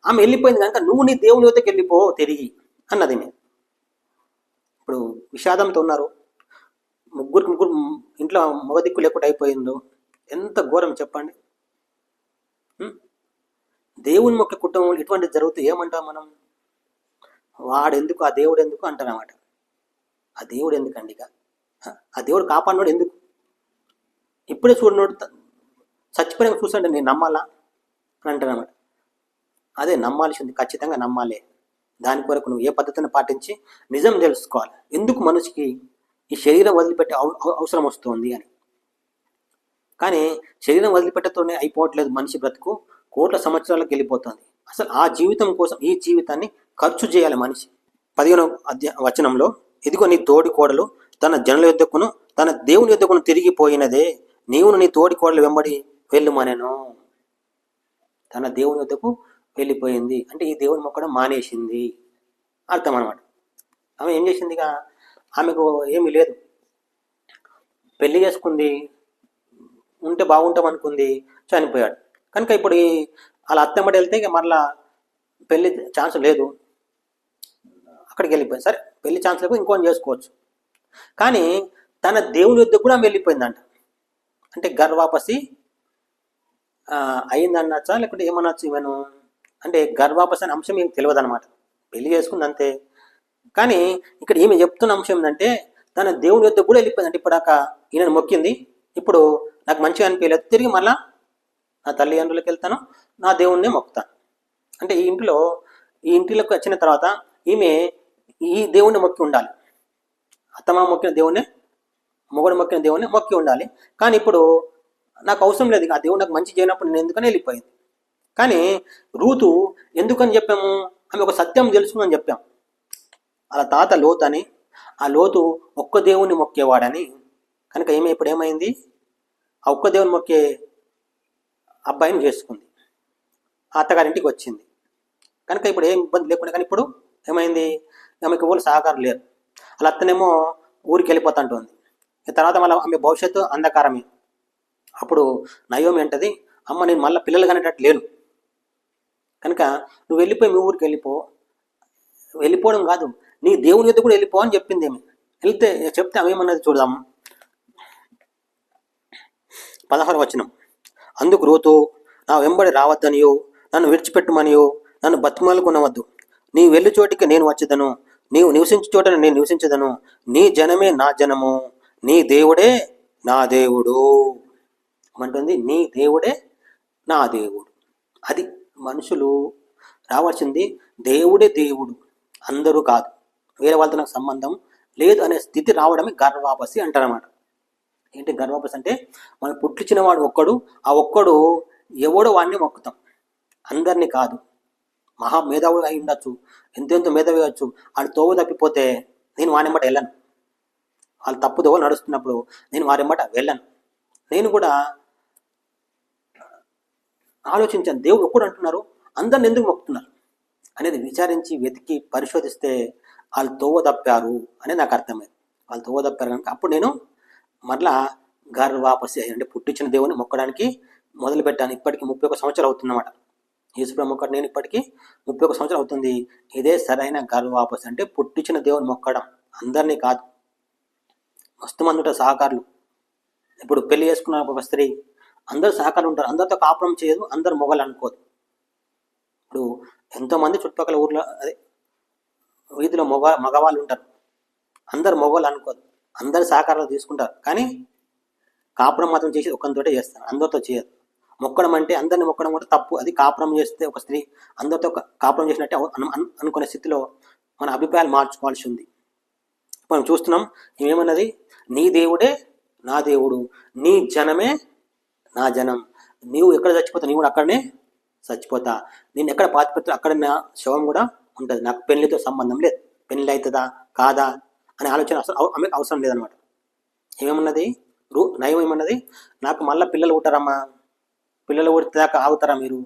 Speaker 1: ఆమె వెళ్ళిపోయింది కనుక నువ్వు నీ దేవుని యొద్దకు వెళ్ళిపో తిరిగి అన్నది. ఇప్పుడు విషాదంతో ఉన్నారు. ముగ్గురు ఇంట్లో మగ దిక్కు లేకుండా అయిపోయిందో, ఎంత ఘోరం చెప్పండి. దేవుని మొక్క కుటుంబంలో ఇటువంటిది జరిగితే ఏమంటాం మనం? వాడెందుకు, ఆ దేవుడు ఎందుకు అంటారన్నమాట. ఆ దేవుడు ఎందుకండి? ఇక ఆ దేవుడు కాపాడినోడు ఎందుకు? ఇప్పుడే చూడనోడు చచ్చిపోయిన చూసండి నేను నమ్మాలా అని అంటారన్నమాట. అదే నమ్మాల్సింది, ఖచ్చితంగా నమ్మాలి. దాని కొరకు నువ్వు ఏ పద్ధతిని పాటించి నిజం తెలుసుకోవాలి. ఎందుకు మనిషికి ఈ శరీరం వదిలిపెట్టే అవసరం వస్తుంది అని. కానీ శరీరం వదిలిపెట్టతోనే అయిపోవట్లేదు మనిషి బ్రతుకు, కోట్ల సంవత్సరాలకు వెళ్ళిపోతుంది. అసలు ఆ జీవితం కోసం ఈ జీవితాన్ని ఖర్చు చేయాలి మనిషి. 15వ వచనంలో, ఇదిగో నీ తోడి కోడలు తన జనుల యుద్ధకును తన దేవుని యుద్ధకును తిరిగిపోయినదే, నీవును నీ తోడి కోడలు వెంబడి వెళ్ళుమనెను. తన దేవుని యుద్ధకు వెళ్ళిపోయింది అంటే ఈ దేవుని మొక్కడం మానేసింది అర్థం అనమాట. ఆమె ఏం చేసిందిగా, ఆమెకు ఏమీ లేదు, పెళ్లి చేసుకుంది, ఉంటే బాగుంటాం అనుకుంది, చనిపోయాడు. కనుక ఇప్పుడు అలా అత్తమ్మడి వెళ్తే ఇక మరలా పెళ్లి ఛాన్స్ లేదు, అక్కడికి వెళ్ళిపోయింది. సరే పెళ్లి ఛాన్స్ లేకపోతే ఇంకోని చేసుకోవచ్చు. కానీ తన దేవుని యుద్ధకు కూడా వెళ్ళిపోయిందంట. అంటే గర్వాపసి అయిందన్నచ్చా లేకుంటే ఏమనొచ్చు ఈమెను అంటే గర్వాపసి అనే అంశం ఏం తెలియదు అనమాట. పెళ్లి చేసుకుంది అంతే. కానీ ఇక్కడ ఈమె చెప్తున్న అంశం ఏంటంటే తన దేవుని యుద్ధకు కూడా వెళ్ళిపోయింది. అంటే ఇప్పుడు ఈయనను మొక్కింది, ఇప్పుడు నాకు మంచిగా అనిపించలేదు, తిరిగి మళ్ళా నా తల్లిదండ్రులకు వెళ్తాను, నా దేవుణ్ణి మొక్కుతాను. అంటే ఈ ఇంటిలోకి వచ్చిన తర్వాత ఈమె ఈ దేవుణ్ణి మొక్కి ఉండాలి, అత్తమ్మ మొక్కిన దేవుణ్ణి, మొగుడు మొక్కిన దేవుణ్ణి మొక్కి ఉండాలి. కానీ ఇప్పుడు నాకు అవసరం లేదు, ఆ దేవుడు నాకు మంచి చేయనప్పుడు నేను ఎందుకని వెళ్ళిపోయింది. కానీ రూతు ఎందుకని చెప్పాము, ఆమె ఒక సత్యం తెలుసుకుందని చెప్పాం. అలా తాత లోతు అని, ఆ లోతు ఒక్క దేవుణ్ణి మొక్కేవాడని. కనుక ఇప్పుడు ఏమైంది, ఆ ఒక్క దేవుని మొక్కే అబ్బాయిని చేసుకుంది, అత్తగారింటికి వచ్చింది. కనుక ఇప్పుడు ఏం ఇబ్బంది లేకుండా. కానీ ఇప్పుడు ఏమైంది, ఆమెకు ఊళ్ళు సహకారం లేరు. అలా అత్తనేమో ఊరికి వెళ్ళిపోతుంటుంది. తర్వాత మళ్ళీ ఆమె భవిష్యత్తు అంధకారమే. అప్పుడు నయోమి అంటది, అమ్మ నేను మళ్ళీ పిల్లలు కనేటట్టు లేను, కనుక నువ్వు వెళ్ళిపోయి మీ ఊరికి వెళ్ళిపోవడం కాదు, నీ దేవుని యొద్ద కూడా వెళ్ళిపో అని చెప్పింది. చెప్తే ఆమె ఏమన్నది చూద్దాం. 16వ వచనం, అందుకు రూతు, నా వెంబడి రావద్దనియో నన్ను విడిచిపెట్టుమనియో నన్ను బతిమాలుకునవద్దు, నీ వెళ్ళు చోటికి నేను వచ్చేదను, నీవు నివసించే చోట నేను నివసించదను, నీ జనమే నా జనము, నీ దేవుడే నా దేవుడు అంటుంది. నీ దేవుడే నా దేవుడు. అది మనుషులు రావాల్సింది, దేవుడే దేవుడు, అందరూ కాదు, వేరే వాళ్ళతో నాకు సంబంధం లేదు అనే స్థితి రావడమే గర్వాపసి అంటారన్నమాట. ఏంటి గర్వాపసి అంటే, మనం పుట్టించిన వాడు ఒక్కడు, ఆ ఒక్కడు ఎవడో వాడిని మొక్కుతాం, అందరినీ కాదు. మహా మేధావులు అయి ఉండొచ్చు, ఎంతెంతో మేధావి అవ్వచ్చు, వాడు తోవ తప్పిపోతే నేను వాడెంబట వెళ్ళను. వాళ్ళు తప్పుదోవ నడుస్తున్నప్పుడు నేను వాడెంబట వెళ్ళను. నేను కూడా ఆలోచించాను, దేవుడు ఒక్కడు అంటున్నారు, అందరిని ఎందుకు మొక్కుతున్నారు అనేది విచారించి వెతికి పరిశోధిస్తే వాళ్ళు తోవ తప్పారు అనేది నాకు అర్థమైంది. వాళ్ళు తోవ తప్పారు కనుక అప్పుడు నేను మరలా గర్వాపసి అంటే పుట్టించిన దేవుని మొక్కడానికి మొదలుపెట్టాను. ఇప్పటికి 31 సంవత్సరాలు అవుతుందన్నమాట. యేసుప్రభు మొక్కడు నేను ఇప్పటికీ 31 సంవత్సరాలు అవుతుంది. ఇదే సరైన గర్వాపసి అంటే పుట్టించిన దేవుని మొక్కడం, అందరినీ కాదు. మస్తు మంది ఉంటారు సహకారులు. ఇప్పుడు పెళ్లి చేసుకున్న ఒక స్త్రీ, అందరూ సహకారులు ఉంటారు, అందరితో కాపురం చేయదు, అందరు మొగలు అనుకోదు. ఇప్పుడు ఎంతోమంది చుట్టుపక్కల ఊర్లో అదే వీధిలో మగవాళ్ళు ఉంటారు, అందరు మొగలు అనుకోదు, అందరు సహకారాలు తీసుకుంటారు. కానీ కాపురం మాత్రం చేసి ఒక్కరితోటే చేస్తారు, అందరితో చేయదు. మొక్కడం అంటే అందరిని మొక్కడం కూడా తప్పు. అది కాపురం చేస్తే ఒక స్త్రీ అందరితో కాపురం చేసినట్టే అనుకునే స్థితిలో మన అభిప్రాయాలు మార్చుకోవాల్సి ఉంది. మనం చూస్తున్నాం, ఏమన్నది, నీ దేవుడే నా దేవుడు, నీ జనమే నా జనం. నీవు ఎక్కడ చచ్చిపోతా నీవు కూడా అక్కడనే చచ్చిపోతా, నేను ఎక్కడ పాతిపెడతా అక్కడ నా శవం కూడా ఉంటుంది. నాకు పెళ్లితో సంబంధం లేదు, పెళ్లి అవుతుందా కాదా అనే ఆలోచన అవసరం లేదనమాట. ఏమన్నది నయం ఏమన్నది, నాకు మళ్ళీ పిల్లలు పుట్టారమ్మా, పిల్లలు పుట్టిదాకా ఆగుతారా మీరు?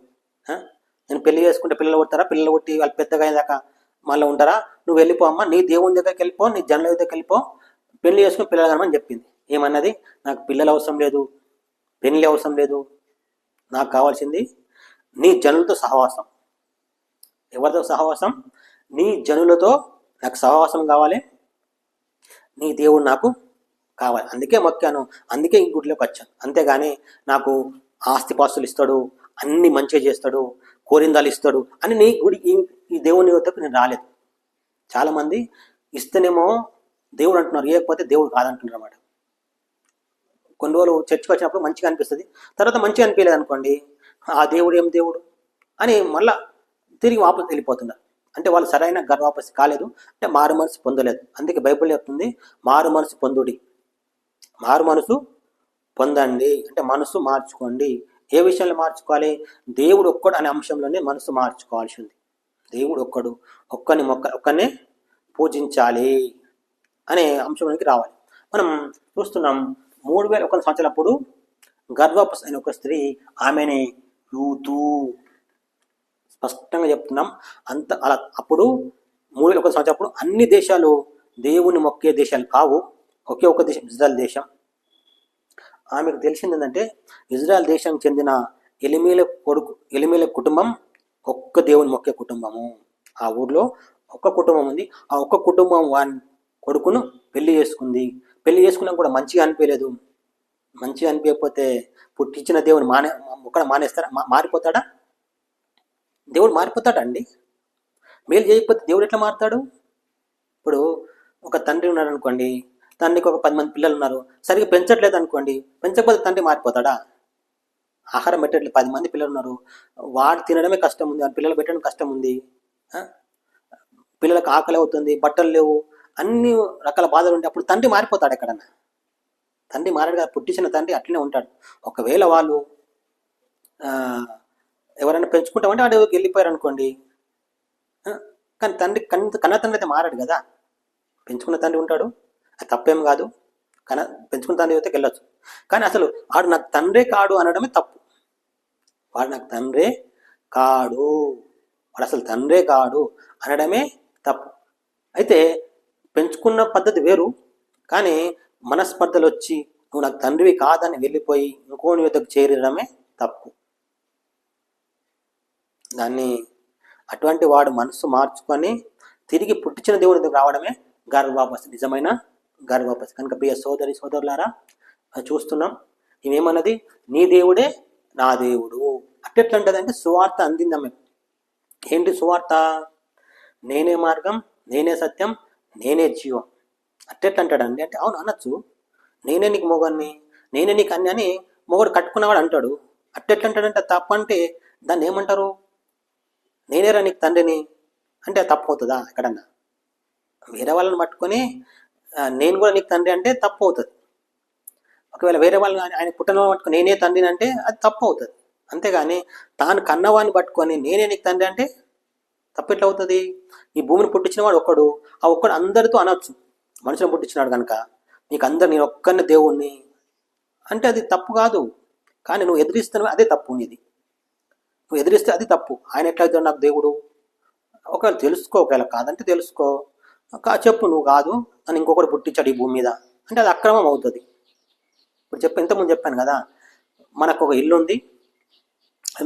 Speaker 1: నేను పెళ్లి చేసుకుంటే పిల్లలు పుడతారా? పిల్లలు పుట్టి వాళ్ళు పెద్దగా అయ్యేదాకా మళ్ళీ ఉంటారా? నువ్వు వెళ్ళిపో అమ్మా, నీ దేవుని దగ్గరికి వెళ్ళిపో, నీ జనుల దగ్గరికి వెళ్ళిపో, పెళ్లి చేసుకుని పిల్లలు కనమని చెప్పింది. ఏమన్నది, నాకు పిల్లలు అవసరం లేదు, పెళ్లి అవసరం లేదు, నాకు కావాల్సింది నీ జనులతో సహవాసం. ఎవరితో సహవాసం? నీ జనులతో నాకు సహవాసం కావాలి, నీ దేవుడు నాకు కావాలి. అందుకే మొక్కాను, అందుకే ఈ గుడిలోకి వచ్చాను. అంతేగాని నాకు ఆస్తిపాస్తులు ఇస్తాడు, అన్ని మంచిగా చేస్తాడు, కోరిందాలు ఇస్తాడు అని నీ గుడి ఈ దేవుని వద్దకు నేను రాలేదు. చాలామంది ఇస్తేనేమో దేవుడు అంటున్నారు, ఇవ్వకపోతే దేవుడు కాదంటున్నారు అన్నమాట. కొన్ని రోజులు చర్చకు వచ్చినప్పుడు మంచిగా అనిపిస్తుంది, తర్వాత మంచిగా అనిపించలేదు అనుకోండి, ఆ దేవుడు ఏం దేవుడు అని మళ్ళా తిరిగి వాపసు వెళ్ళిపోతున్నారు. అంటే వాళ్ళు సరైన గర్వాపసి కాలేదు, అంటే మారు మనసు పొందలేదు. అందుకే బైబిల్ చెప్తుంది మారు మనసు పొందుడి, మారు మనసు పొందండి, అంటే మనసు మార్చుకోండి. ఏ విషయంలో మార్చుకోవాలి? దేవుడు ఒక్కడు అనే అంశంలోనే మనసు మార్చుకోవాల్సి ఉంది. దేవుడు ఒక్కడు, ఒక్కనే పూజించాలి అనే అంశంలోకి రావాలి. మనం చూస్తున్నాం 3001 సంవత్సరాలప్పుడు గర్భవతి అయిన ఒక స్త్రీ, ఆమెనే యూతు, స్పష్టంగా చెప్తున్నాం. అలా అప్పుడు 3001 సంవత్సరాలప్పుడు అన్ని దేశాలు దేవుని మొక్కే దేశాలు కావు, ఒకే ఒక దేశం ఇజ్రాయెల్ దేశం. ఆమెకు తెలిసింది ఏంటంటే ఇజ్రాయెల్ దేశం చెందిన ఎలిమేల కుటుంబం ఒక్క దేవుని మొక్కే కుటుంబము. ఆ ఊర్లో ఒక్క కుటుంబం ఉంది. ఆ ఒక్క కుటుంబం వాని కొడుకును పెళ్లి చేసుకుంది. పెళ్లి చేసుకున్నా కూడా మంచిగా అనిపించలేదు. మంచిగా అనిపించకపోతే పుట్టించిన దేవుని మానేస్తారా? మారిపోతాడా? దేవుడు మారిపోతాడా అండి? మేలు చేయకపోతే దేవుడు ఎట్లా మారుతాడు? ఇప్పుడు ఒక తండ్రి ఉన్నాడు అనుకోండి, తండ్రికి ఒక 10 మంది పిల్లలు ఉన్నారు, సరిగ్గా పెంచట్లేదు అనుకోండి, పెంచకపోతే తండ్రి మారిపోతాడా? ఆహారం పెట్టట్లేదు, 10 మంది పిల్లలు ఉన్నారు, వాడు తినడమే కష్టం ఉంది, వాడి పిల్లలు పెట్టడం కష్టం ఉంది, పిల్లలకు ఆకలి అవుతుంది, బట్టలు లేవు, అన్ని రకాల బాధలు ఉంటాయి. అప్పుడు తండ్రి మారిపోతాడు ఎక్కడన్నా? తండ్రి మారాడు కదా. పుట్టించిన తండ్రి అట్లనే ఉంటాడు. ఒకవేళ వాళ్ళు ఎవరైనా పెంచుకుంటామంటే వాడు వెళ్ళిపోయారు అనుకోండి, కానీ తండ్రి కన్న తండ్రి అయితే మారాడు కదా. పెంచుకున్న తండ్రి ఉంటాడు, అది తప్పేం కాదు. పెంచుకున్న తండ్రి అయితే వెళ్ళొచ్చు. కానీ అసలు వాడు నాకు తండ్రే కాడు అనడమే తప్పు. వాడు నాకు తండ్రే కాడు, వాడు అసలు తండ్రే కాడు అనడమే తప్పు. అయితే పెంచుకున్న పద్ధతి వేరు, కానీ మనస్పర్ధలు వచ్చి నువ్వు నాకు తండ్రివి కాదని వెళ్ళిపోయి ఇంకోని యొద్దకు చేరడమే తప్పు. దాన్ని అటువంటి వాడు మనసు మార్చుకొని తిరిగి పుట్టించిన దేవుడి దగ్గర రావడమే గర్భవాపసి, నిజమైన గర్భవాపసి. కనుక ప్రియ సోదరి సోదరులారా, చూస్తున్నాం ఇవేమన్నది నీ దేవుడే నా దేవుడు. అట్టెట్లంటదంటే సువార్త అందింది ఆమె. ఏంటి సువార్త? నేనే మార్గం, నేనే సత్యం, నేనే జీవం. అట్టెట్లంటాడండి అంటే అవును అనొచ్చు. నేనే నీకు మొగన్ని, నేనే నీకు అన్ని అని మొగడు కట్టుకున్నవాడు అంటాడు. అట్టెట్లంటాడంటే తప్పు. అంటే దాన్ని ఏమంటారు? నేనేరా నీకు తండ్రిని అంటే తప్పు అవుతుందా? ఎక్కడన్నా వేరే వాళ్ళని పట్టుకొని నేను కూడా నీకు తండ్రి అంటే తప్పు అవుతుంది. ఒకవేళ వేరే వాళ్ళని ఆయన పుట్టిన పట్టుకొని నేనే తండ్రిని అంటే అది తప్పు అవుతుంది. అంతేగాని తాను కన్నవాడిని పట్టుకొని నేనే నీకు తండ్రి అంటే తప్పు ఎట్లా అవుతుంది? ఈ భూమిని పుట్టించిన వాడు ఒక్కడు, ఆ ఒక్కడు అందరితో అనొచ్చు. మనుషులను పుట్టించినాడు కనుక నీకు అందరు, నేను ఒక్కరిని దేవుణ్ణి అంటే అది తప్పు కాదు. కానీ నువ్వు ఎదిరిస్తున్నావు, అదే తప్పు. నీది నువ్వు ఎదిరిస్తే అది తప్పు. ఆయన ఎట్లయితే నాకు దేవుడు? ఒకవేళ తెలుసుకో, ఒకవేళ కాదంటే తెలుసుకో, చెప్పు నువ్వు కాదు అని ఇంకొకటి పుట్టించాడు ఈ భూమి మీద అంటే అది అక్రమం అవుతుంది. ఇప్పుడు ఇంతకుముందు చెప్పాను కదా, మనకు ఒక ఇల్లు ఉంది,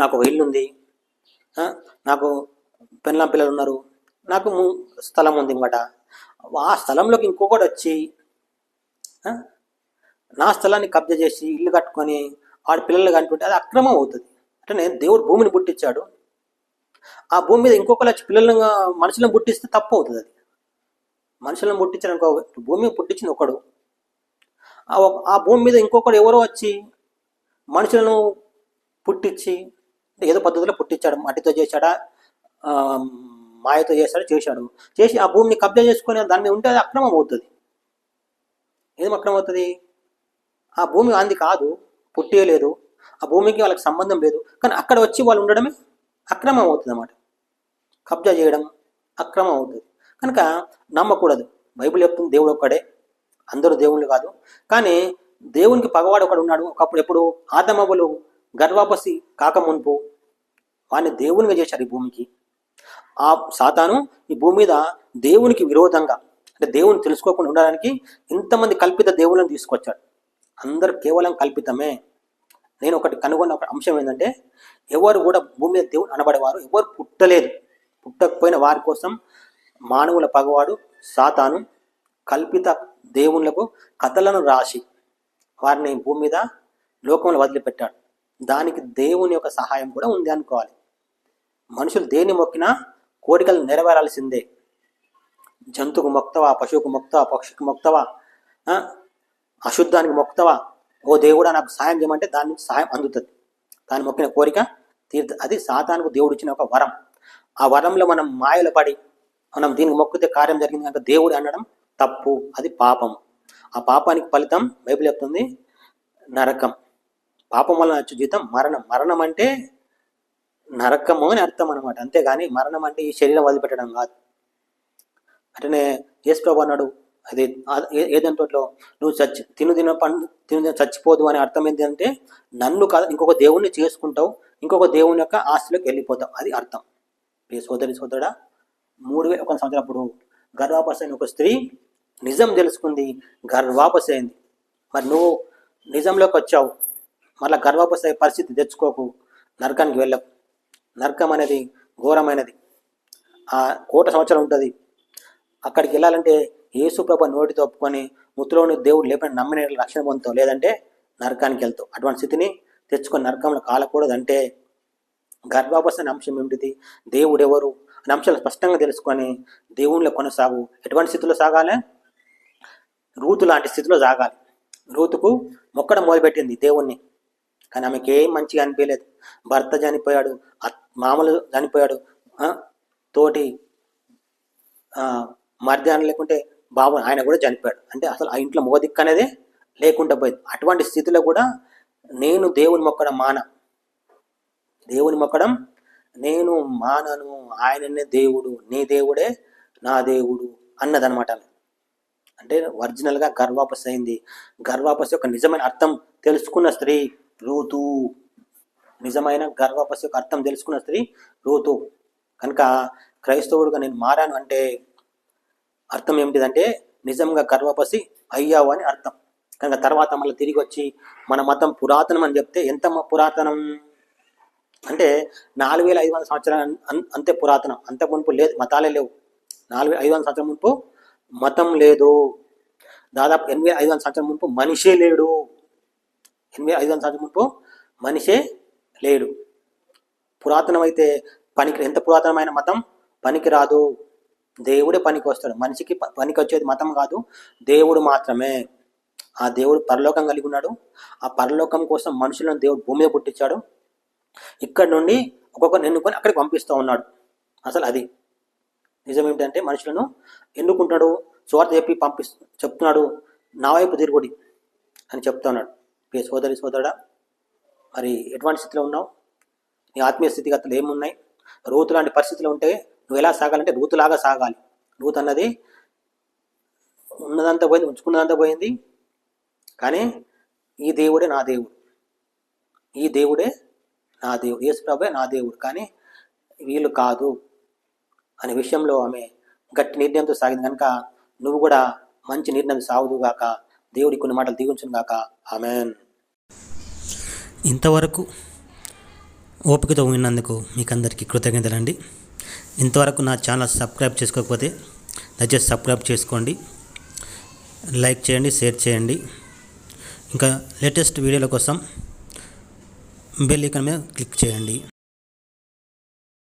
Speaker 1: నాకు ఒక ఇల్లు ఉంది, నాకు పెళ్ళాం పిల్లలు ఉన్నారు, నాకు స్థలం ఉంది ఇంకట. ఆ స్థలంలోకి ఇంకొకటి వచ్చి నా స్థలాన్ని కబ్జా చేసి ఇల్లు కట్టుకొని వాడి పిల్లలు కంటుంటే అది అక్రమం అవుతుంది. అంటే దేవుడు భూమిని పుట్టించాడు, ఆ భూమి మీద ఇంకొకరు వచ్చి పిల్లలను మనుషులను పుట్టిస్తే తప్పు అవుతుంది. అది మనుషులను పుట్టించాడు, భూమి పుట్టించిన ఒకడు, ఆ భూమి మీద ఇంకొకడు ఎవరో వచ్చి మనుషులను పుట్టించి ఏదో పద్ధతిలో పుట్టించాడు. మట్టితో చేశాడా, మాయతో చేశాడు, చేసి ఆ భూమిని కబ్జా చేసుకుని దాన్ని ఉంటే అది అక్రమం అవుతుంది. ఏం అక్రమం అవుతుంది? ఆ భూమి అంది కాదు, పుట్టేయలేదు, ఆ భూమికి వాళ్ళకి సంబంధం లేదు, కానీ అక్కడ వచ్చి వాళ్ళు ఉండడమే అక్రమం అవుతుంది అన్నమాట. కబ్జా చేయడం అక్రమం అవుతుంది. కనుక నమ్మకూడదు. బైబిల్ చెప్తుంది దేవుడు ఒక్కడే, అందరూ దేవుళ్ళు కాదు. కానీ దేవునికి పగవాడు ఒకడు ఉన్నాడు. ఒకప్పుడు ఎప్పుడు ఆదమవ్వలు గర్భాపసి కాకమునుపు వాడిని దేవునిగా చేశారు ఈ భూమికి. ఆ సాతాను ఈ భూమి మీద దేవునికి విరోధంగా, అంటే దేవుని తెలుసుకోకుండా ఉండడానికి ఇంతమంది కల్పిత దేవుళ్ళని తీసుకొచ్చాడు. అందరు కేవలం కల్పితమే. నేను ఒకటి కనుగొన్న ఒక అంశం ఏంటంటే, ఎవరు కూడా భూమి మీద దేవుడు అనబడేవారు ఎవరు పుట్టలేదు. పుట్టకపోయిన వారి కోసం మానవుల పగవాడు సాతాను కల్పిత దేవుళ్ళకు కథలను రాసి వారిని భూమి మీద లోకంలో వదిలిపెట్టాడు. దానికి దేవుని యొక్క సహాయం కూడా ఉంది అనుకోవాలి. మనుషులు దేన్ని మొక్కినా కోరికలు నెరవేరాల్సిందే. జంతువుకు మొక్తవా, పశువుకు మొక్తవా, పక్షికి మొక్తవా, అశుద్ధానికి మొక్తవా, ఓ దేవుడా నాకు సాయం చేయమంటే దాని నుంచి సాయం అందుతుంది. దాని మొక్కిన కోరిక తీరుతుంది. అది సాతానుకు దేవుడు ఇచ్చిన ఒక వరం. ఆ వరంలో మనం మాయలు పడి మనం దీనికి మొక్కితే కార్యం జరిగింది కనుక దేవుడు అనడం తప్పు, అది పాపం. ఆ పాపానికి ఫలితం బైబిల్ చెప్తుంది నరకం. పాపం వల్ల వచ్చే జీవితం మరణం. మరణం అంటే నరకము అని అర్థం అనమాట, అంతేగాని మరణం అంటే ఈ శరీరం వదిలిపెట్టడం కాదు. అట్లనే యేసు ప్రభు అన్నాడు, అది ఏదైనా తోటలో నువ్వు తిను చచ్చిపోదు అనే అర్థం ఏంటంటే నన్ను కాదు ఇంకొక దేవుణ్ణి చేసుకుంటావు, ఇంకొక దేవుని యొక్క ఆస్తిలోకి వెళ్ళిపోతావు, అది అర్థం. సోదరుడా, 3001 సంవత్సరం అప్పుడు గర్వాపస అయిన ఒక స్త్రీ నిజం తెలుసుకుంది, గర్వాపస అయింది. మరి నువ్వు నిజంలోకి వచ్చావు, మళ్ళీ గర్వాపస అయ్యే పరిస్థితి తెచ్చుకోకు, నరకానికి వెళ్ళకు. నరకం అనేది ఘోరమైనది, 1,000,000 సంవత్సరం ఉంటుంది. అక్కడికి వెళ్ళాలంటే యేసుప్రభు నోటితో ఒప్పుకొని ముత్తులోని దేవుడు లేపని నమ్మిన రక్షణ పొందుతావు, లేదంటే నరకానికి వెళ్తావు. అటువంటి స్థితిని తెచ్చుకొని నరకంలో కాలకూడదు. అంటే గర్భాపస అనే అంశం ఏమిటిది, దేవుడు ఎవరు అనే అంశాలు స్పష్టంగా తెలుసుకొని దేవునిలో కొనసాగు. ఎటువంటి స్థితిలో సాగాలి? రూతు లాంటి స్థితిలో సాగాలి. రూతుకు మొక్కడం మొదలుపెట్టింది దేవుణ్ణి, కానీ ఆమెకి ఏం మంచిగా అనిపించలేదు. భర్త చనిపోయాడు, మామలు చనిపోయాడు, తోటి మర్యాద లేకుంటే బాబు ఆయన కూడా చనిపోయాడు. అంటే అసలు ఆ ఇంట్లో మోదిక్కు అనేది లేకుండా పోయింది. అటువంటి స్థితిలో కూడా నేను దేవుని మొక్కడం నేను మానను, ఆయననే దేవుడు, నీ దేవుడే నా దేవుడు అన్నదనమాట. అంటే ఒరిజినల్గా గర్వాపస అయింది. గర్వాపస యొక్క నిజమైన అర్థం తెలుసుకున్న స్త్రీ రూతు. నిజమైన గర్వాపస యొక్క అర్థం తెలుసుకున్న స్త్రీ రూతు. కనుక క్రైస్తవుడుగా నేను మారాను అంటే అర్థం ఏమిటిదంటే నిజంగా గర్వపసి అయ్యావు అని అర్థం. కనుక తర్వాత మళ్ళీ తిరిగి వచ్చి మన మతం పురాతనం అని చెప్తే ఎంత పురాతనం అంటే 4,500 సంవత్సరాలు అంతే పురాతనం. అంత మునుపు లేదు, మతాలే లేవు. 4,500 సంవత్సరం మునుపు మతం లేదు. దాదాపు 8,500 సంవత్సరం మునుపు మనిషే లేడు. 8,500 సంవత్సరం మునుపు మనిషే లేడు. పురాతనం అయితే ఎంత పురాతనమైన మతం పనికి రాదు, దేవుడే పనికి వస్తాడు. మనిషికి పనికి వచ్చేది మతం కాదు, దేవుడు మాత్రమే. ఆ దేవుడు పరలోకం కలిగి ఉన్నాడు. ఆ పరలోకం కోసం మనుషులను దేవుడు భూమి మీద పుట్టించాడు. ఇక్కడ నుండి ఒక్కొక్కరు ఎన్నుకొని అక్కడికి పంపిస్తూ ఉన్నాడు. అసలు అది నిజం ఏమిటంటే మనుషులను ఎన్నుకుంటాడు, స్వార్థ చెప్పి చెప్తున్నాడు, నా వైపు తిరుగుడి అని చెప్తా ఉన్నాడు. సోదరుడా, మరి ఎటువంటి స్థితిలో ఉన్నావు? నీ ఆత్మీయ స్థితిగతులు ఏమున్నాయి? రూతు లాంటి పరిస్థితులు ఉంటే నువ్వు ఎలా సాగాలంటే రూతులాగా సాగాలి. రూతు అన్నది ఉన్నదంతా పోయింది, ఉంచుకున్నదంతా పోయింది, కానీ ఈ దేవుడే నా దేవుడు, ఈ దేవుడే నా దేవుడు, యేసు ప్రభువే నా దేవుడు, కానీ వీళ్ళు కాదు అనే విషయంలో ఆమె గట్టి నిర్ణయంతో సాగింది. కనుక నువ్వు కూడా మంచి నిర్ణయం సాగుదుగాక. దేవుడి కొన్ని మాటలు దీవించును గాక. ఆమేన్. ఇంతవరకు ఓపికతో విన్నందుకు మీకు అందరికీ కృతజ్ఞతలండి. ఇంతవరకు నా ఛానల్ సబ్స్క్రైబ్ చేసుకోకపోతే దయచేసి సబ్స్క్రైబ్ చేసుకోండి, లైక్ చేయండి, షేర్ చేయండి. ఇంకా లేటెస్ట్ వీడియోల కోసం బెల్ ఐకాన్ మీద క్లిక్ చేయండి.